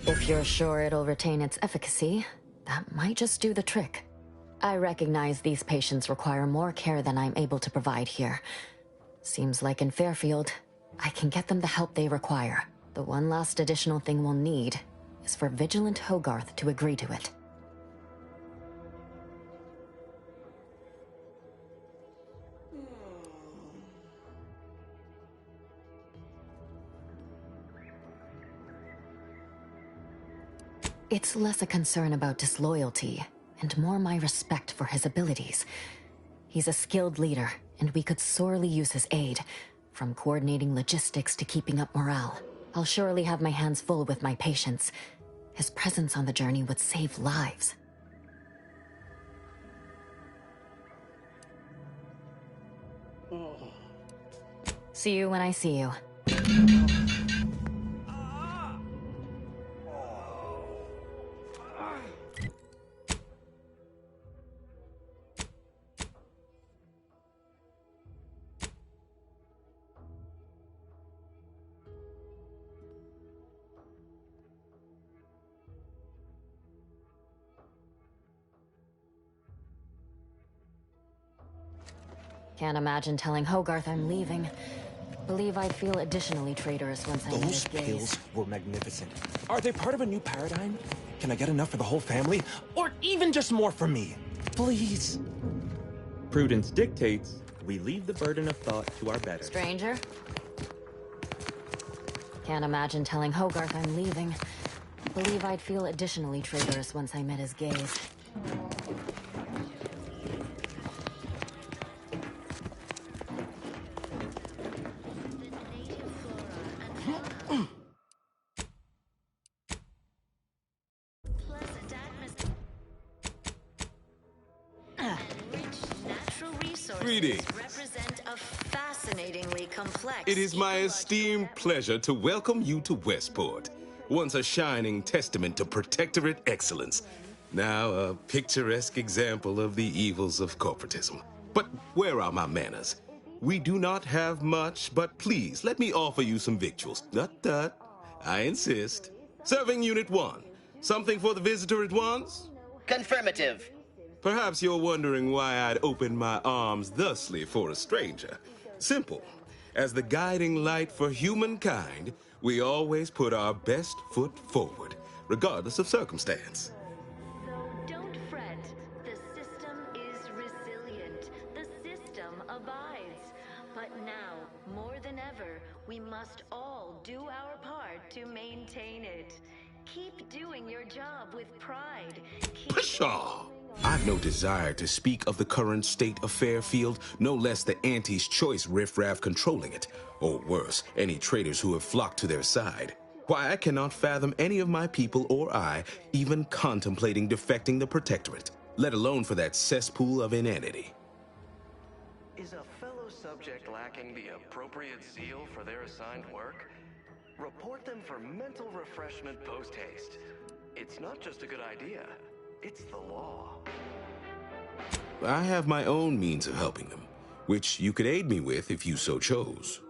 If you're sure it'll retain its efficacy, that might just do the trick. I recognize these patients require more care than I'm able to provide here. Seems like in Fairfield, I can get them the help they require. The one last additional thing we'll need is for Vigilant Hogarth to agree to it. It's less a concern about disloyalty, and more my respect for his abilities. He's a skilled leader, and we could sorely use his aid, from coordinating logistics to keeping up morale. I'll surely have my hands full with my patients. His presence on the journey would save lives. See you when I see you. Can't imagine telling Hogarth I'm leaving. Believe I'd feel additionally traitorous once I met his Those gaze. pills were magnificent. Are they part of a new paradigm? Can I get enough for the whole family? Or even just more for me? Please. Prudence dictates we leave the burden of thought to our betters. Stranger? Can't imagine telling Hogarth I'm leaving. Believe I'd feel additionally traitorous once I met his gaze. Greetings. Represent a fascinatingly complex. It is my esteemed pleasure to welcome you to Westport, once a shining testament to protectorate excellence, now a picturesque example of the evils of corporatism. But where are my manners? We do not have much, but please let me offer you some victuals. Tut. I insist. Serving Unit 1. Something for the visitor at once? Confirmative. Perhaps you're wondering why I'd open my arms thusly for a stranger. Simple. As the guiding light for humankind, we always put our best foot forward, regardless of circumstance. Don't fret. The system is resilient. The system abides. But now, more than ever, we must all do our part to maintain it. Keep doing your job with pride. Pshaw! I've no desire to speak of the current state of Fairfield, no less the Auntie's Choice riffraff controlling it, or worse, any traitors who have flocked to their side. Why, I cannot fathom any of my people or I even contemplating defecting the Protectorate, let alone for that cesspool of inanity. Is a fellow subject lacking the appropriate zeal for their assigned work? Report them for mental refreshment post-haste. It's not just a good idea, it's the law. I have my own means of helping them, which you could aid me with if you so chose.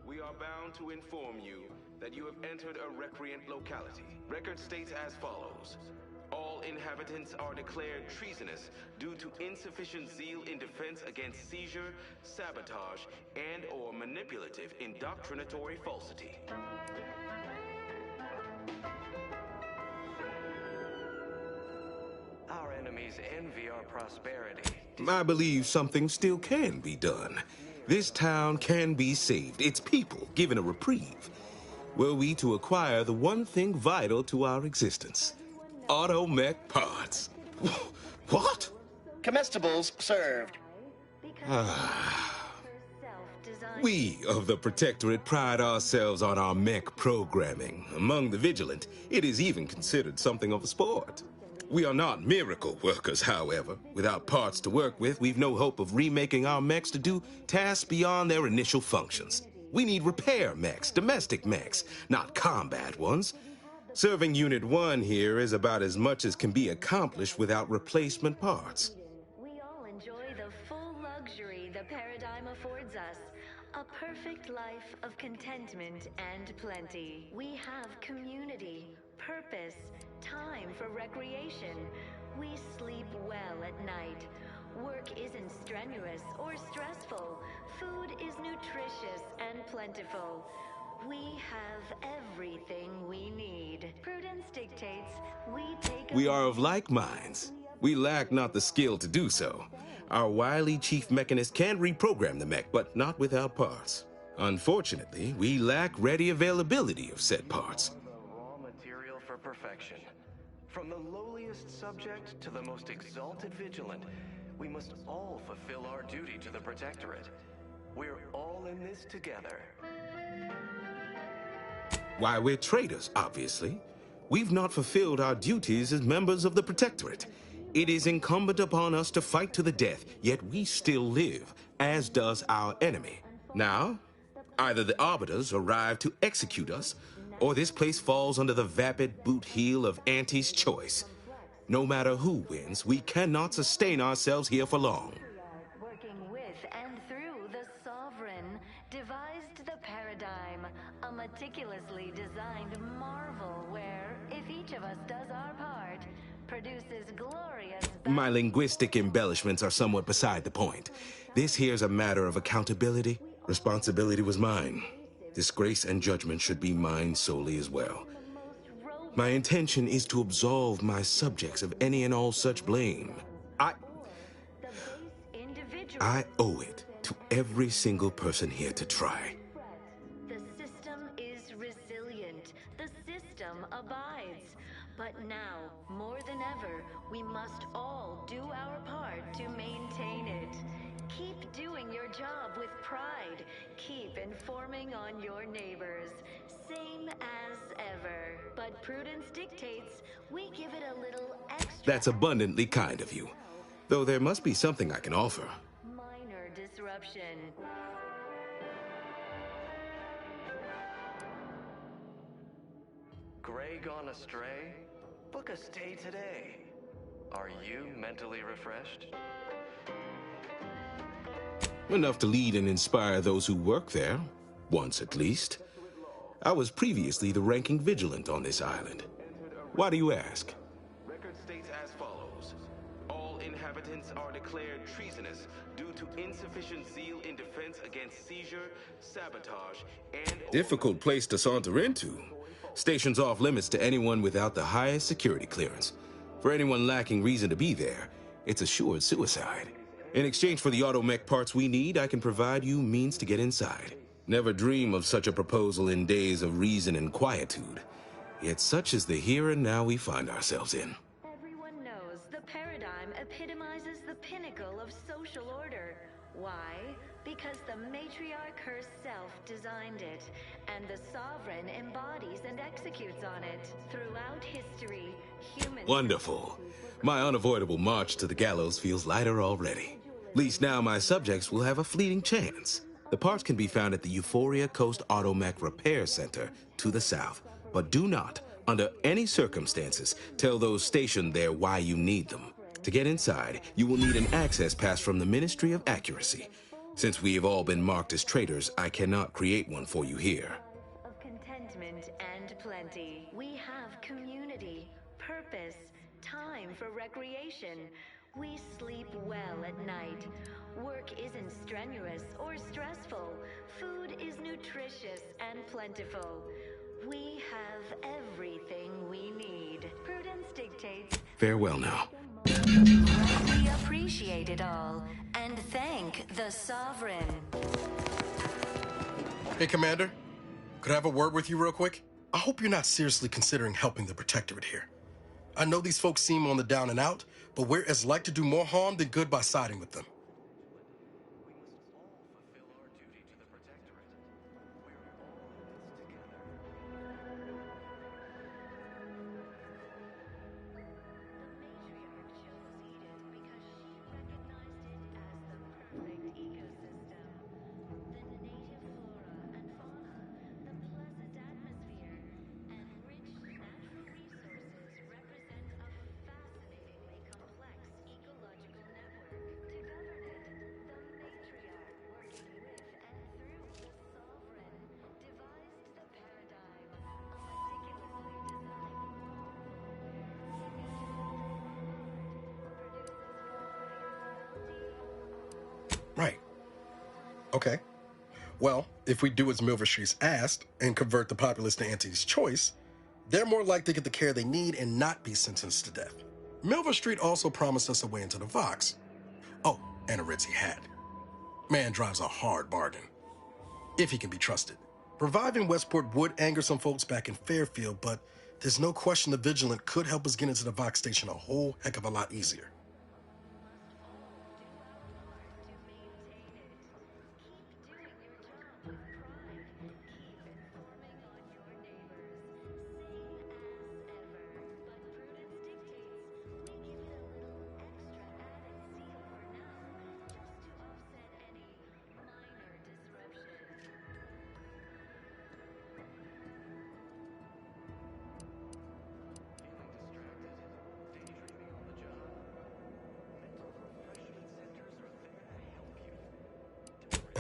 We are bound to inform you that you have entered a recreant locality. Record states as follows. All inhabitants are declared treasonous due to insufficient zeal in defense against seizure, sabotage, and/or manipulative indoctrinatory falsity. Our enemies envy our prosperity. I believe something still can be done. This town can be saved, its people given a reprieve. Were we to acquire the one thing vital to our existence. Automech parts. What? Comestibles served. We of the Protectorate pride ourselves on our mech programming. Among the vigilant, it is even considered something of a sport. We are not miracle workers, however. Without parts to work with, we've no hope of remaking our mechs to do tasks beyond their initial functions. We need repair mechs, domestic mechs, not combat ones. Serving Unit 1 here is about as much as can be accomplished without replacement parts. We all enjoy the full luxury the paradigm affords us. A perfect life of contentment and plenty. We have community, purpose, time for recreation. We sleep well at night. Work isn't strenuous or stressful. Food is nutritious and plentiful. We have everything we need. Prudence dictates we take. We are of like minds. We lack not the skill to do so. Our wily chief mechanist can reprogram the mech, but not without parts. Unfortunately, we lack ready availability of said parts. Raw material for perfection. From the lowliest subject to the most exalted vigilant, we must all fulfill our duty to the Protectorate. We're all in this together. Why, we're traitors, obviously. We've not fulfilled our duties as members of the Protectorate. It is incumbent upon us to fight to the death, yet we still live, as does our enemy. Now, either the Arbiters arrive to execute us, or this place falls under the vapid boot heel of Auntie's Choice. No matter who wins, we cannot sustain ourselves here for long. Working with and through the Sovereign, devised the paradigm, a meticulously designed marvel where, if each of us does our part, produces glorious... My linguistic embellishments are somewhat beside the point. This here's a matter of accountability. Responsibility was mine. Disgrace and judgment should be mine solely as well. My intention is to absolve my subjects of any and all such blame. I owe it to every single person here to try. The system is resilient. The system abides. But now, more than ever, we must all do our part to maintain it. Keep doing your job with pride. Keep informing on your neighbors. Same as ever. But prudence dictates we give it a little extra. That's abundantly kind of you. Though there must be something I can offer. Minor disruption. Gray gone astray? Book a stay today. Are you mentally refreshed? Enough to lead and inspire those who work there. Once at least. I was previously the ranking vigilant on this island. Why do you ask? Record states as follows. All inhabitants are declared treasonous due to insufficient zeal in defense against seizure, sabotage, and... Difficult place to saunter into. Station's off limits to anyone without the highest security clearance. For anyone lacking reason to be there, it's assured suicide. In exchange for the automech parts we need, I can provide you means to get inside. Never dream of such a proposal in days of reason and quietude. Yet such is the here and now we find ourselves in. Everyone knows the paradigm epitomizes the pinnacle of social order. Why? Because the matriarch herself designed it, and the sovereign embodies and executes on it. Throughout history, humans... Wonderful. My unavoidable march to the gallows feels lighter already. At least now my subjects will have a fleeting chance. The parts can be found at the Euphoria Coast Automech Repair Center to the south. But do not, under any circumstances, tell those stationed there why you need them. To get inside, you will need an access pass from the Ministry of Accuracy. Since we have all been marked as traitors, I cannot create one for you here. Of contentment and plenty. We have community, purpose, time for recreation. We sleep well at night. Work isn't strenuous or stressful. Food is nutritious and plentiful. We have everything we need. Prudence dictates. Farewell now. We appreciate it all and thank the Sovereign. Hey, Commander. Could I have a word with you real quick? I hope you're not seriously considering helping the Protectorate here. I know these folks seem on the down and out, but we're as like to do more harm than good by siding with them. Right. Okay. Well, if we do as Milver Street's asked and convert the populace to Auntie's choice, they're more likely to get the care they need and not be sentenced to death. Milver Street also promised us a way into the Vox. Oh, and a Ritzy hat. Man drives a hard bargain. If he can be trusted. Reviving Westport would anger some folks back in Fairfield, but there's no question the Vigilant could help us get into the Vox station a whole heck of a lot easier.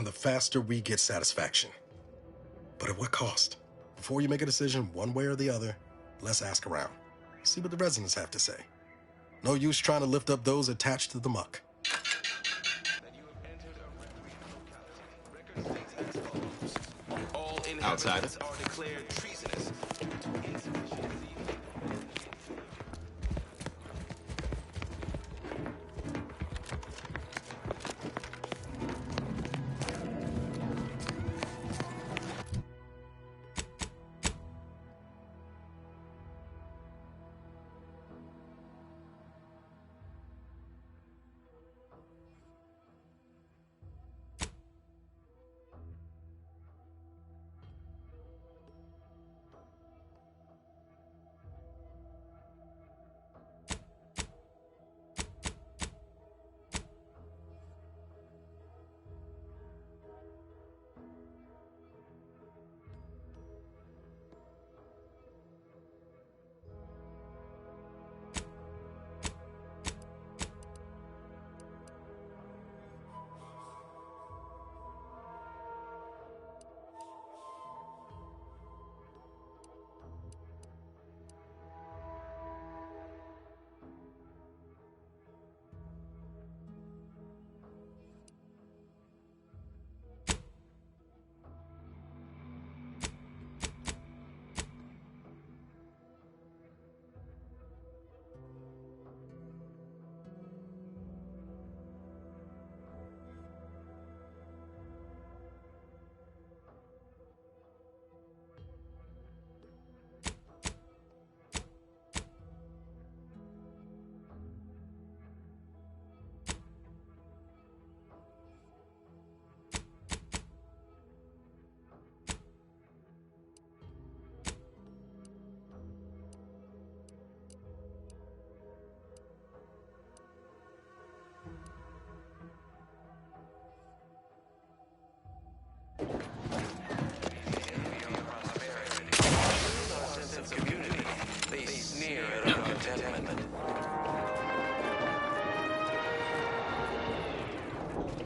And the faster we get satisfaction. But at what cost? Before you make a decision one way or the other, let's ask around. See what the residents have to say. No use trying to lift up those attached to the muck. Outsiders.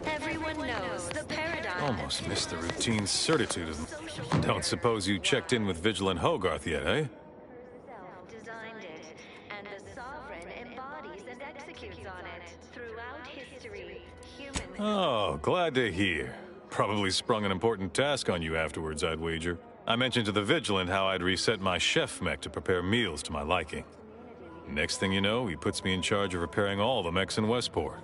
Everyone knows the paradigm. Almost missed the routine certitude of... Don't suppose you checked in with Vigilant Hogarth yet, eh? Designed it, and the Sovereign embodies and executes on it. Throughout history, humans... Oh, glad to hear. Probably sprung an important task on you afterwards, I'd wager. I mentioned to the Vigilant how I'd reset my chef mech to prepare meals to my liking. Next thing you know, he puts me in charge of repairing all the mechs in Westport.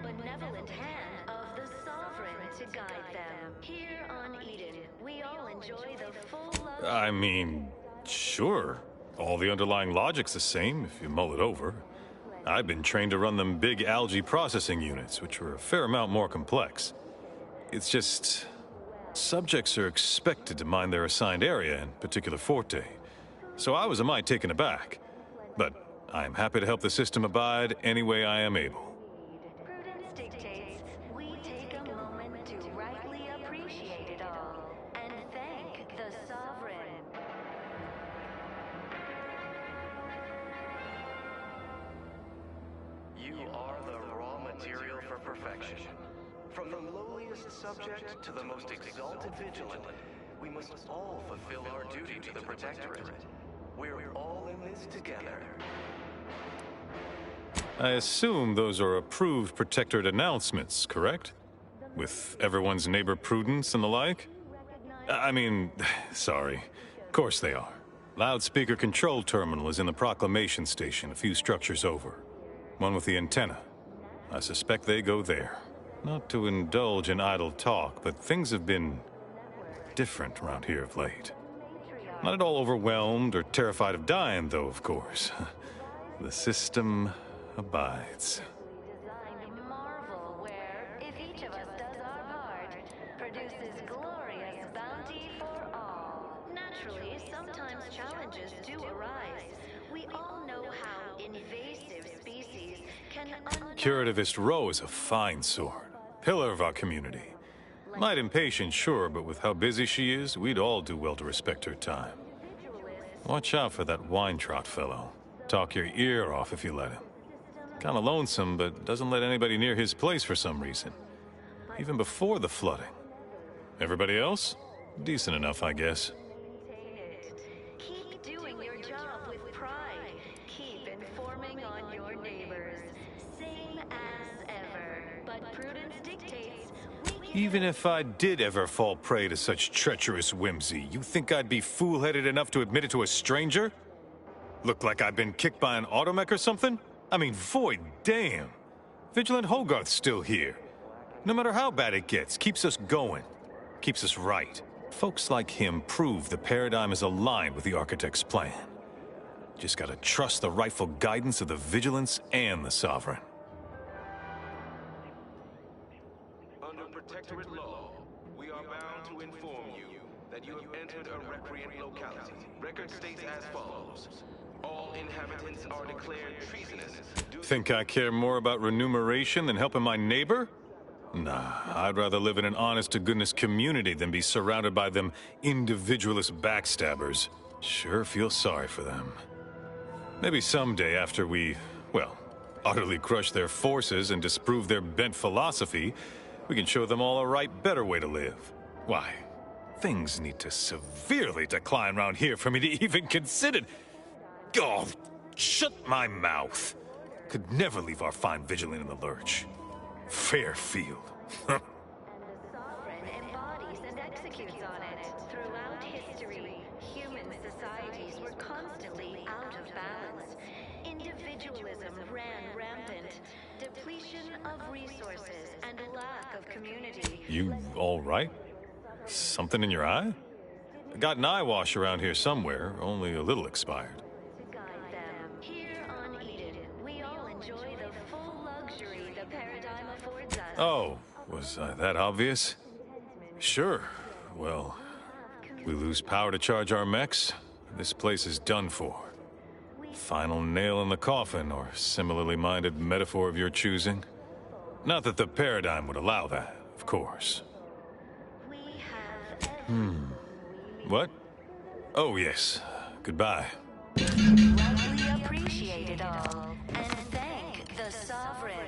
benevolent hand of the Sovereign to guide them. Here on Eden, we all enjoy the full love... I mean, sure. All the underlying logic's the same, if you mull it over. I've been trained to run them big algae processing units, which are a fair amount more complex. It's just... subjects are expected to mind their assigned area and particular forte. So I was a mite taken aback. But I am happy to help the system abide any way I am able. Prudence dictates we take a moment to rightly appreciate it all and thank the Sovereign. You are the raw material for perfection. From the lowliest subject to the most exalted vigilant, we must all fulfill our duty to the Protectorate. We're all in this together. I assume those are approved Protectorate announcements, correct? With everyone's neighbor prudence and the like? I mean, sorry. Of course they are. Loudspeaker control terminal is in the proclamation station a few structures over. One with the antenna. I suspect they go there. Not to indulge in idle talk, but things have been different around here of late. Not at all overwhelmed or terrified of dying, though, of course. The system abides. Marvel where, if each of us does our part, produces glorious bounty for all. Naturally, sometimes challenges do arise. We all know how invasive species can Curativist Row is a fine sword. Pillar of our community. Might impatient, sure, but with how busy she is, we'd all do well to respect her time. Watch out for that Weintraut fellow. Talk your ear off if you let him. Kinda lonesome, but doesn't let anybody near his place for some reason. Even before the flooding. Everybody else? Decent enough, I guess. keep doing your job with pride. Keep informing on but prudence dictates. Even if I did ever fall prey to such treacherous whimsy, you think I'd be fool-headed enough to admit it to a stranger? Look like I've been kicked by an automech or something? I mean, void damn. Vigilant Hogarth's still here. No matter how bad it gets, keeps us going. Keeps us right. Folks like him prove the paradigm is aligned with the Architect's plan. Just gotta trust the rightful guidance of the Vigilance and the Sovereign. Under Protectorate law, we are bound to inform you that you have entered a recreant locality. Record states as follows. All inhabitants are declared treasonous. Think I care more about remuneration than helping my neighbor? Nah, I'd rather live in an honest-to-goodness community than be surrounded by them individualist backstabbers. Sure feel sorry for them. Maybe someday after we, well, utterly crush their forces and disprove their bent philosophy, we can show them all a right, better way to live. Why, things need to severely decline around here for me to even consider... Oh, shut my mouth. Could never leave our fine Vigilant in the lurch. Fairfield. And the Sovereign embodies and executes on it. Throughout history, human societies were constantly out of balance. Individualism ran rampant. Depletion of resources and lack of community. You all right? Something in your eye? I got an eye wash around here somewhere, only a little expired. Oh, was I that obvious? Sure. Well, we lose power to charge our mechs. This place is done for. Final nail in the coffin, or similarly minded metaphor of your choosing. Not that the paradigm would allow that, of course. What? Oh, yes. Goodbye. Lovely appreciate it all, and thank the Sovereign.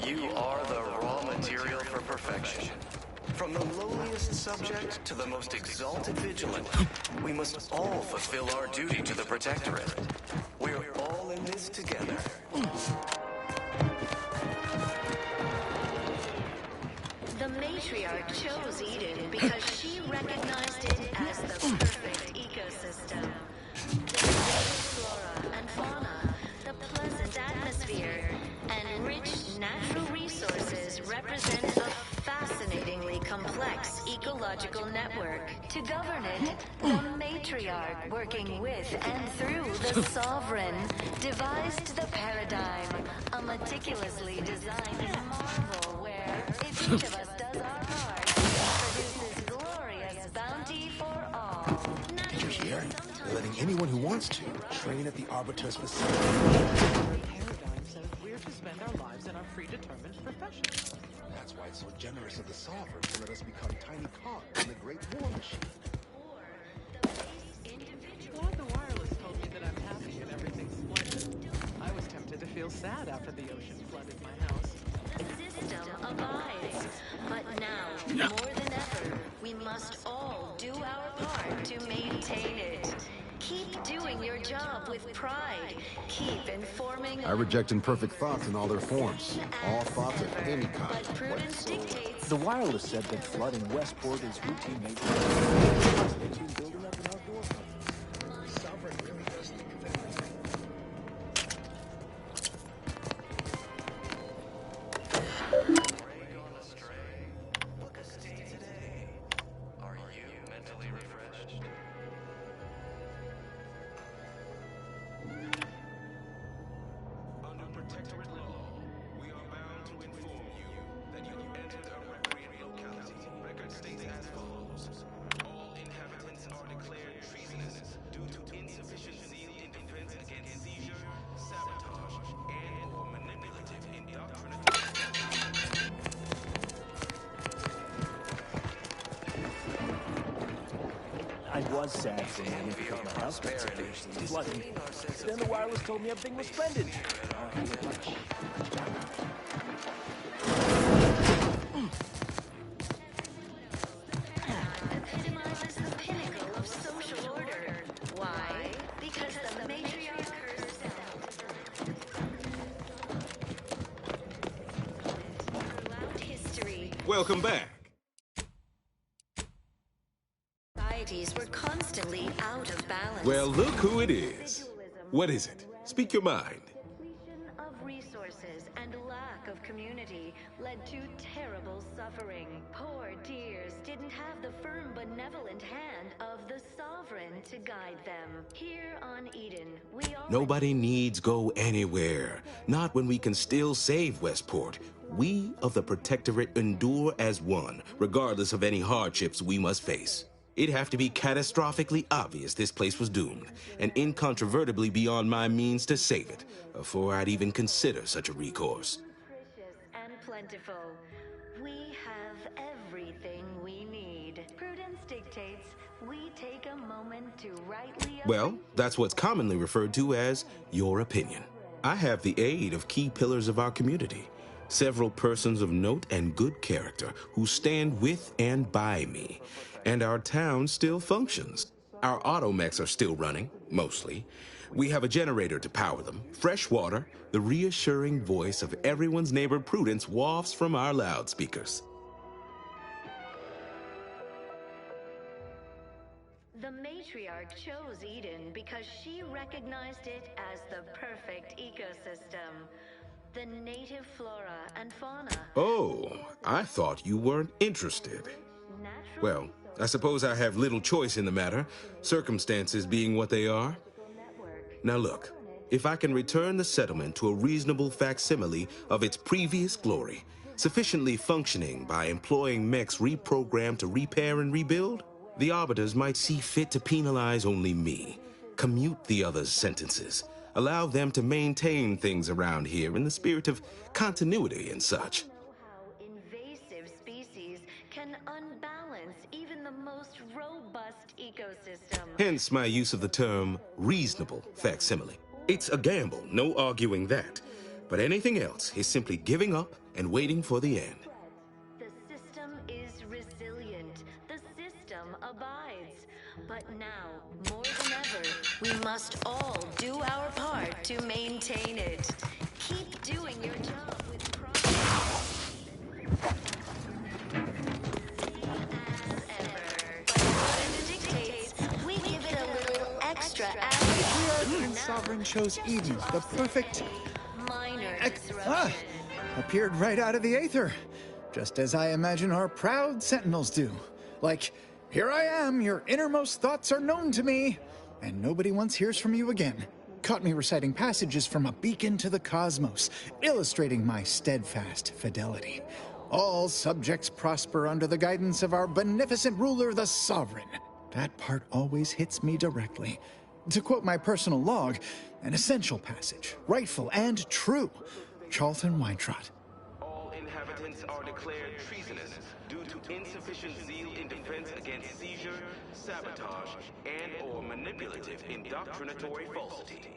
You are the raw material for perfection. From the lowliest subject to the most exalted vigilant, we must all fulfill our duty to the Protectorate. We're all in this together. The matriarch chose Eden because she recognized it as the perfect ecosystem. The flora and fauna, the pleasant atmosphere, and rich natural resources represent a fascinatingly complex ecological network. To govern it, the matriarch, working with and through the Sovereign, devised the paradigm, a meticulously designed marvel where, if each of us does our part, it produces glorious bounty for all. Did you hear? They're letting anyone who wants to train at the Arbiter's facility. Paradigm says we're to spend our lives in our predetermined professions. That's why it's so generous of the Sovereign to let us become tiny cogs in the great war machine. Glad the wireless told me that I'm happy and everything's splendid. I was tempted to feel sad after the ocean flooded my house. The system abides, but now, more than ever, we must all do our part to maintain it. Keep doing your job with pride. Keep informing. I reject imperfect thoughts in all their forms. All thoughts of any kind. But prudence dictates. The wireless said that flooding Westport is routine maintenance. Building up an outdoor company. Sovereign really does think of everything. Are you mentally refreshed? Under Protectorate law, we are bound to inform you that you have entered a recreant locality. Record states as follows. All inhabitants are mind was sad for me because my house got seriously flooded. Then the wireless told me everything was splendid. Now I feel like Epitomizes the pinnacle of social order. Why? Because the matriarch herself. Throughout history, Welcome back. societies were constantly out of balance. Well, look who it is. What is it? Speak your mind. Depletion of resources and lack of community led to terrible suffering. Poor dears didn't have the firm, benevolent hand of the sovereign to guide them. Here on Eden, we all... Nobody needs go anywhere. Not when we can still save Westport. We of the Protectorate endure as one, regardless of any hardships we must face. It'd have to be catastrophically obvious this place was doomed, and incontrovertibly beyond my means to save it, before I'd even consider such a recourse. Nutritious and plentiful. We have everything we need. Prudence dictates we take a moment to rightly... Well, that's what's commonly referred to as your opinion. I have the aid of key pillars of our community, several persons of note and good character who stand with and by me. And our town still functions. Our automechs are still running, mostly. We have a generator to power them, fresh water, the reassuring voice of everyone's neighbor Prudence wafts from our loudspeakers. The matriarch chose Eden because she recognized it as the perfect ecosystem. The native flora and fauna. Oh, I thought you weren't interested. Well, I suppose I have little choice in the matter, circumstances being what they are. Now look, if I can return the settlement to a reasonable facsimile of its previous glory, sufficiently functioning by employing mechs reprogrammed to repair and rebuild, the Arbiters might see fit to penalize only me, commute the others' sentences, allow them to maintain things around here in the spirit of continuity and such. Invasive species can unbalance even the most robust ecosystem. Hence my use of the term reasonable facsimile. It's a gamble, no arguing that. But anything else is simply giving up and waiting for the end. The system is resilient. The system abides. But now, more than ever, we must all do our part to maintain it. Keep doing your job with pride. We give it a little extra The Sovereign chose Eden, the perfect... minor appeared right out of the aether. Just as I imagine our proud sentinels do. Like, here I am, your innermost thoughts are known to me. And nobody once hears from you again. Caught me reciting passages from a beacon to the cosmos, illustrating my steadfast fidelity. All subjects prosper under the guidance of our beneficent ruler, the Sovereign. That part always hits me directly. To quote my personal log, an essential passage, rightful and true. Charlton Weintrott. All inhabitants are declared treasonous due to insufficient zeal in defense against seizure, sabotage, and/or manipulative indoctrinatory falsity.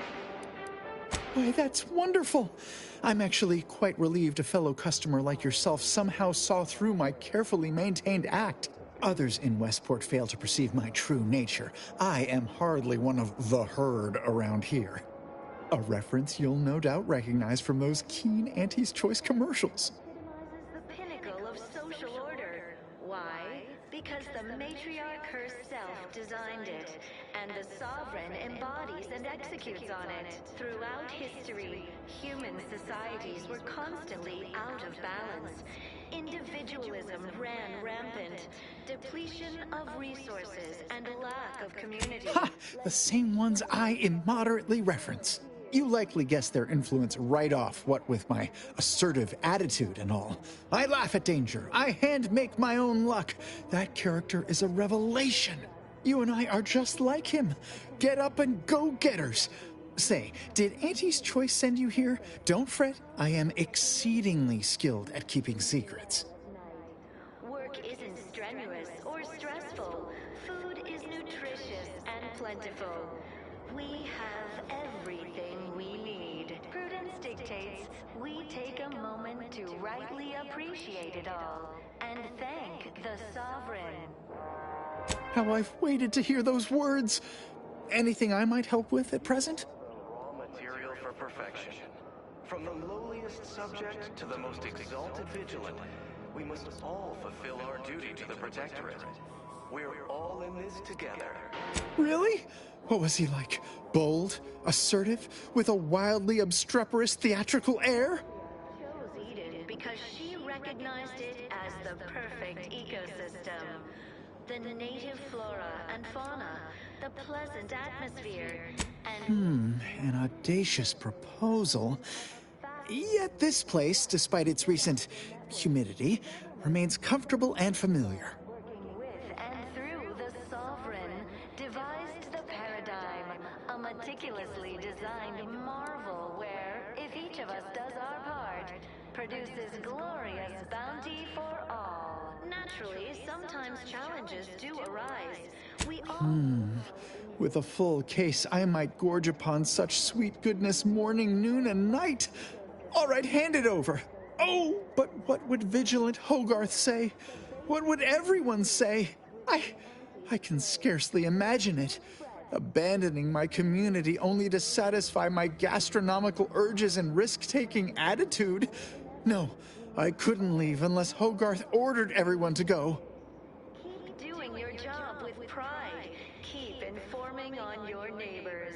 Why, that's wonderful. I'm actually quite relieved a fellow customer like yourself somehow saw through my carefully maintained act. Others in Westport fail to perceive my true nature. I am hardly one of the herd around here. A reference you'll no doubt recognize from those keen Auntie's Choice commercials. the pinnacle of social order. Why? Because the matriarch herself designed it, and the sovereign embodies and executes on it. Throughout history, human societies were constantly out of balance. Individualism ran rampant. Depletion of resources and a lack of community. Ha! The same ones I immoderately reference. You likely guessed their influence right off, what with my assertive attitude and all. I laugh at danger. I hand-make my own luck. That character is a revelation. You and I are just like him. Get up and go-getters. Say, did Auntie's Choice send you here? Don't fret. I am exceedingly skilled at keeping secrets. Work isn't strenuous or stressful. food is nutritious and plentiful. We have everything we need. Prudence dictates we take a moment to rightly appreciate it all and thank the Sovereign. How I've waited to hear those words. Anything I might help with at present? Raw material for perfection. From the lowliest subject to the most exalted vigilant, we must all fulfill our duty to the Protectorate. We're all in this together. Really? What was he like? Bold? Assertive? With a wildly obstreperous theatrical air? Chose Eden because she recognized it as the perfect ecosystem. The native flora and fauna, the pleasant atmosphere, and... An audacious proposal. Yet this place, despite its recent humidity, remains comfortable and familiar. working with and through the Sovereign, devised the paradigm, a meticulously designed marvel where, if each of us does our part, produces glorious bounty for all. Naturally, sometimes challenges do arise. We all... With a full case, I might gorge upon such sweet goodness morning, noon, and night. All right, hand it over. Oh, but what would Vigilant Hogarth say? What would everyone say? I can scarcely imagine it. Abandoning my community only to satisfy my gastronomical urges and risk-taking attitude. No, I couldn't leave unless Hogarth ordered everyone to go. Keep doing your job with pride. Keep informing on your neighbors.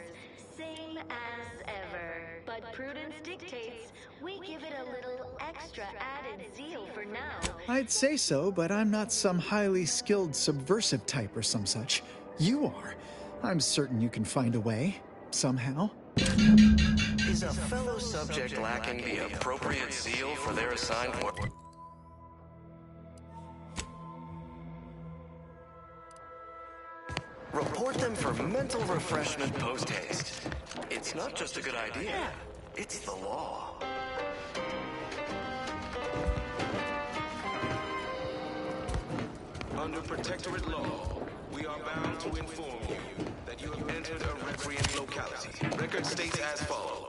Same as ever. But prudence dictates we give it a little extra added zeal for now. I'd say so, but I'm not some highly skilled subversive type or some such. You are. I'm certain you can find a way. Somehow. Is a fellow subject lacking the appropriate zeal for their assigned work? Report them for mental refreshment post-haste. It's not just a good idea, it's the law. Under Protectorate law, we are bound to inform you that you have entered a recreant locality. Record states as follows.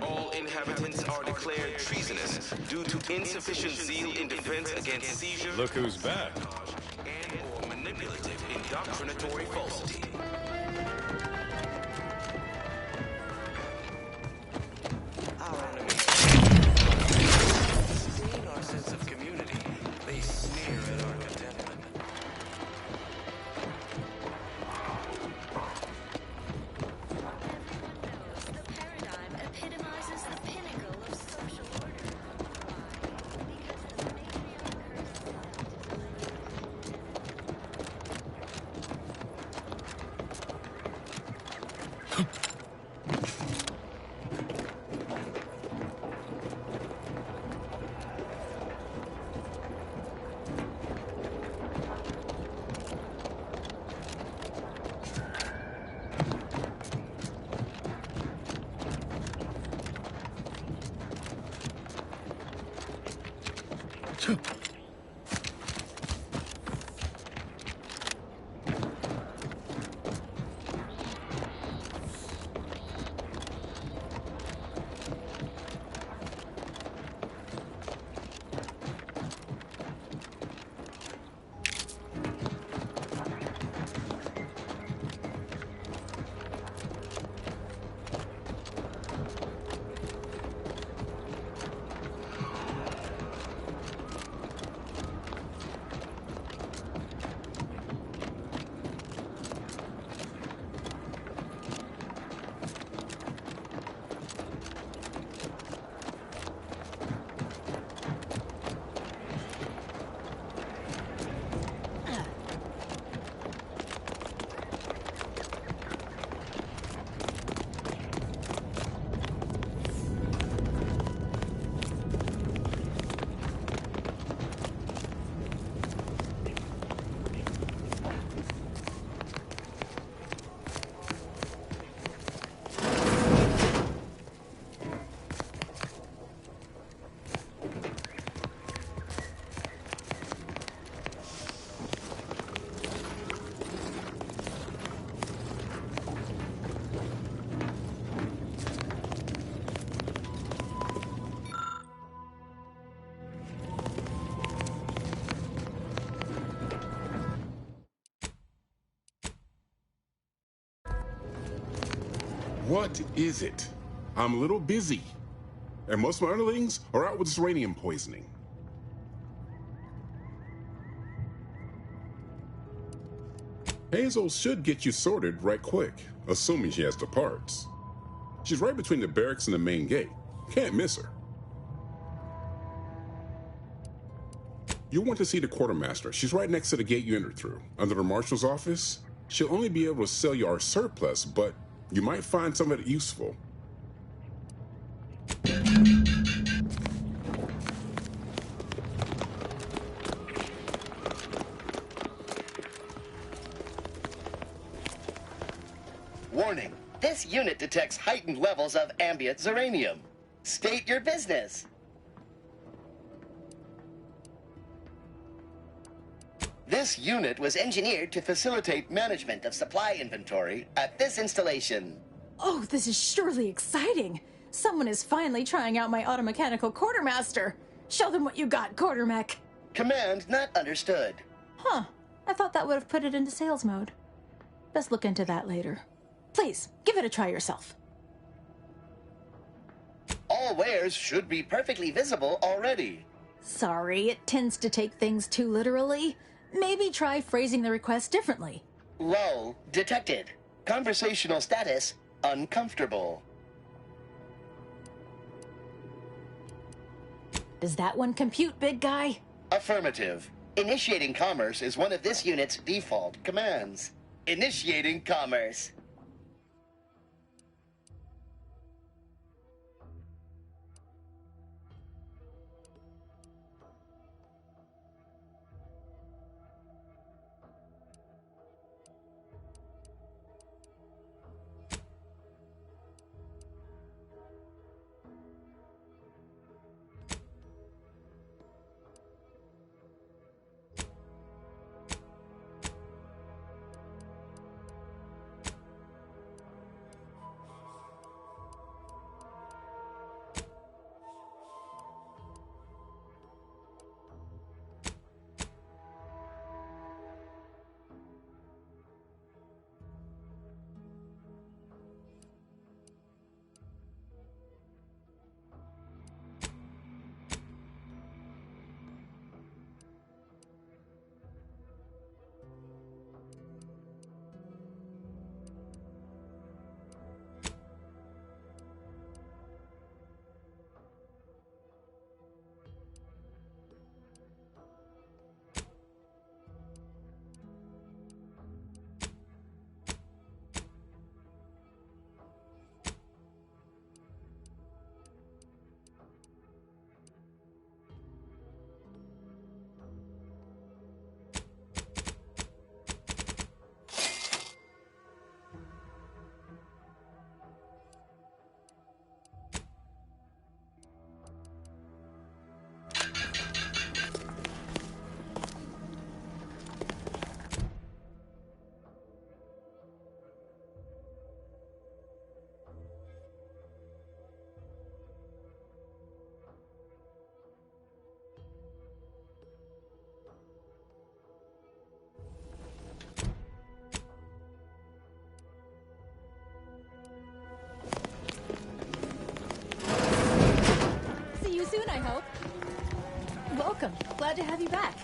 All inhabitants are declared treasonous due to insufficient zeal in defense against seizure. Look who's back. And or manipulative indoctrinatory falsity. Our enemies stain our sense of community. They sneer at our contentment. The paradigm epitomizes the pinnacle of social order. Because the matriarch What is it? I'm a little busy, and most of my underlings are out with this uranium poisoning. Hazel should get you sorted right quick, assuming she has the parts. She's right between the barracks and the main gate. Can't miss her. You'll want to see the quartermaster. She's right next to the gate you entered through, under the marshal's office. She'll only be able to sell you our surplus, but you might find some of it useful. Warning, this unit detects heightened levels of ambient zeranium. State your business. This unit was engineered to facilitate management of supply inventory at this installation. Oh, this is surely exciting. Someone is finally trying out my automechanical quartermaster. Show them what you got, Quartermech. Command not understood. Huh. I thought that would have put it into sales mode. Best look into that later. Please, give it a try yourself. All wares should be perfectly visible already. Sorry, it tends to take things too literally. Maybe try phrasing the request differently. Lull detected. Conversational status uncomfortable. Does that one compute, big guy? Affirmative. Initiating commerce is one of this unit's default commands. Initiating commerce. See you soon, I hope. Welcome. Glad to have you back.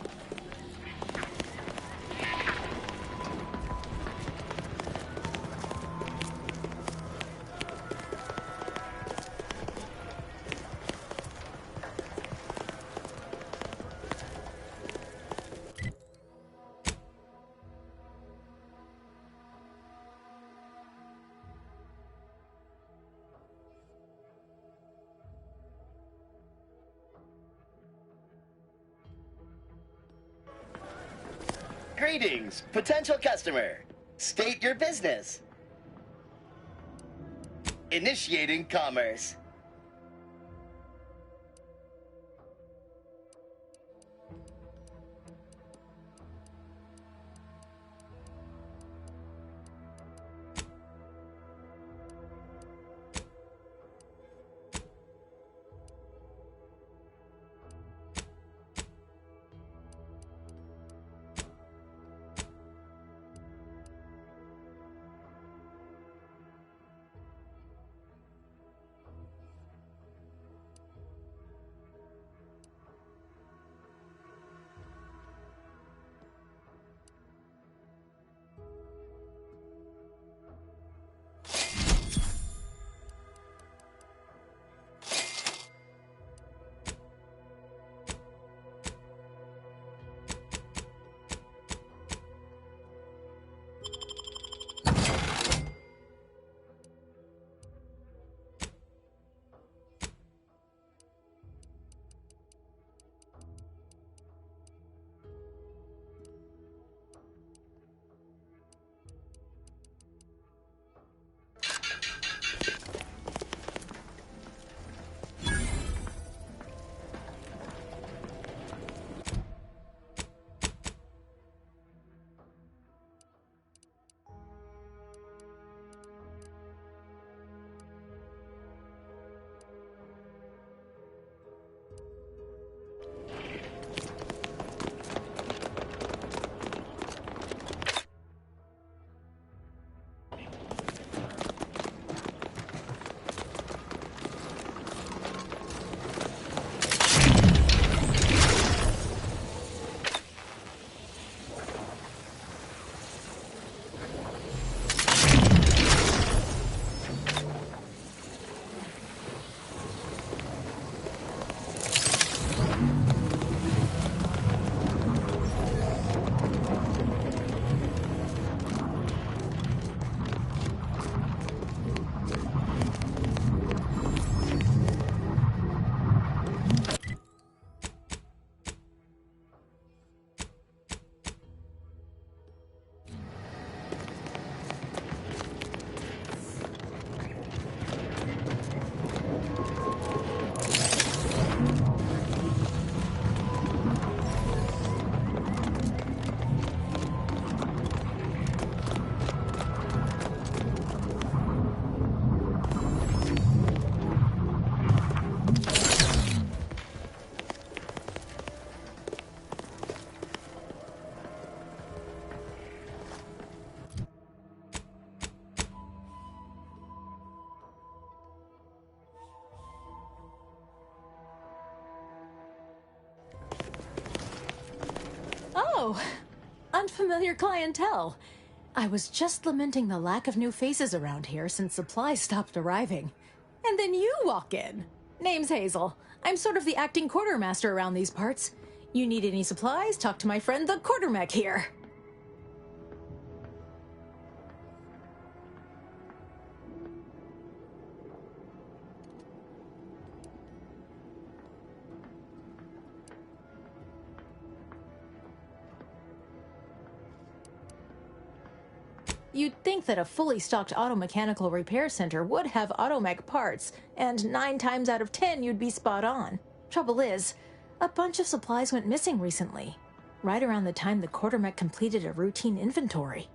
Greetings, potential customer. State your business. Initiating commerce. Oh, unfamiliar clientele. I was just lamenting the lack of new faces around here since supplies stopped arriving. And then you walk in. Name's Hazel. I'm sort of the acting quartermaster around these parts. You need any supplies? Talk to my friend the quartermech here. You'd think that a fully stocked auto-mechanical repair center would have automech parts, and 9 times out of 10 you'd be spot on. Trouble is, a bunch of supplies went missing recently, right around the time the quartermech completed a routine inventory.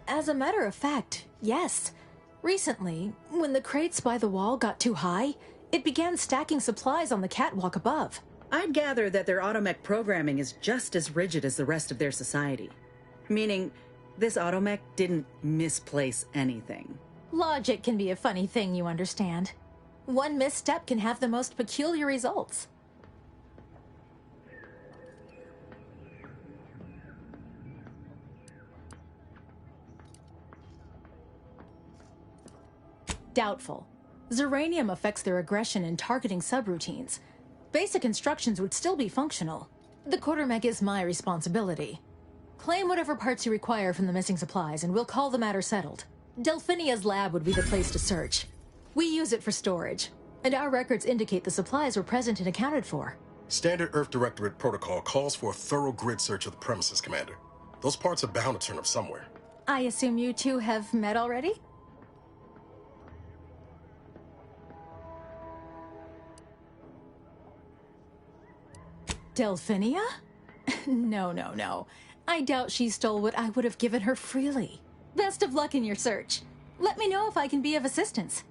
As a matter of fact, yes. Recently, when the crates by the wall got too high, it began stacking supplies on the catwalk above. I'd gather that their automech programming is just as rigid as the rest of their society. Meaning, this automech didn't misplace anything. Logic can be a funny thing, you understand. One misstep can have the most peculiar results. Doubtful. Zeranium affects their aggression and targeting subroutines. Basic instructions would still be functional. The quartermech is my responsibility. Claim whatever parts you require from the missing supplies, and we'll call the matter settled. Delphinia's lab would be the place to search. We use it for storage, and our records indicate the supplies were present and accounted for. Standard Earth Directorate protocol calls for a thorough grid search of the premises, Commander. Those parts are bound to turn up somewhere. I assume you two have met already? Delphinia? No. I doubt she stole what I would have given her freely. Best of luck in your search. Let me know if I can be of assistance.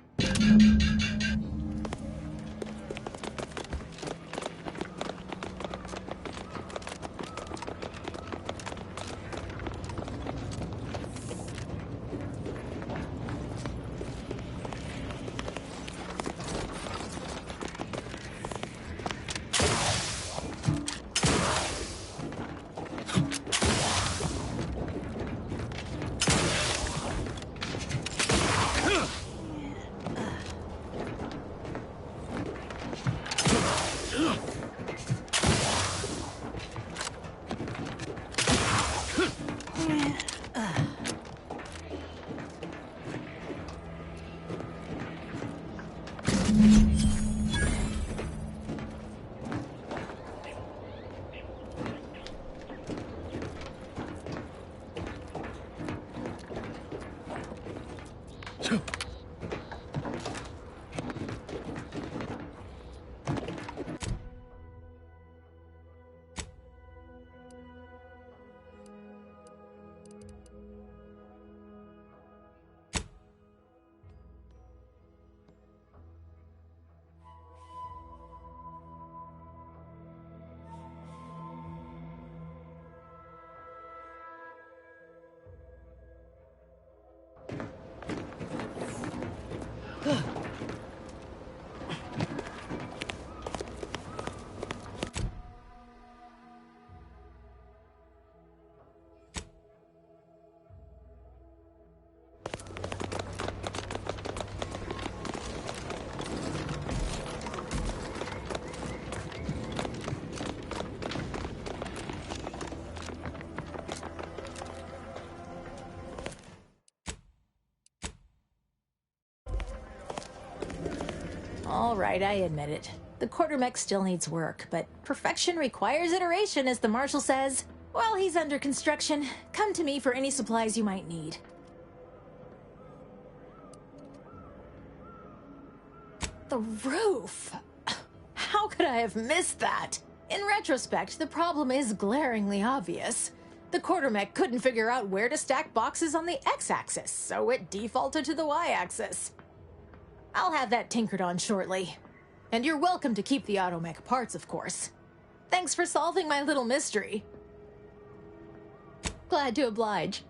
All right, I admit it. The quartermech still needs work, but perfection requires iteration, as the Marshal says. While he's under construction, come to me for any supplies you might need. The roof! How could I have missed that? In retrospect, the problem is glaringly obvious. The quartermech couldn't figure out where to stack boxes on the X-axis, so it defaulted to the Y-axis. I'll have that tinkered on shortly. And you're welcome to keep the automech parts, of course. Thanks for solving my little mystery. Glad to oblige.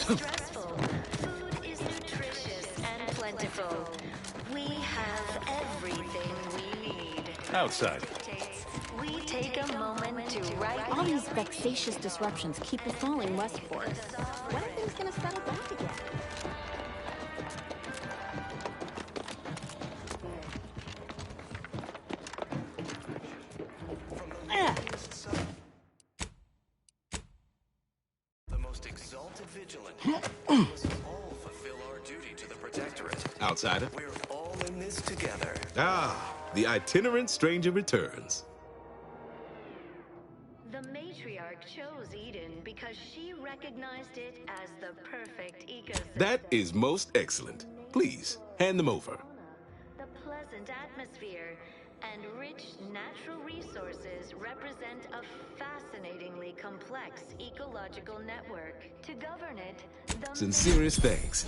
Stressful. Food is nutritious and plentiful. We have everything we need. Outside. We take a moment to write. All these vexatious disruptions keep befalling Westport. When are things gonna settle back again? The most exalted vigilant. We must all fulfill our duty to the Protectorate. Outsider. We're all in this together. Ah, the itinerant stranger returns. The matriarch chose Eden because she recognized it as the perfect ecosystem. That is most excellent. Please, hand them over. The pleasant atmosphere and rich natural resources represent a fascinatingly complex ecological network. To govern it, the Sincerest thanks.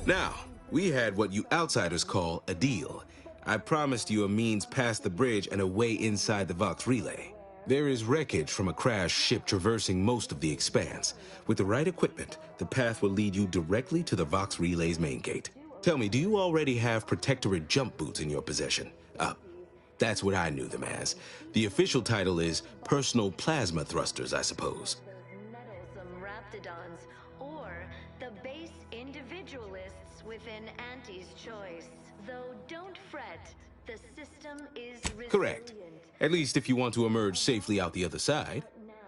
Now, we had what you outsiders call a deal. I promised you a means past the bridge and a way inside the Vox relay. There is wreckage from a crashed ship traversing most of the expanse. With the right equipment, the path will lead you directly to the Vox relay's main gate. Tell me, do you already have Protectorate jump boots in your possession? That's what I knew them as. The official title is Personal Plasma Thrusters, I suppose. meddlesome raptidons, or the base individualists within Auntie's choice. Though don't fret, the system is resilient. Correct. At least if you want to emerge safely out the other side.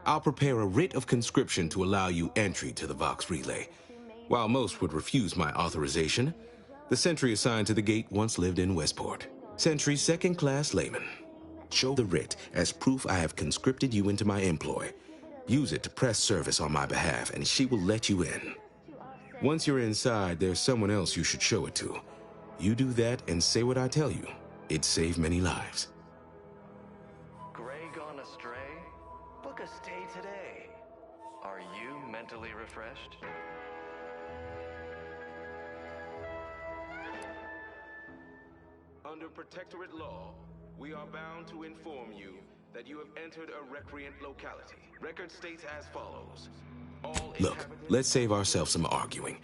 I'll prepare a writ of conscription to allow you entry to the Vox relay. While most would refuse my authorization, the sentry assigned to the gate once lived in Westport. Sentry second-class layman. Show the writ as proof I have conscripted you into my employ. Use it to press service on my behalf, and she will let you in. Once you're inside, there's someone else you should show it to. You do that and say what I tell you. It'd save many lives. Gray gone astray? Book a stay today. Are you mentally refreshed? Under Protectorate law, we are bound to inform you that you have entered a recreant locality. Record states as follows. Look, let's save ourselves some arguing.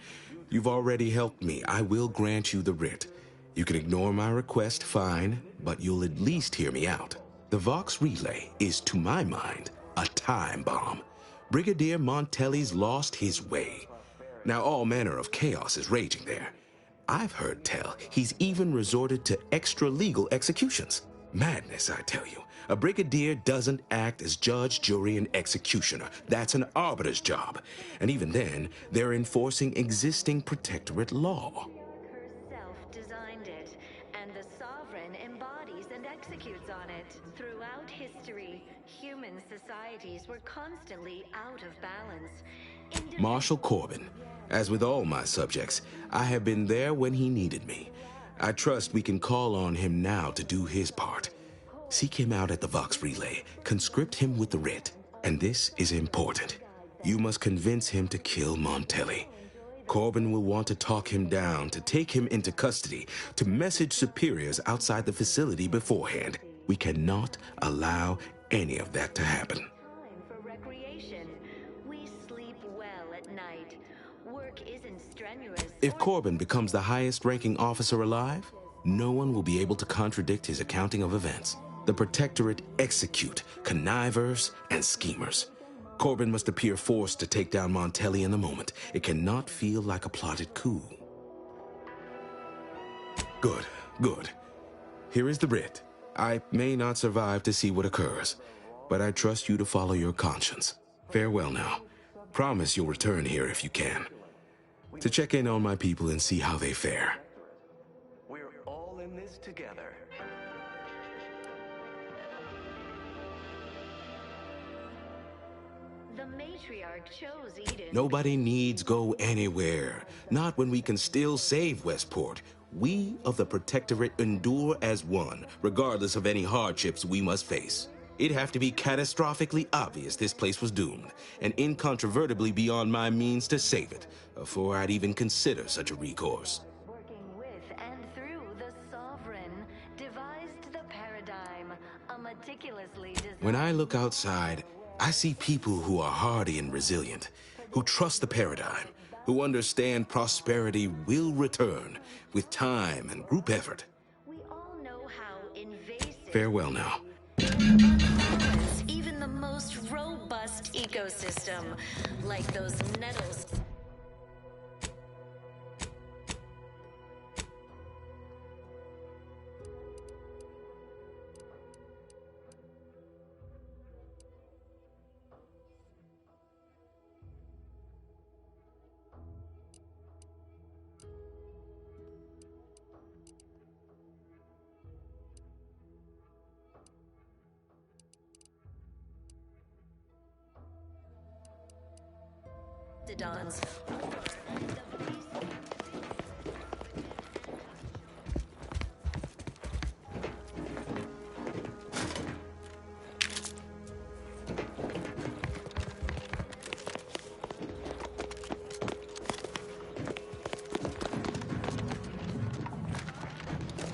You've already helped me. I will grant you the writ. You can ignore my request, fine, but you'll at least hear me out. The Vox relay is, to my mind, a time bomb. Brigadier Montelli's lost his way. Now all manner of chaos is raging there. I've heard tell he's even resorted to extra-legal executions. Madness, I tell you. A brigadier doesn't act as judge, jury, and executioner. That's an arbiter's job. And even then, they're enforcing existing Protectorate law. Herself designed it, and the sovereign embodies and executes on it. Throughout history, human societies were constantly out of balance. Marshal Corbin. As with all my subjects, I have been there when he needed me. I trust we can call on him now to do his part. Seek him out at the Vox relay, conscript him with the writ, and this is important. You must convince him to kill Montelli. Corbin will want to talk him down, to take him into custody, to message superiors outside the facility beforehand. We cannot allow any of that to happen. For recreation, we sleep well at night. Work isn't strenuous. If Corbin becomes the highest-ranking officer alive, no one will be able to contradict his accounting of events. The Protectorate execute connivers and schemers. Corbin must appear forced to take down Montelli in the moment. It cannot feel like a plotted coup. Good, good. Here is the writ. I may not survive to see what occurs, but I trust you to follow your conscience. Farewell now. Promise you'll return here if you can, to check in on my people and see how they fare. We're all in this together. The matriarch chose Eden. Nobody needs go anywhere. Not when we can still save Westport. We of the Protectorate endure as one, regardless of any hardships we must face. It'd have to be catastrophically obvious this place was doomed, and incontrovertibly beyond my means to save it, before I'd even consider such a recourse. Working with and through the Sovereign, devised the paradigm, a meticulously designed... When I look outside, I see people who are hardy and resilient, who trust the paradigm, who understand prosperity will return with time and group effort. We all know how invasive... Farewell now. Even the most robust ecosystem, like those nettles... Dons.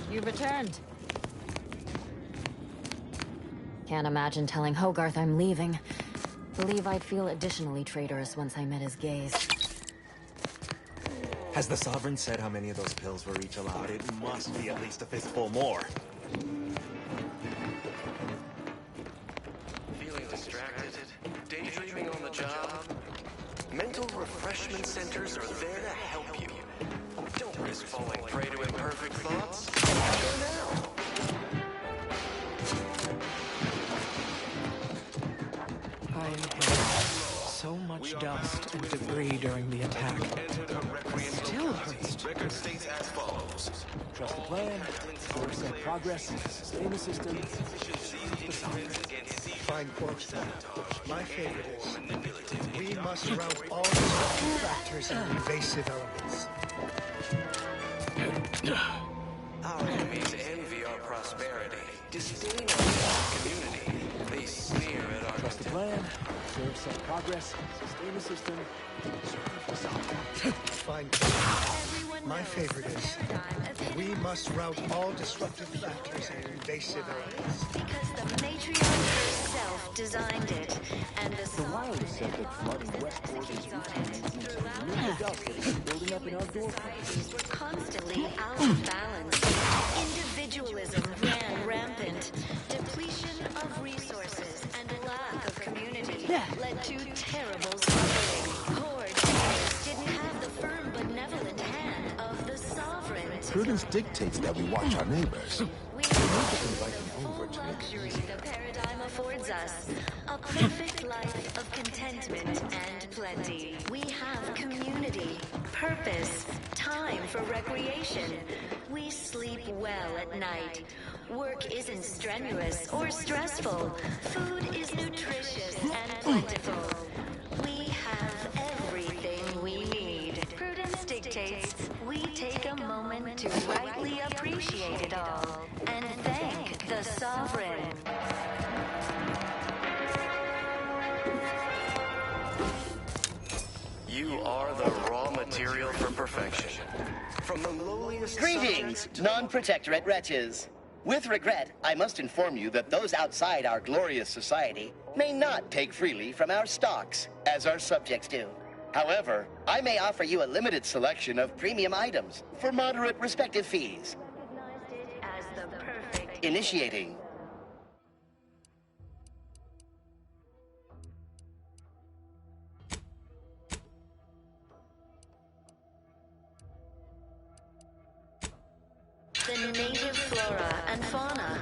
You've returned. Can't imagine telling Hogarth I'm leaving. Believe I'd feel additionally traitorous once I met his gaze. Has the Sovereign said how many of those pills were each allowed? It must be at least a fistful more. Feeling distracted? Daydreaming on the job? Mental refreshment centers are there to help you. Don't risk falling prey to imperfect thoughts. Go now. I inhaled so much dust and debris during the attack. Still hurts. Record states as follows. Trust the plan, source and progress, sustain the system. Fine quote. My favorite is, we must route all destructive factors and invasive elements. Our enemies envy our prosperity, disdain our community. They sneer at our Trust the plan, source and progress, sustain the system. Serve the Sovereign. Fine quote. My favorite is, we must route all disruptive factors and invasive elements. Because the matriarch herself designed it, and The wireless said that flooding Westport is routine maintenance. The dust that is building up in our door societies were constantly out of balance. Individualism ran rampant. Depletion of resources and a lack of community led to terrible suffering. Poor Davis didn't have the firm benevolent hand of the Sovereign. Prudence dictates that we watch our neighbors. We have the full luxury the paradigm affords us. A perfect life of contentment and plenty. We have community, purpose, time for recreation. We sleep well at night. Work isn't strenuous or stressful. Food is nutritious and plentiful. We have everything we need. Prudence dictates we take a moment to rightly appreciate it all and thank the Sovereign. You are the raw material for perfection. From the lowliest... Greetings, non-protectorate wretches. With regret, I must inform you that those outside our glorious society may not take freely from our stocks, as our subjects do. However, I may offer you a limited selection of premium items for moderate respective fees. As the perfect... Initiating. native flora and fauna.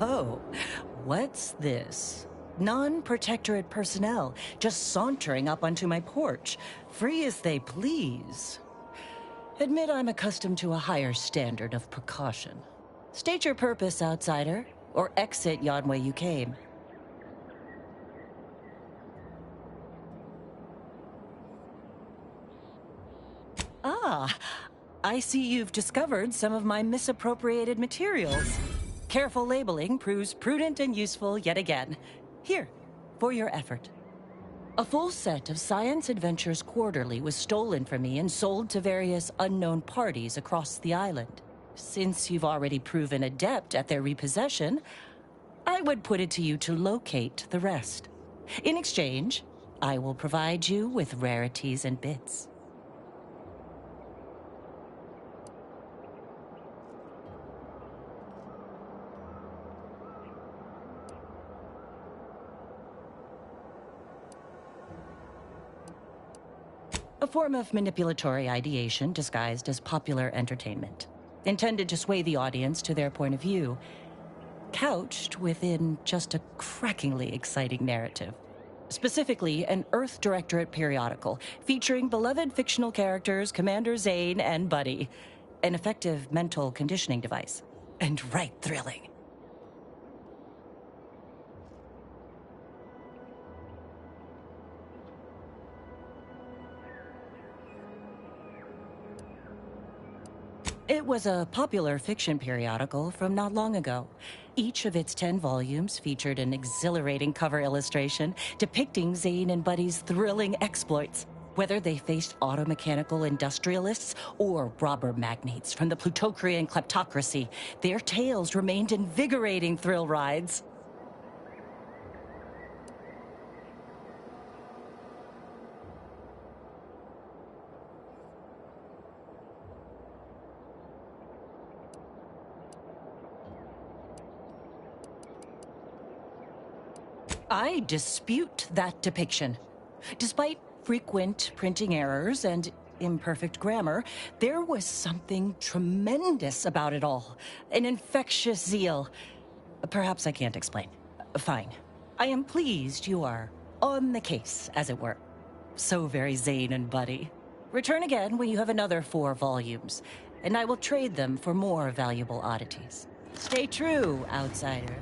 Oh, what's this? Non-protectorate personnel just sauntering up onto my porch, free as they please. Admit I'm accustomed to a higher standard of precaution. State your purpose, outsider, or exit yon way you came. Ah, I see you've discovered some of my misappropriated materials. Careful labeling proves prudent and useful yet again. Here, for your effort. A full set of Science Adventures Quarterly was stolen from me and sold to various unknown parties across the island. Since you've already proven adept at their repossession, I would put it to you to locate the rest. In exchange, I will provide you with rarities and bits. A form of manipulatory ideation disguised as popular entertainment, intended to sway the audience to their point of view, couched within just a crackingly exciting narrative. Specifically, an Earth Directorate periodical featuring beloved fictional characters Commander Zane and Buddy. An effective mental conditioning device. And right thrilling. It was a popular fiction periodical from not long ago. Each of its 10 volumes featured an exhilarating cover illustration depicting Zane and Buddy's thrilling exploits. Whether they faced automechanical industrialists or robber magnates from the Plutocrian kleptocracy, their tales remained invigorating thrill rides. I dispute that depiction. Despite frequent printing errors and imperfect grammar, there was something tremendous about it all. An infectious zeal. Perhaps I can't explain. Fine. I am pleased you are on the case, as it were. So very Zane and Buddy. Return again when you have another 4 volumes, and I will trade them for more valuable oddities. Stay true, outsider.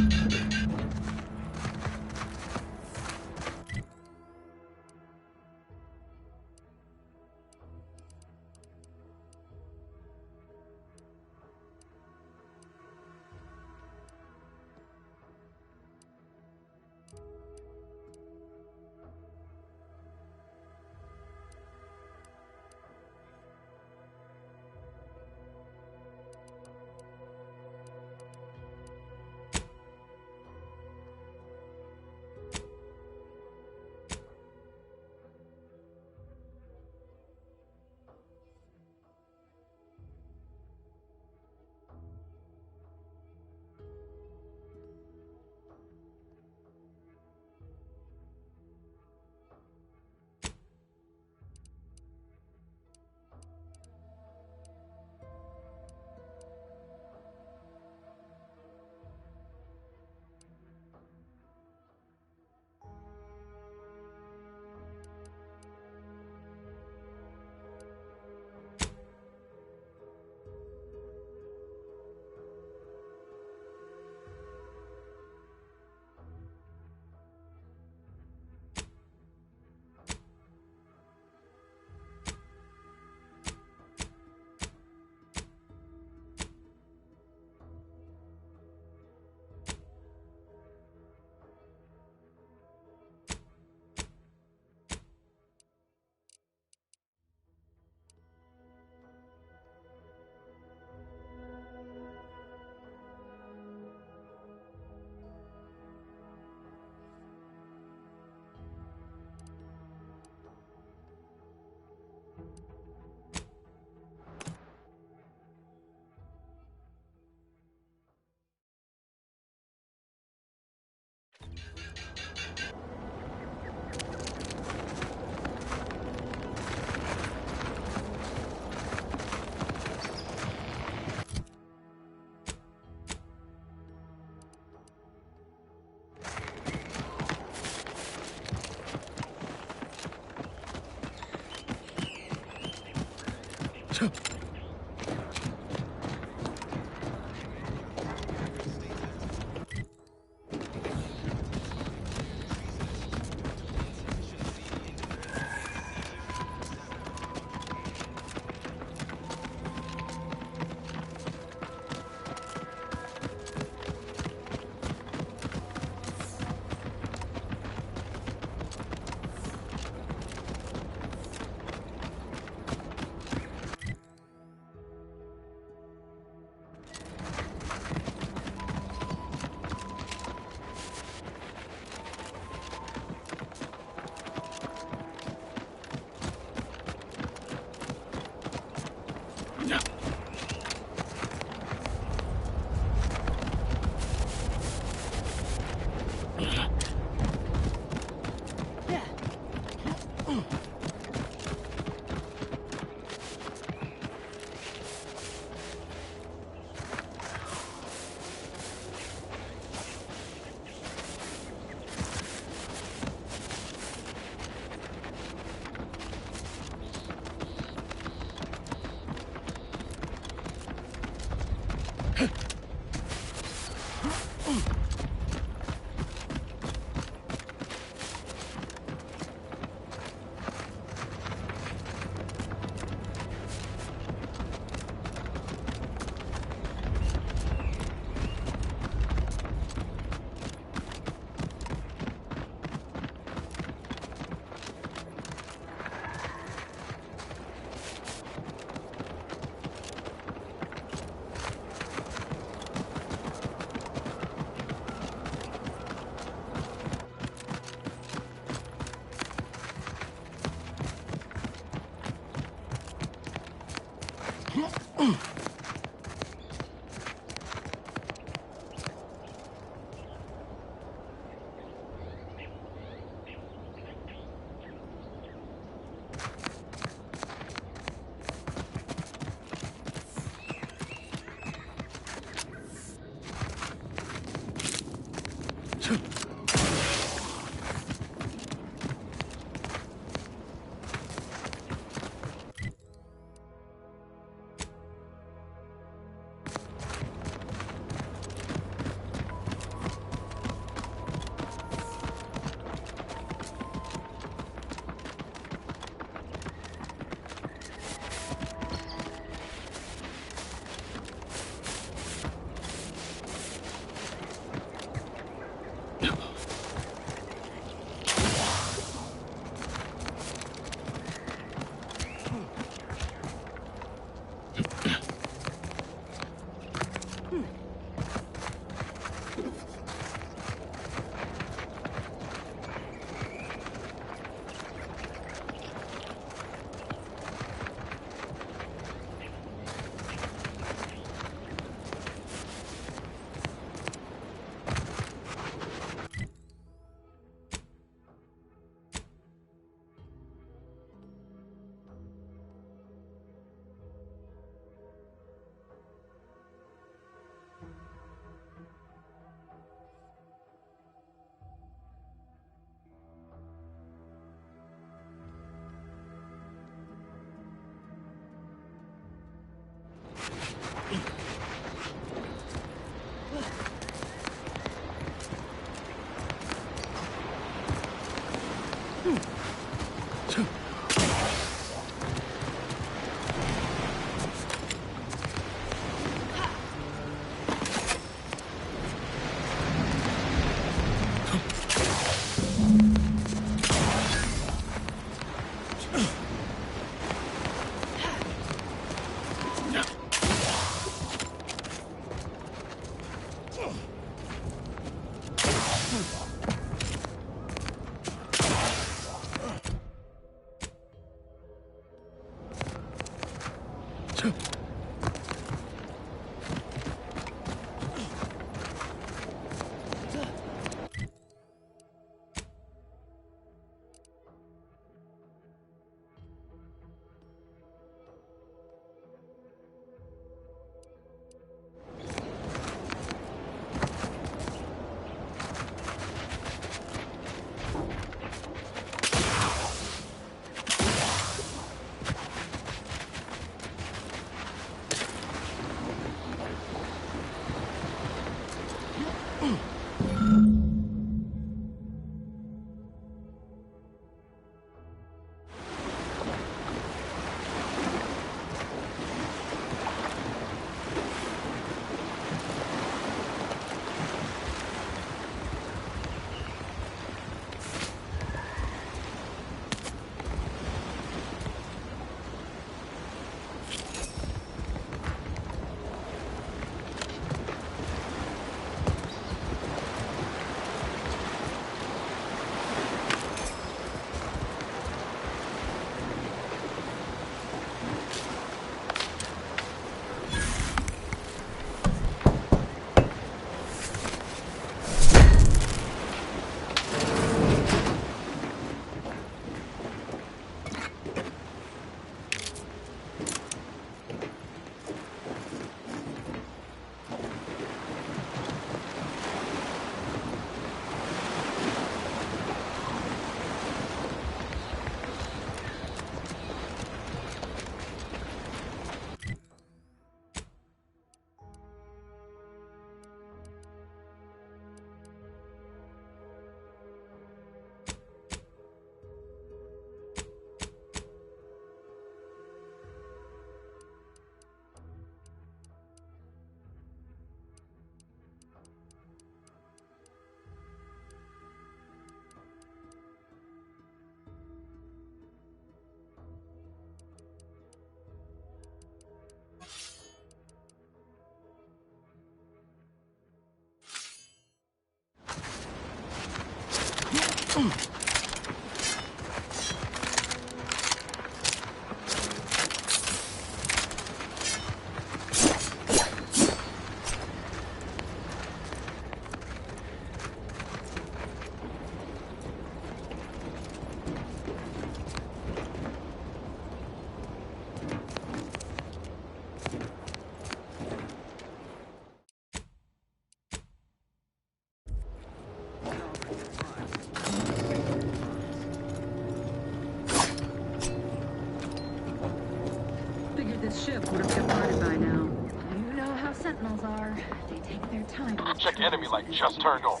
this ship would have departed by now. You know how Sentinels are. They take their time. Check enemy light just turned on.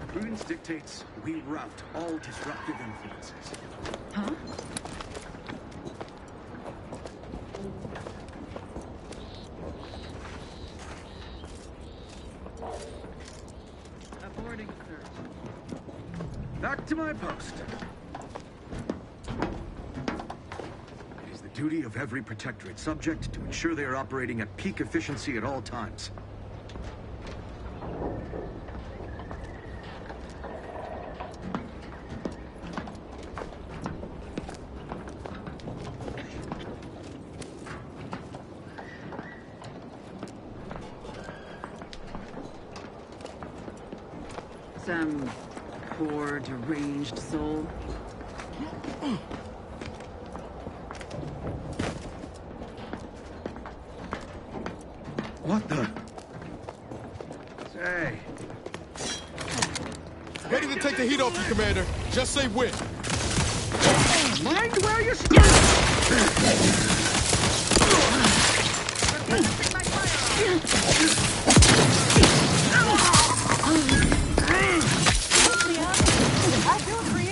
Prudence dictates we rout all disruptive influences. Huh? Aborting, sir. Back to my post. It is the duty of every Protectorate subject to ensure they are operating at peak efficiency at all times. Some poor, deranged soul. What the? Say. Ready to take the heat off you, Commander. Just say when. Mind where you stand! I'll do it for you.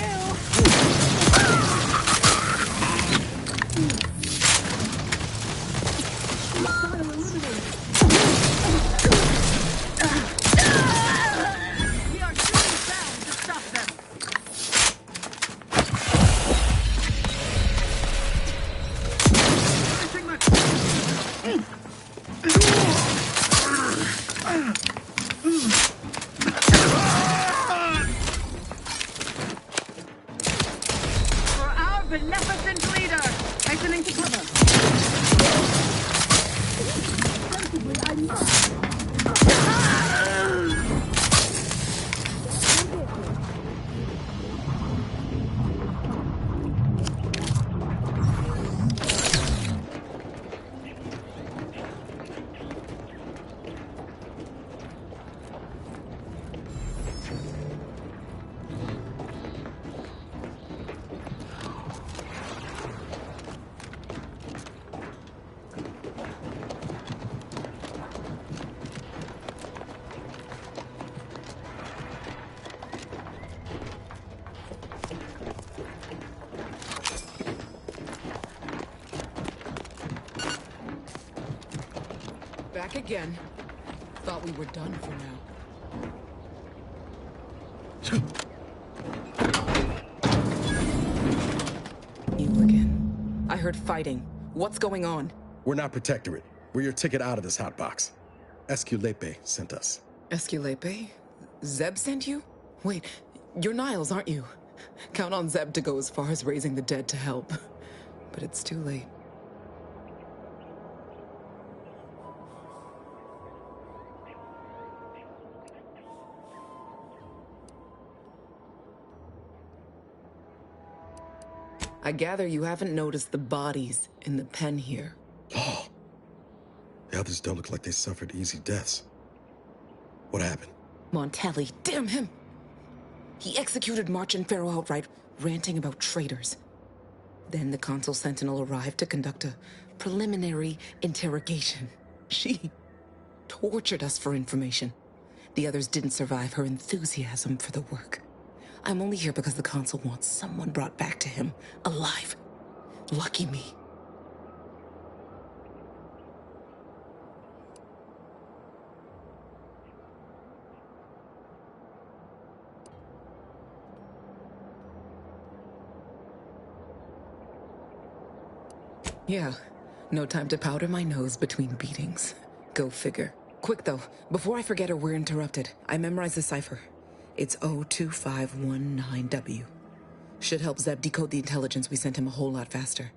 We are shooting sound to stop them. For our beneficent leader, hastening to cover. Back again. Thought we were done for now. You again. I heard fighting. What's going on? We're not Protectorate. We're your ticket out of this hotbox. Esculepe sent us. Esculepe? Zeb sent you? Wait, you're Niles, aren't you? Count on Zeb to go as far as raising the dead to help. But it's too late. I gather you haven't noticed the bodies in the pen here. Oh. The others don't look like they suffered easy deaths. What happened? Montelli, damn him! He executed March and Pharaoh outright, ranting about traitors. Then the Consul Sentinel arrived to conduct a preliminary interrogation. She tortured us for information. The others didn't survive her enthusiasm for the work. I'm only here because the Consul wants someone brought back to him, alive. Lucky me. Yeah, no time to powder my nose between beatings. Go figure. Quick though, before I forget or we're interrupted, I memorized the cipher. It's 02519W. Should help Zeb decode the intelligence we sent him a whole lot faster.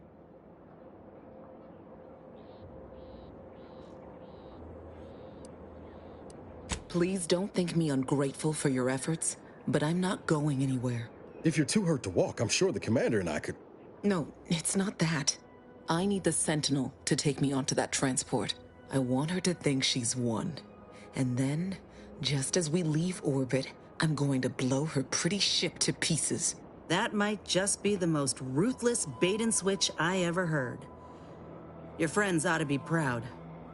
Please don't think me ungrateful for your efforts, but I'm not going anywhere. If you're too hurt to walk, I'm sure the commander and I could... No, it's not that. I need the Sentinel to take me onto that transport. I want her to think she's won. And then, just as we leave orbit, I'm going to blow her pretty ship to pieces. That might just be the most ruthless bait and switch I ever heard. Your friends ought to be proud.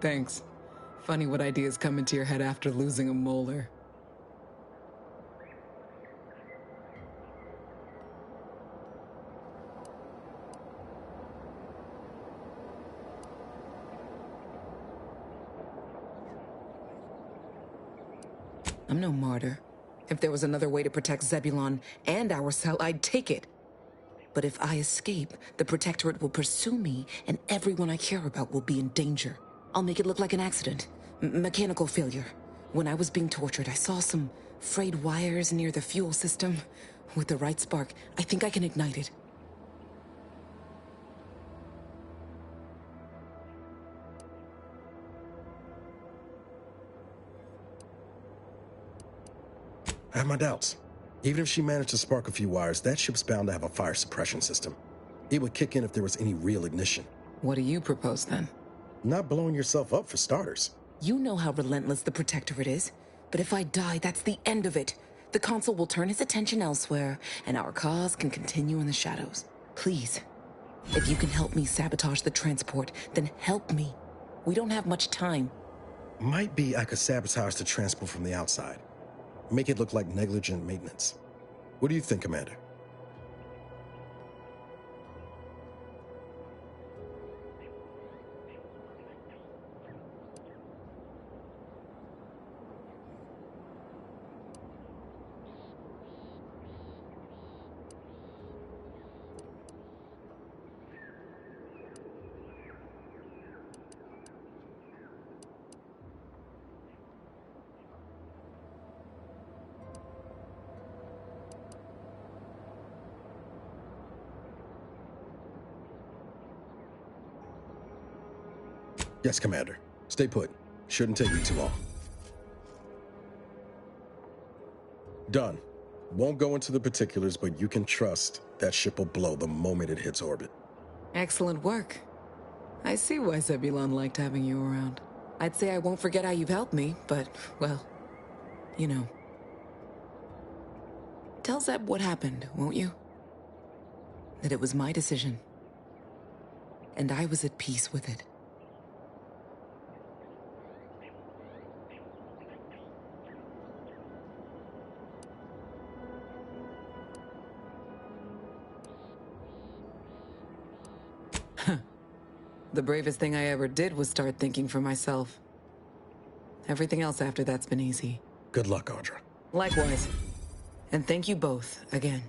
Thanks. Funny what ideas come into your head after losing a molar. I'm no martyr. If there was another way to protect Zebulon and our cell, I'd take it. But if I escape, the Protectorate will pursue me, and everyone I care about will be in danger. I'll make it look like an accident. Mechanical failure. When I was being tortured, I saw some frayed wires near the fuel system. With the right spark, I think I can ignite it. I have my doubts. Even if she managed to spark a few wires, that ship's bound to have a fire suppression system. It would kick in if there was any real ignition. What do you propose, then? Not blowing yourself up, for starters. You know how relentless the Protectorate is. But if I die, that's the end of it. The Consul will turn his attention elsewhere, and our cause can continue in the shadows. Please, if you can help me sabotage the transport, then help me. We don't have much time. Might be I could sabotage the transport from the outside. Make it look like negligent maintenance. What do you think, Commander? Yes, Commander. Stay put. Shouldn't take you too long. Done. Won't go into the particulars, but you can trust that ship will blow the moment it hits orbit. Excellent work. I see why Zebulon liked having you around. I'd say I won't forget how you've helped me, but, well, you know. Tell Zeb what happened, won't you? That it was my decision. And I was at peace with it. The bravest thing I ever did was start thinking for myself. Everything else after that's been easy. Good luck, Audra. Likewise. And thank you both again.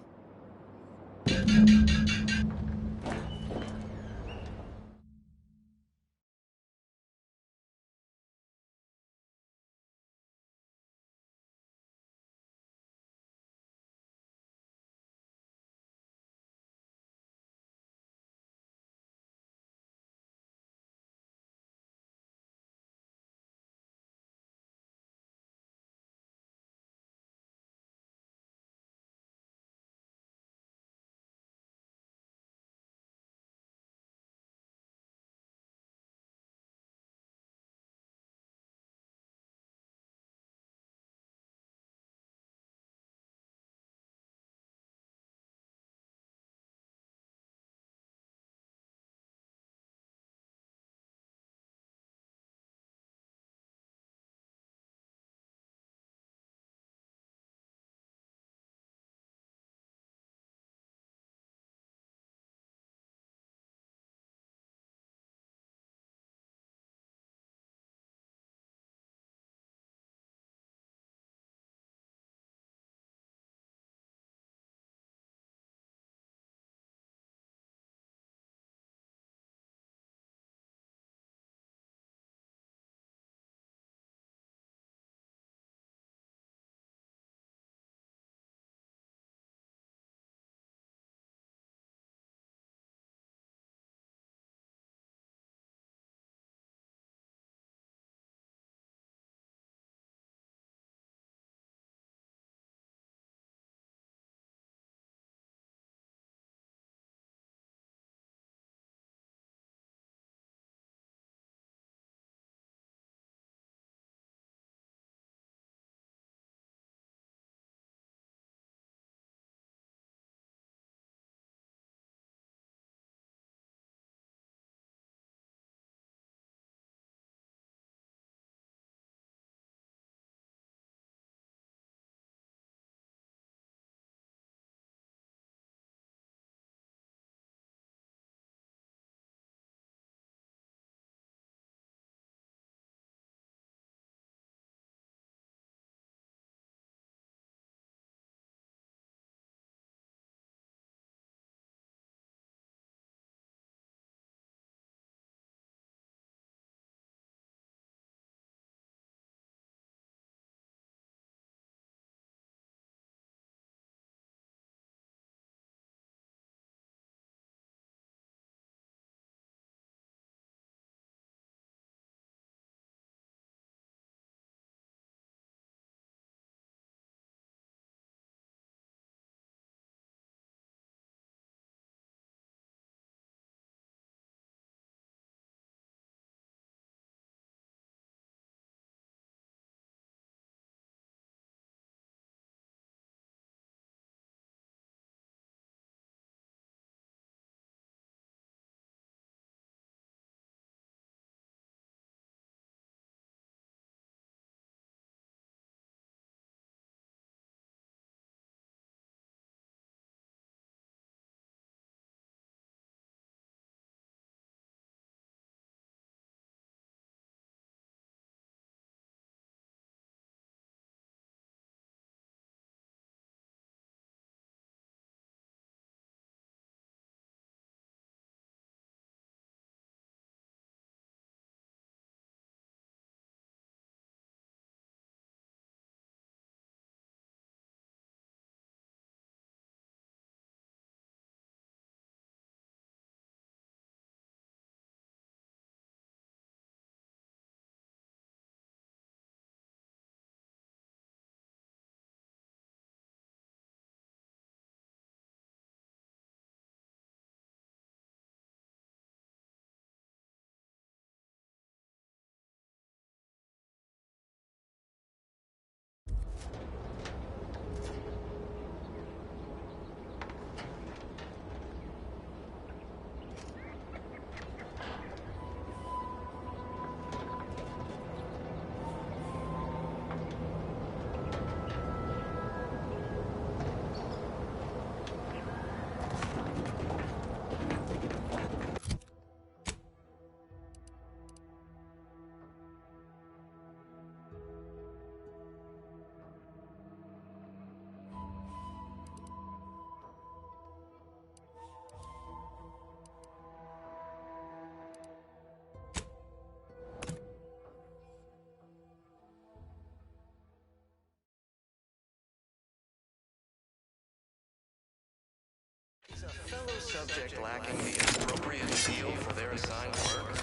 fellow subject lacking the appropriate zeal for their assigned work,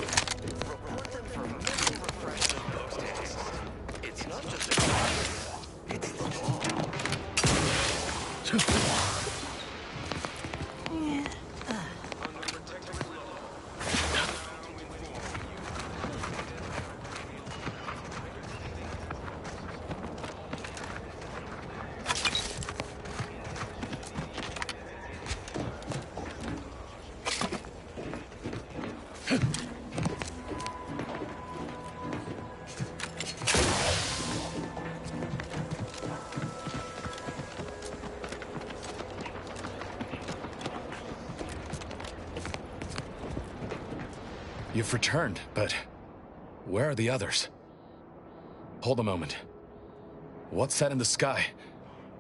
report them for mental refreshment post-haste. It's not just a command, it's the law. You've returned, but where are the others? Hold a moment. What's that in the sky?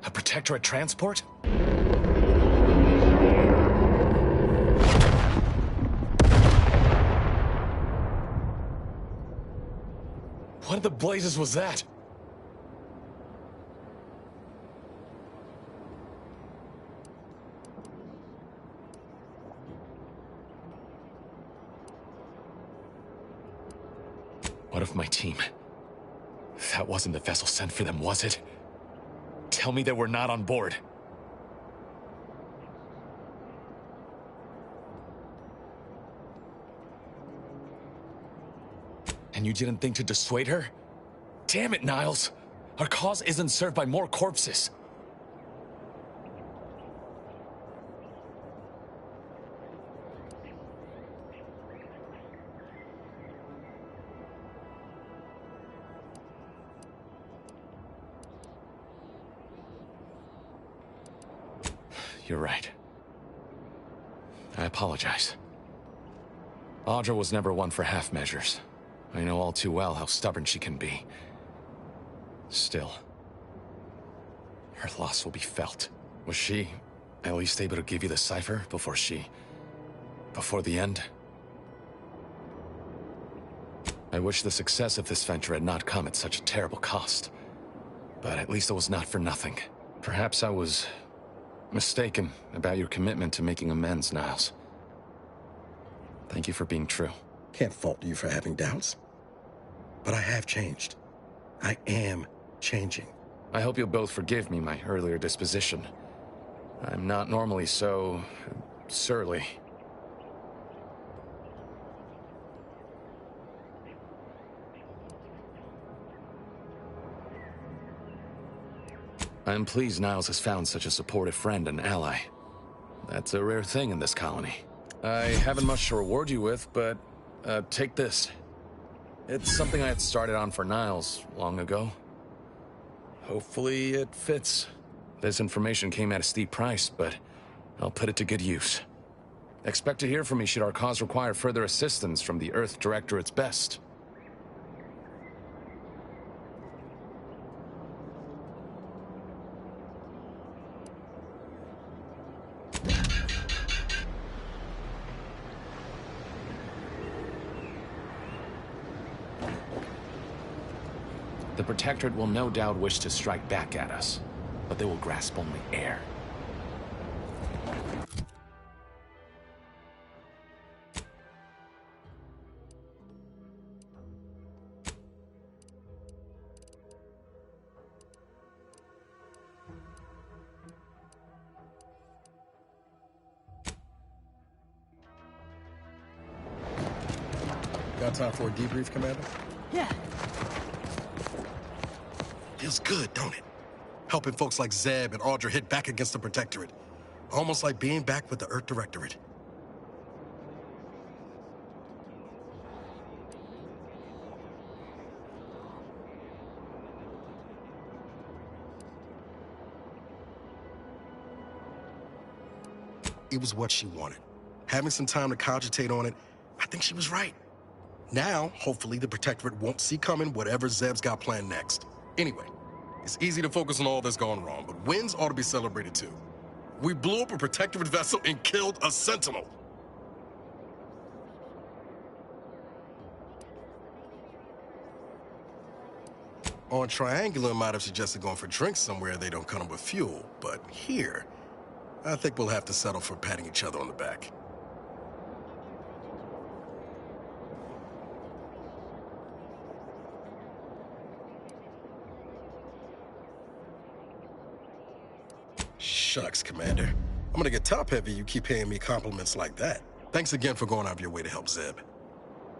A Protectorate transport? What in the blazes was that? What of my team? That wasn't the vessel sent for them, was it? Tell me they were not on board. And you didn't think to dissuade her? Damn it, Niles! Our cause isn't served by more corpses. You're right. I apologize. Audra was never one for half measures. I know all too well how stubborn she can be. Still, her loss will be felt. Was she at least able to give you the cipher before the end? I wish the success of this venture had not come at such a terrible cost. But at least it was not for nothing. Perhaps I was mistaken about your commitment to making amends, Niles. Thank you for being true. Can't fault you for having doubts. But I have changed. I am changing. I hope you'll both forgive me my earlier disposition. I'm not normally so surly. I'm pleased Niles has found such a supportive friend and ally. That's a rare thing in this colony. I haven't much to reward you with, but take this. It's something I had started on for Niles long ago. Hopefully it fits. This information came at a steep price, but I'll put it to good use. Expect to hear from me should our cause require further assistance from the Earth Directorate's best. The Protectorate will no doubt wish to strike back at us, but they will grasp only air. Got time for a debrief, Commander? Yeah. Feels good, don't it? Helping folks like Zeb and Audra hit back against the Protectorate. Almost like being back with the Earth Directorate. It was what she wanted. Having some time to cogitate on it, I think she was right. Now, hopefully, the Protectorate won't see coming whatever Zeb's got planned next. Anyway, it's easy to focus on all that's gone wrong, but wins ought to be celebrated too. We blew up a Protectorate vessel and killed a Sentinel. On Triangular, might have suggested going for drinks somewhere they don't come with fuel, but here, I think we'll have to settle for patting each other on the back. Shucks, Commander. I'm gonna get top-heavy you keep paying me compliments like that. Thanks again for going out of your way to help Zeb.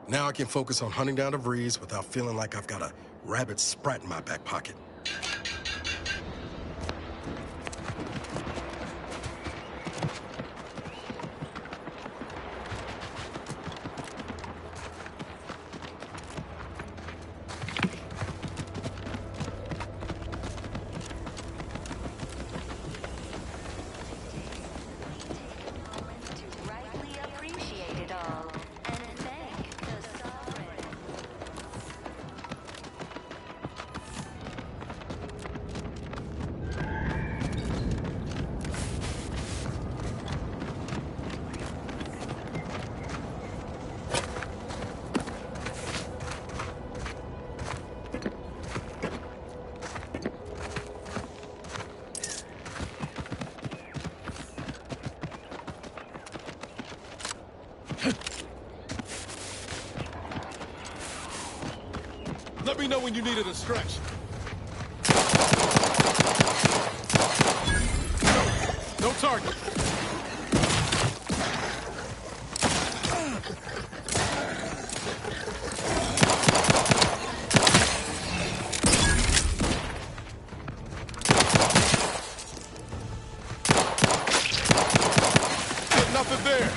Now I can focus on hunting down the Vrees without feeling like I've got a rabid sprat in my back pocket. Let me know when you needed a stretch. No target. Nothing there.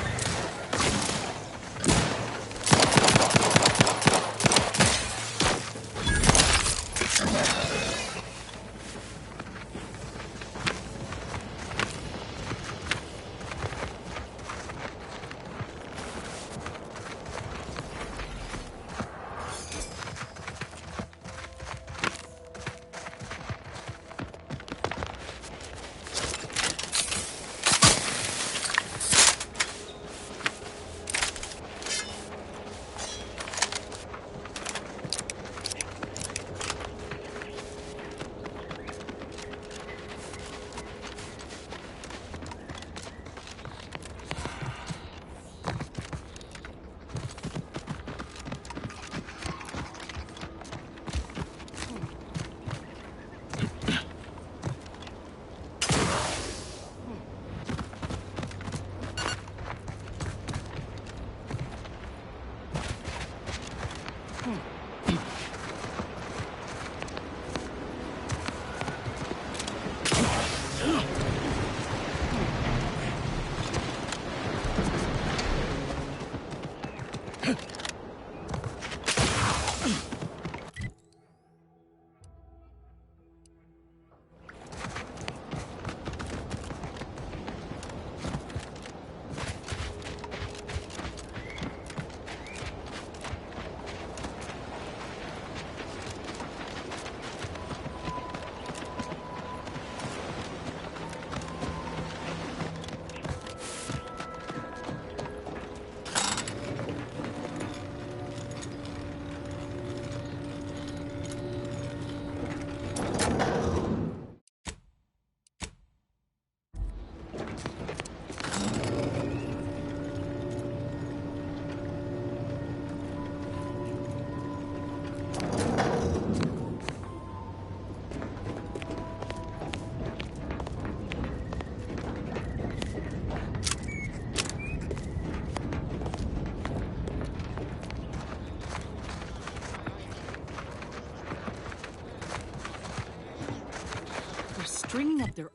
Stringing up their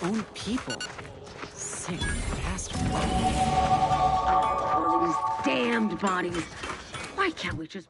own people. Sick bastard. Oh, these damned bodies. Why can't we just...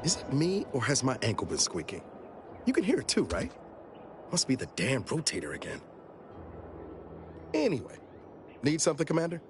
Is it me, or has my ankle been squeaking? You can hear it too, right? Must be the damn rotator again. Anyway, need something, Commander?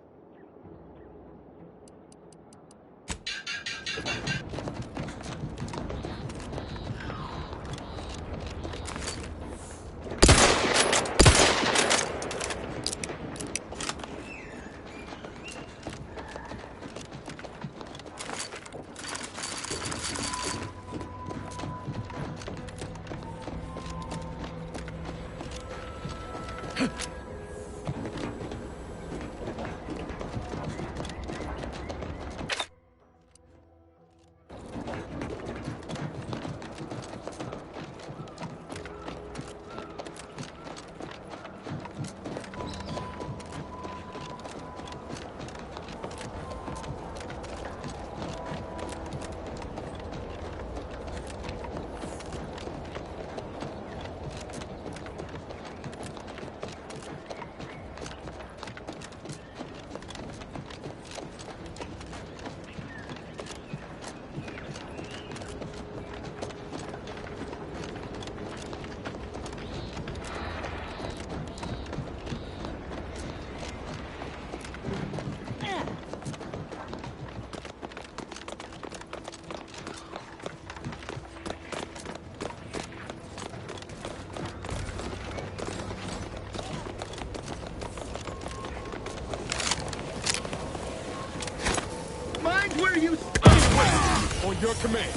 Where you stand? On your command.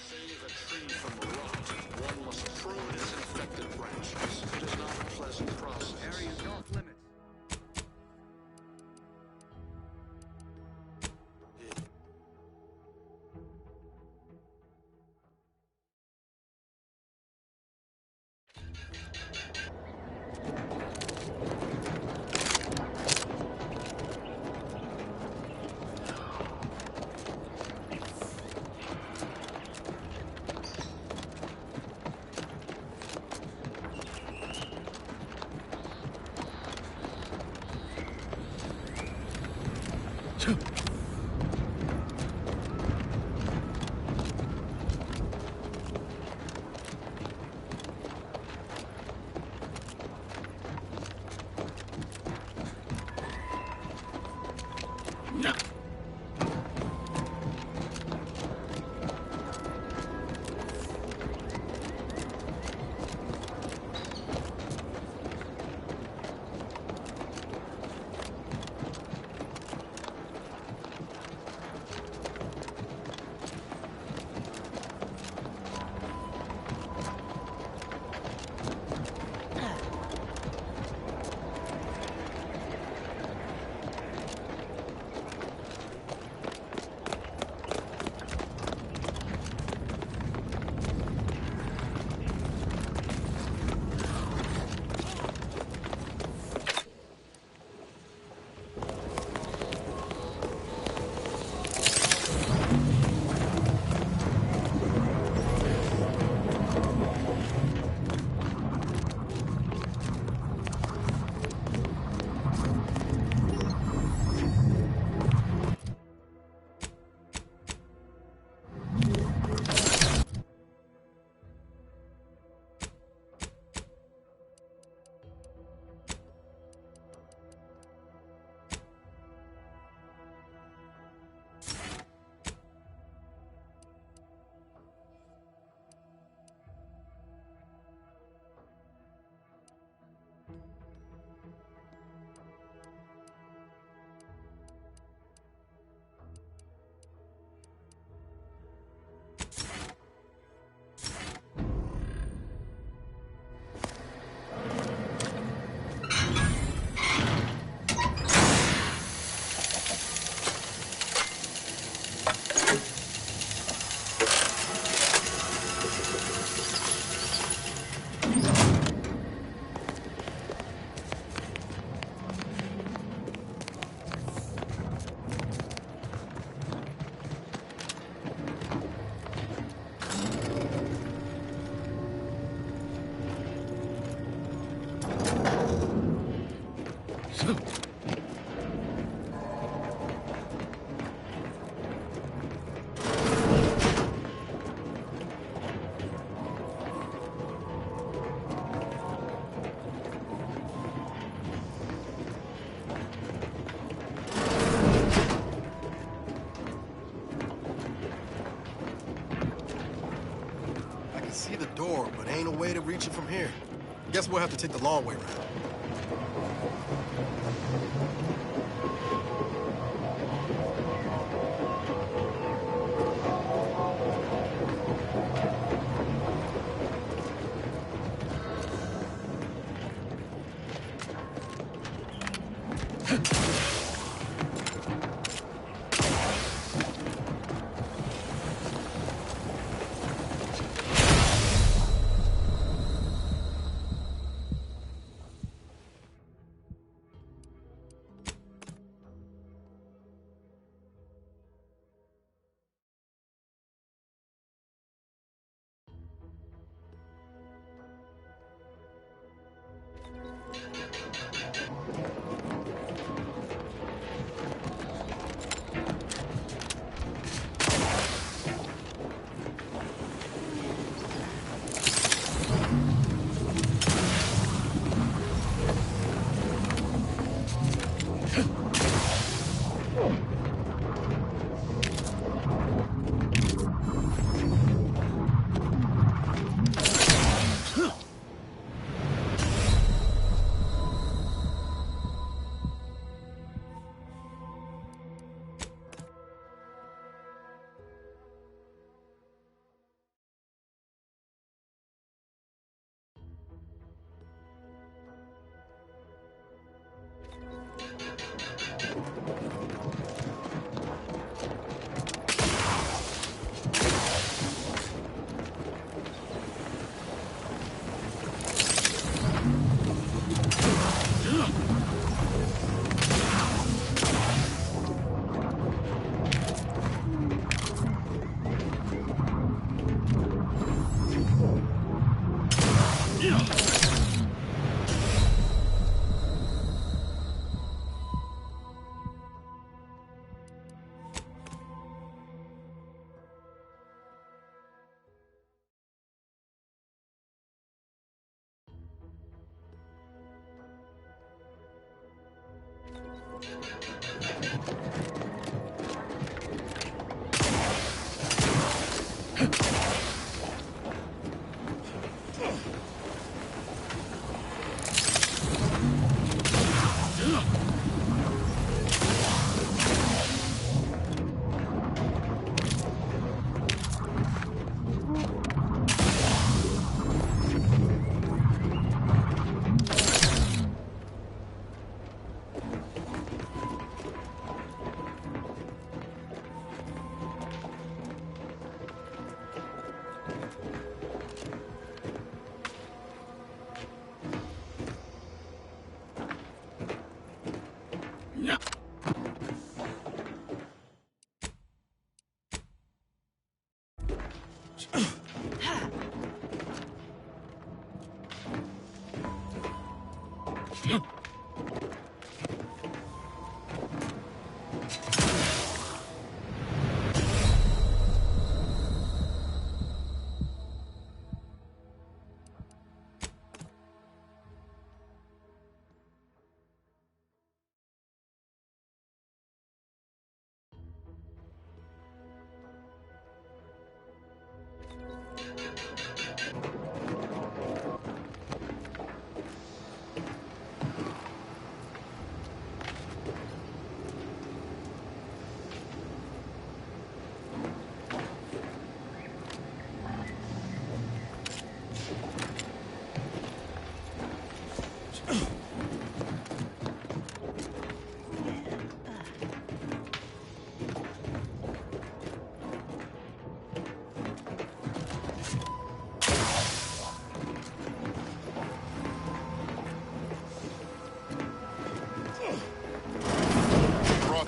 Save a tree from rot, one must prune its infected branches. It is not a pleasant process. Area's off limits. get you from here. Guess we'll have to take the long way around.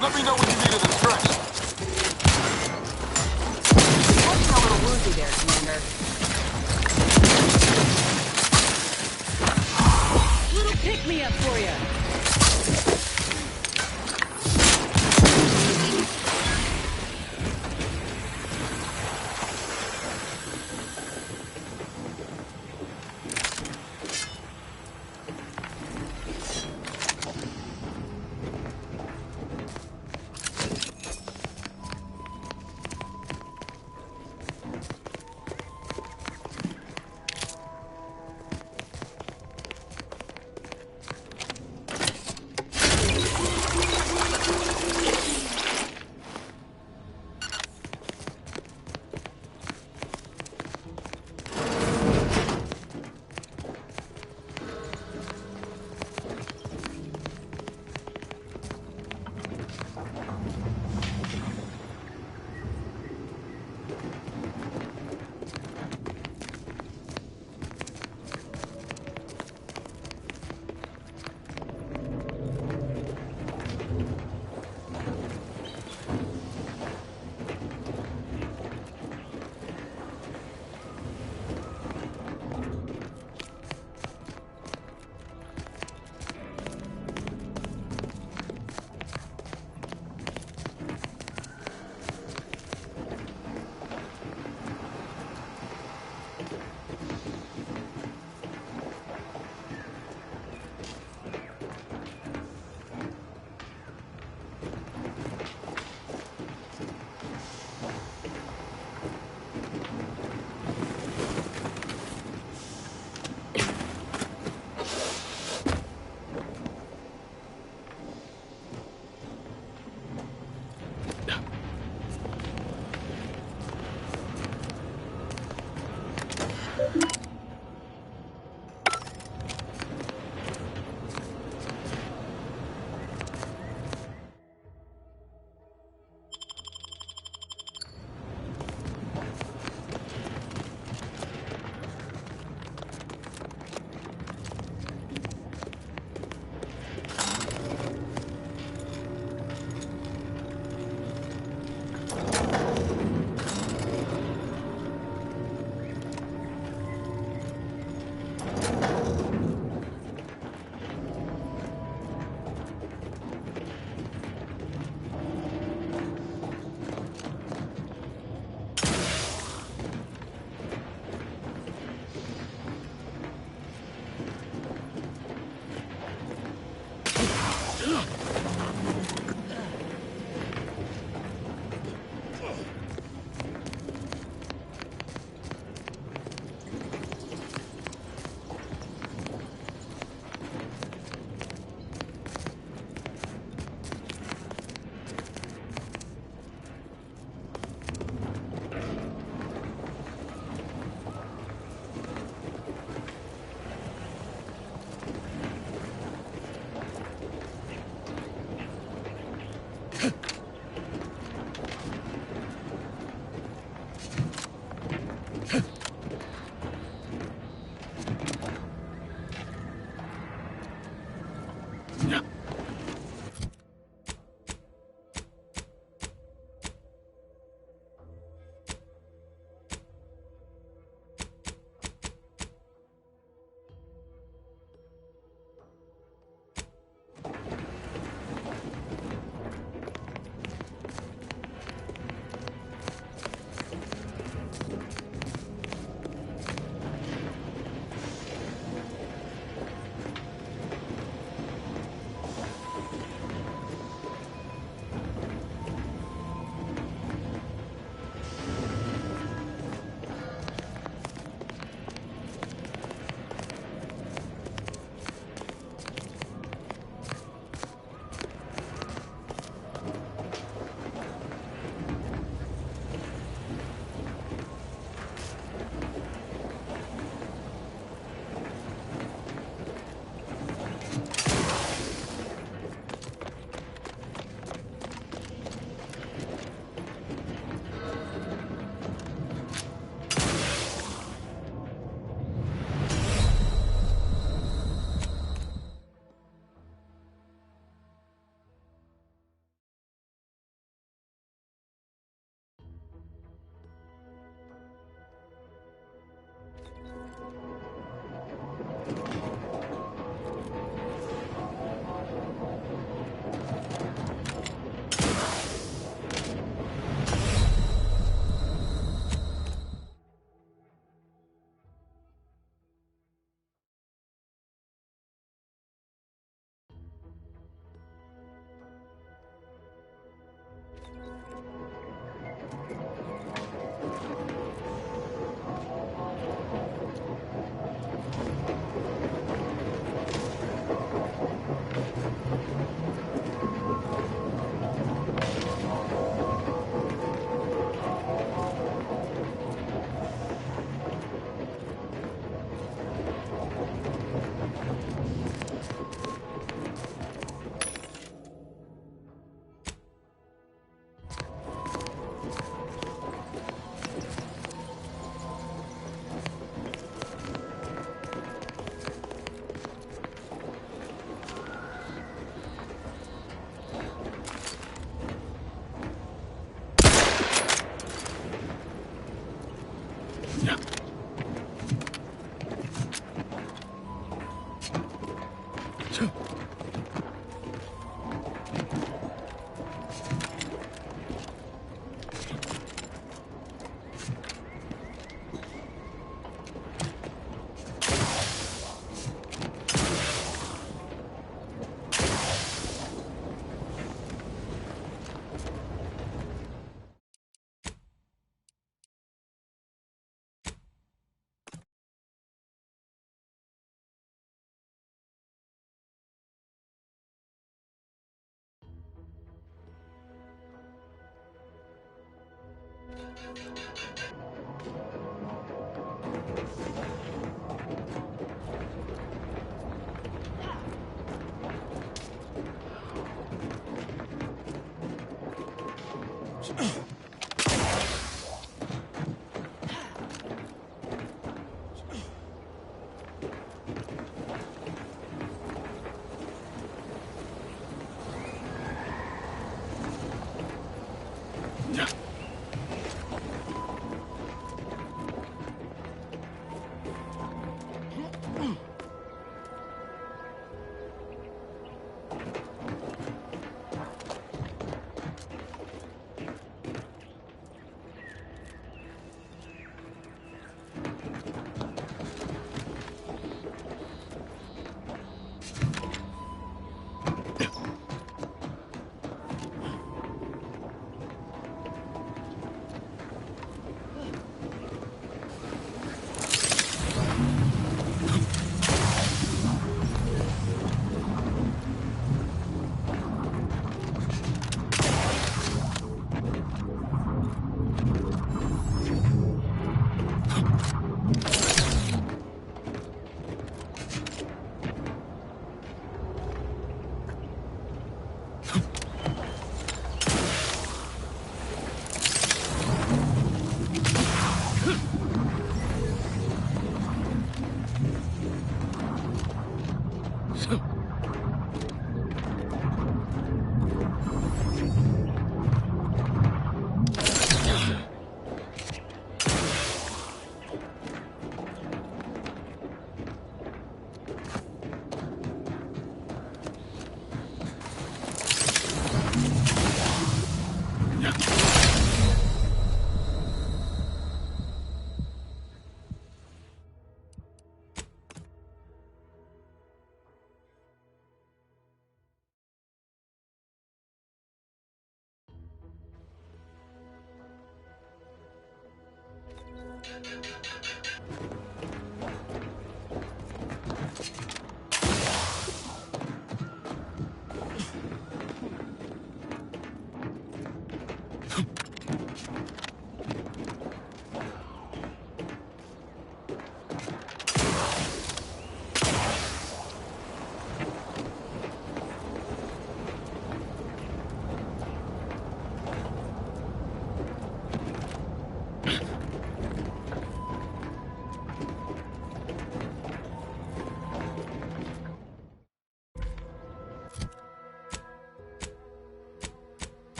Let me know when you need an address. Looking a little woozy there, Commander. Little pick-me-up for you.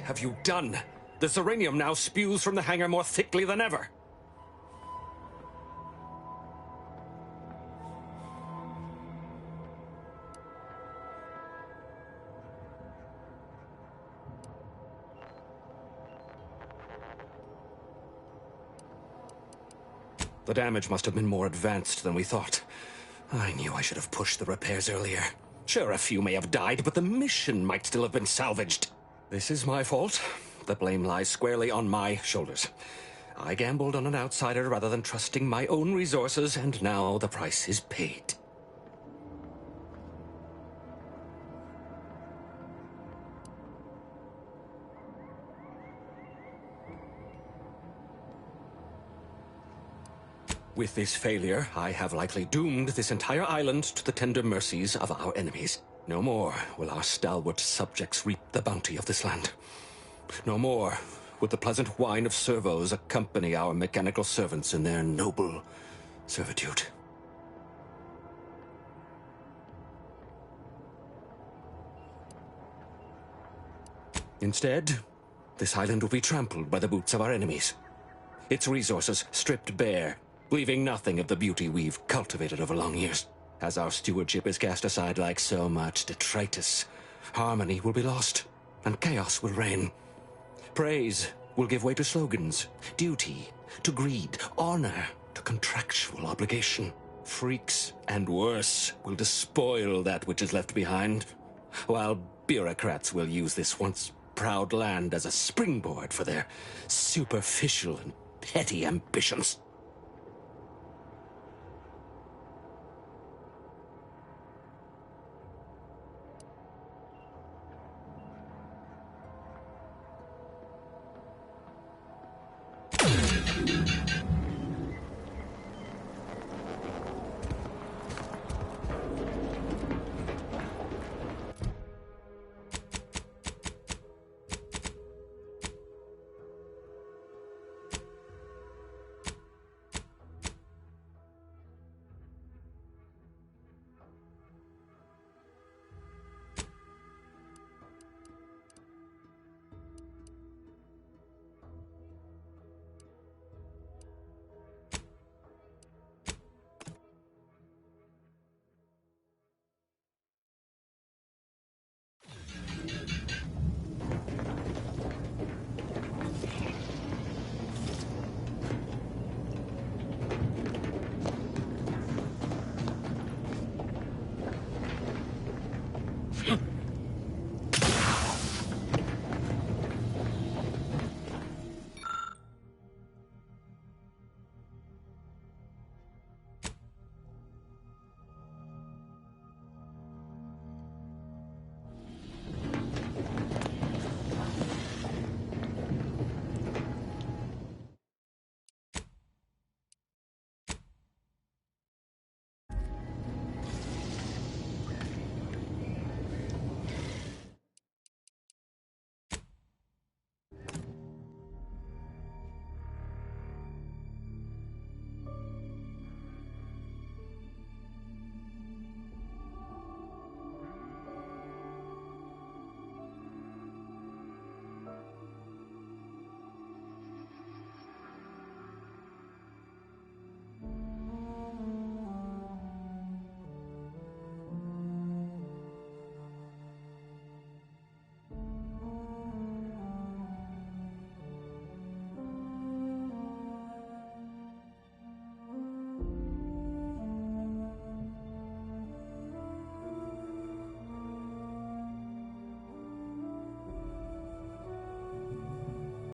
have you done? The Serenium now spews from the hangar more thickly than ever. The damage must have been more advanced than we thought. I knew I should have pushed the repairs earlier. Sure, a few may have died, but the mission might still have been salvaged. This is my fault. The blame lies squarely on my shoulders. I gambled on an outsider rather than trusting my own resources, and now the price is paid. With this failure, I have likely doomed this entire island to the tender mercies of our enemies. No more will our stalwart subjects reap the bounty of this land. No more would the pleasant whine of servos accompany our mechanical servants in their noble servitude. Instead, this island will be trampled by the boots of our enemies. Its resources stripped bare, leaving nothing of the beauty we've cultivated over long years. As our stewardship is cast aside like so much detritus, harmony will be lost, and chaos will reign. Praise will give way to slogans, duty to greed, honor to contractual obligation. Freaks and worse will despoil that which is left behind, while bureaucrats will use this once proud land as a springboard for their superficial and petty ambitions.